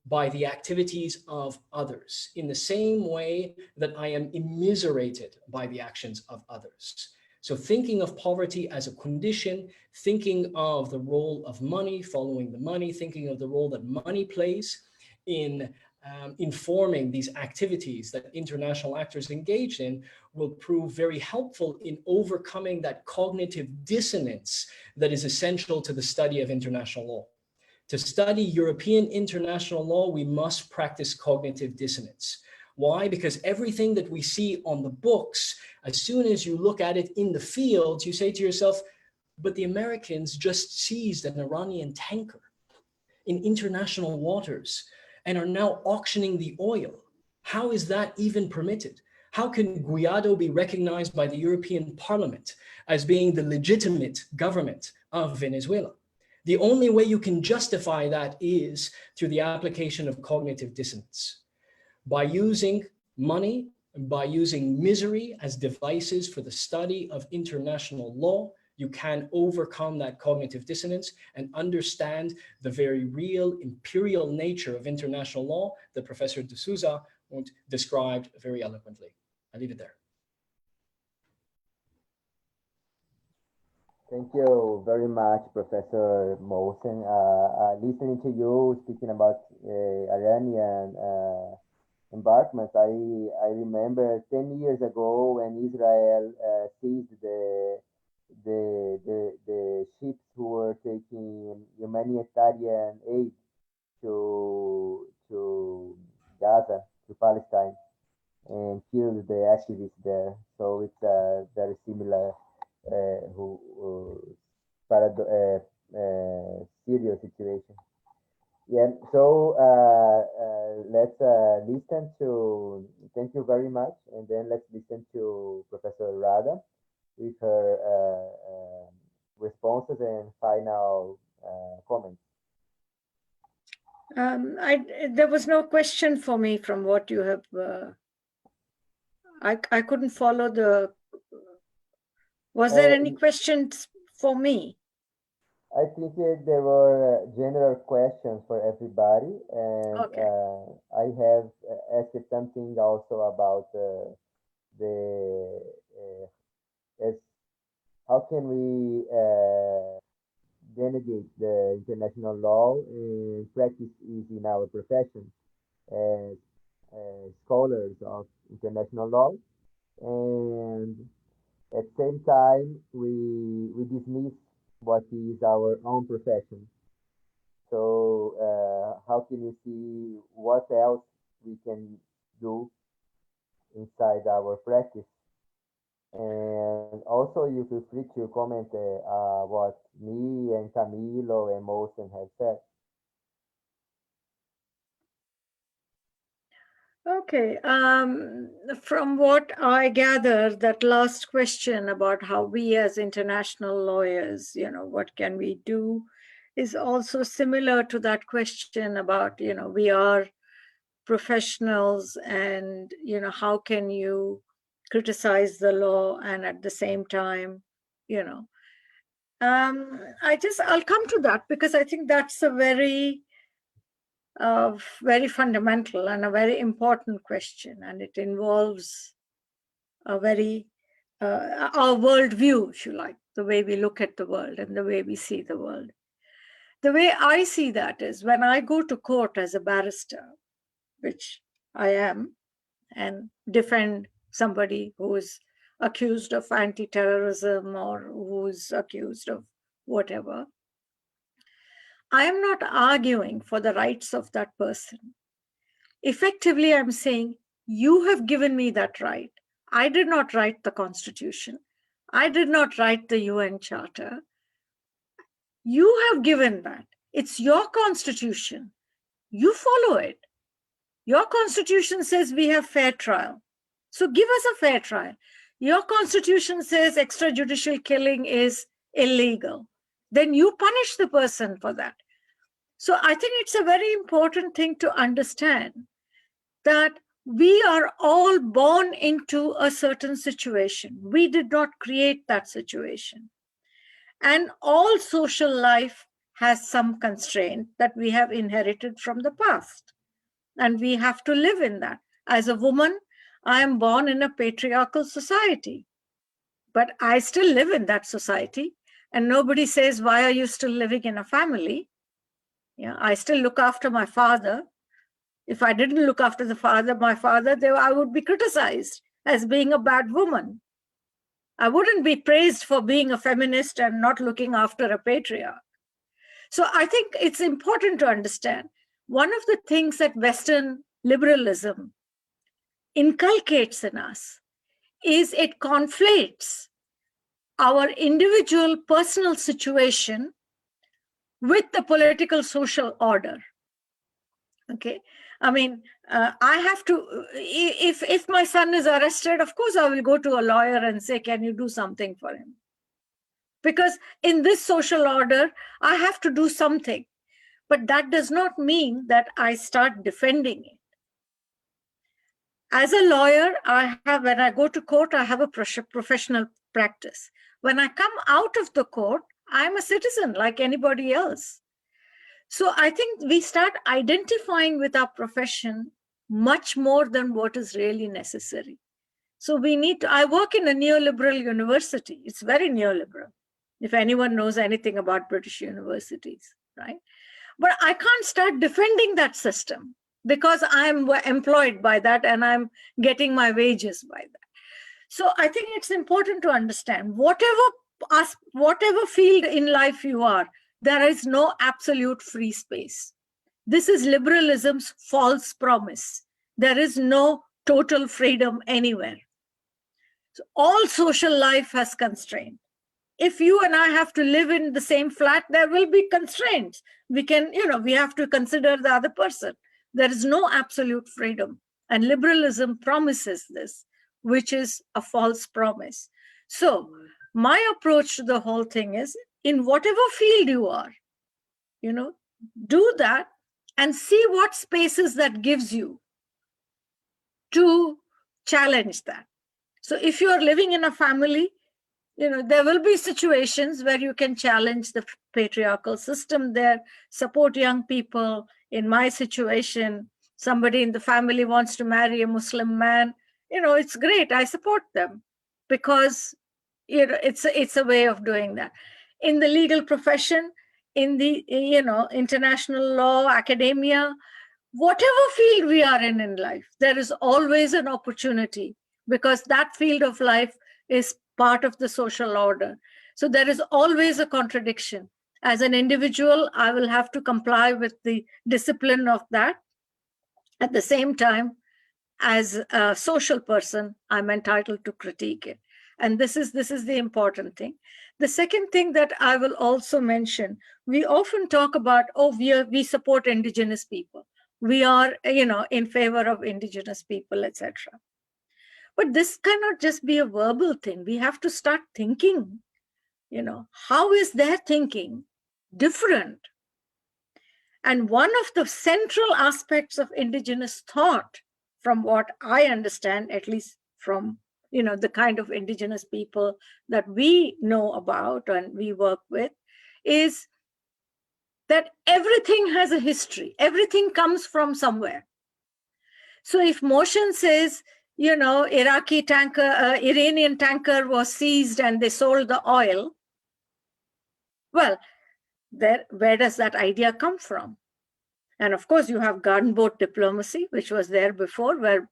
by the activities of others, in the same way that I am immiserated by the actions of others. So thinking of poverty as a condition, thinking of the role of money, following the money, thinking of the role that money plays in informing these activities that international actors engage in will prove very helpful in overcoming that cognitive dissonance that is essential to the study of international law. To study European international law, we must practice cognitive dissonance. Why? Because everything that we see on the books, as soon as you look at it in the field, you say to yourself, but the Americans just seized an Iranian tanker in international waters and are now auctioning the oil. How is that even permitted? How can Guaidó be recognized by the European Parliament as being the legitimate government of Venezuela? The only way you can justify that is through the application of cognitive dissonance. By using money, by using misery as devices for the study of international law, you can overcome that cognitive dissonance and understand the very real imperial nature of international law that Professor de Souza described very eloquently. I'll leave it there. Thank you very much, Professor MOHSEN. Listening to you speaking about Iranian embarkments, I remember 10 years ago when Israel seized the ships who were taking humanitarian aid to Gaza, to Palestine, and killed the activists there. So it's a very similar serious situation. Yeah, so let's listen to, thank you very much, and then let's listen to Professor RADHA with her responses and final comments. There was no question for me from what you have, I couldn't follow the, was there any questions for me? I think there were general questions for everybody, and okay. I have asked something also about how can we delegate the international law and practice is in our profession as scholars of international law, and at the same time we dismiss what is our own profession. So how can you see what else we can do inside our practice? And also you feel free to comment what me and CAMILO and MOHSEN have said. Okay, from what I gather, that last question about how we as international lawyers, what can we do, is also similar to that question about, we are professionals and, how can you criticize the law and at the same time, I'll come to that because I think that's a very fundamental and a very important question, and it involves a very our worldview, if you like, the way we look at the world and the way we see the world. The way I see that is when I go to court as a barrister, which I am, and defend somebody who is accused of anti-terrorism or who is accused of whatever, I am not arguing for the rights of that person. Effectively, I'm saying, you have given me that right. I did not write the Constitution. I did not write the UN Charter. You have given that. It's your Constitution. You follow it. Your Constitution says we have fair trial. So give us a fair trial. Your Constitution says extrajudicial killing is illegal. Then you punish the person for that. So I think it's a very important thing to understand that we are all born into a certain situation. We did not create that situation. And all social life has some constraint that we have inherited from the past. And we have to live in that. As a woman, I am born in a patriarchal society, but I still live in that society. And nobody says, why are you still living in a family? Yeah, I still look after my father. If I didn't look after my father, I would be criticized as being a bad woman. I wouldn't be praised for being a feminist and not looking after a patriarch. So I think it's important to understand one of the things that Western liberalism inculcates in us is it conflates our individual personal situation with the political social order. Okay, I mean, I have to, if my son is arrested, of course I will go to a lawyer and say, can you do something for him? Because in this social order, I have to do something. But that does not mean that I start defending it. As a lawyer, when I go to court, I have a professional practice. When I come out of the court, I'm a citizen like anybody else. So I think we start identifying with our profession much more than what is really necessary. So we need to, I work in a neoliberal university. It's very neoliberal, if anyone knows anything about British universities, right? But I can't start defending that system because I'm employed by that and I'm getting my wages by that. So I think it's important to understand whatever field in life you are, there is no absolute free space. This is liberalism's false promise. There is no total freedom anywhere. So all social life has constraints. If you and I have to live in the same flat, there will be constraints. We can, we have to consider the other person. There is no absolute freedom. And liberalism promises this, which is a false promise. So my approach to the whole thing is, in whatever field you are, do that and see what spaces that gives you to challenge that. So if you are living in a family, there will be situations where you can challenge the patriarchal system there, support young people. In my situation, somebody in the family wants to marry a Muslim man. It's great. I support them because it's a way of doing that. In the legal profession, in the international law, academia, whatever field we are in life, there is always an opportunity because that field of life is part of the social order. So there is always a contradiction. As an individual, I will have to comply with the discipline of that. At the same time, as a social person, I'm entitled to critique it. And this is the important thing. The second thing that I will also mention, we often talk about, we support indigenous people. We are, in favor of indigenous people, etc. But this cannot just be a verbal thing. We have to start thinking, how is their thinking different? And one of the central aspects of indigenous thought, from what I understand, at least from the kind of indigenous people that we know about and we work with, is that everything has a history. Everything comes from somewhere. So if MOHSEN says, Iranian tanker was seized and they sold the oil, well, where does that idea come from? And of course, you have gunboat diplomacy, which was there before, where,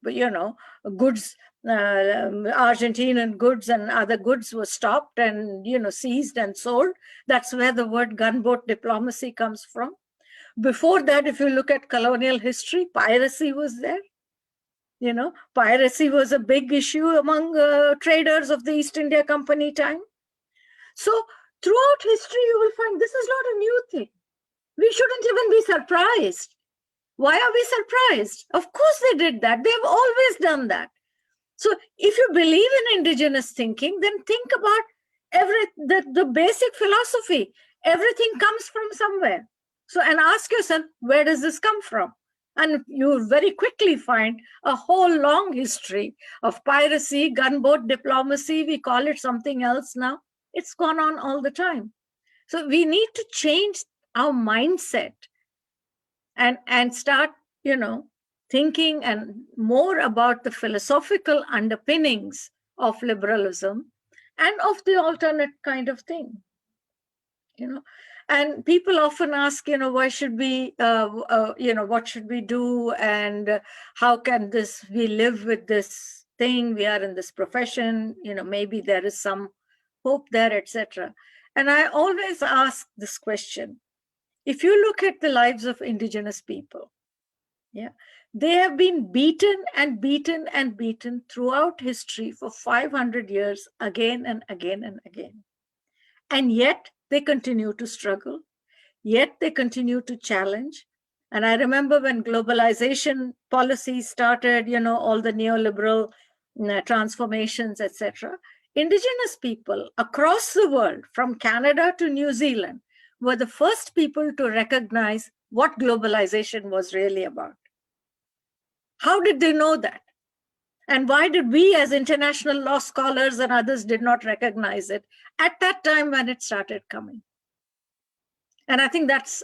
goods, Argentinian goods and other goods were stopped and, seized and sold. That's where the word gunboat diplomacy comes from. Before that, if you look at colonial history, piracy was there. Piracy was a big issue among traders of the East India Company time. So throughout history, you will find this is not a new thing. We shouldn't even be surprised. Why are we surprised? Of course they did that. They've always done that. So if you believe in indigenous thinking, then think about the basic philosophy. Everything comes from somewhere. So, and ask yourself, where does this come from? And you very quickly find a whole long history of piracy, gunboat diplomacy. We call it something else now. It's gone on all the time. So we need to change our mindset and start, thinking and more about the philosophical underpinnings of liberalism and of the alternate kind of thing, And people often ask, why should we, what should we do? And how can we live with this thing? We are in this profession, maybe there is some hope there, etc. And I always ask this question. If you look at the lives of indigenous people, they have been beaten and beaten and beaten throughout history for 500 years, again and again and again. And yet they continue to struggle, yet they continue to challenge, And I remember when globalization policies started, you know, all the neoliberal transformations, etc. Indigenous people across the world, from Canada to New Zealand, were the first people to recognize what globalization was really about. How did they know that? And why did we as international law scholars and others did not recognize it at that time when it started coming? And I think that's,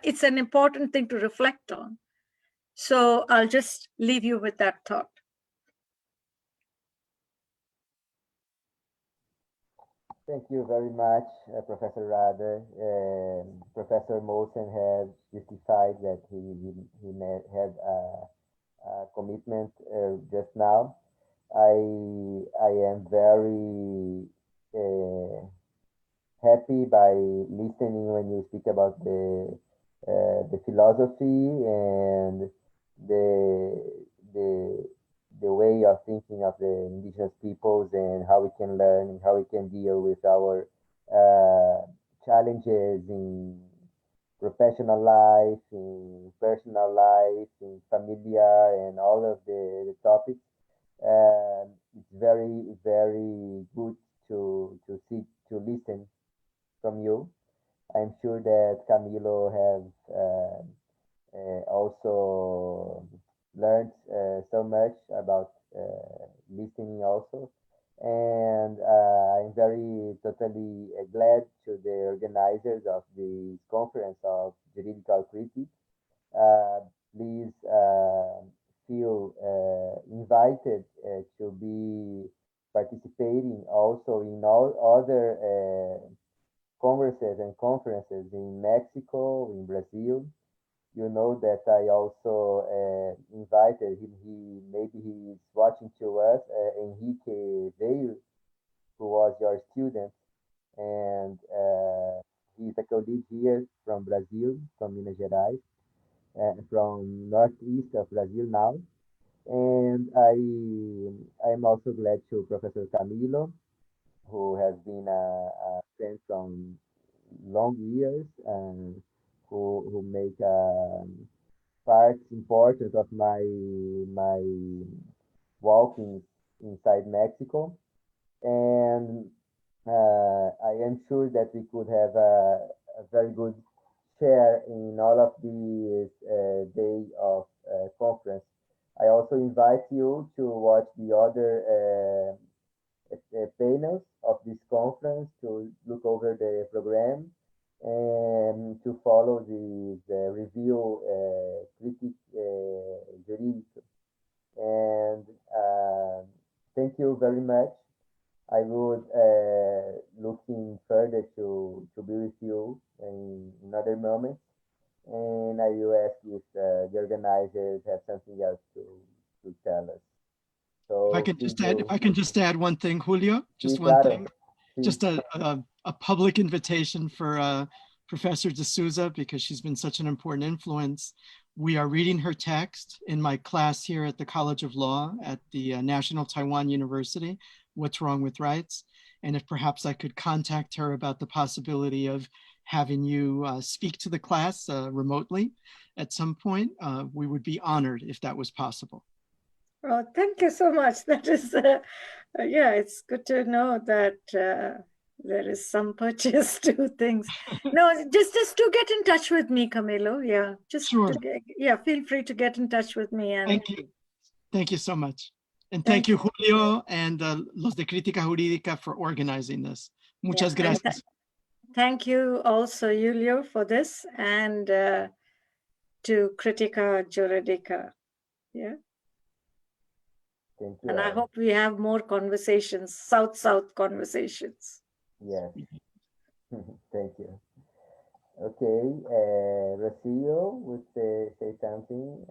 it's an important thing to reflect on. So I'll just leave you with that thought. Thank you very much, Professor RADHA. Professor MOHSEN has justified that he had a commitment just now. I am very happy by listening when you speak about the philosophy and the way of thinking of the indigenous peoples and how we can learn and how we can deal with our challenges in professional life, in personal life, in familiar, and all of the topics. It's very, very good to listen from you. I'm sure that CAMILO have also learned so much about listening also. And I'm very totally glad to the organizers of the conference of Juridical Crítica. Please feel invited to be participating also in all other congresses and conferences in Mexico, in Brazil. You know that I also invited him. Maybe he is watching to us, Henrique Veil, who was your student, and he's a colleague here from Brazil, from Minas Gerais, from northeast of Brazil now. And I'm also glad to Professor Camilo, who has been a friend from long years and who make part important of my walking inside Mexico. And I am sure that we could have a very good share in all of these day of conference. I also invite you to watch the other panels of this conference, to look over the program and to follow the review Jurídica. And thank you very much. I would looking further to be with you in other moments, and I will ask if the organizers have something else to tell us. So if I can just add one thing, Julio, just sí, one claro. thing, Sí. just a public invitation for Professor de Souza, because she's been such an important influence. We are reading her text in my class here at the College of Law at the National Taiwan University, What's Wrong with Rights? And if perhaps I could contact her about the possibility of having you speak to the class remotely at some point, we would be honored if that was possible. Oh, thank you so much. That is, yeah, it's good to know that there is some purchase to things. No, just to get in touch with me, Camilo. Yeah, just sure. Yeah, feel free to get in touch with me. And thank you so much. And thank you, Julio, and los de Crítica Jurídica for organizing this. Muchas gracias. Thank you also, Julio, for this, and to Crítica Jurídica. Yeah. Thank you. And I hope we have more conversations, South-South conversations. Yes. Thank you. Okay, Rocío would say something.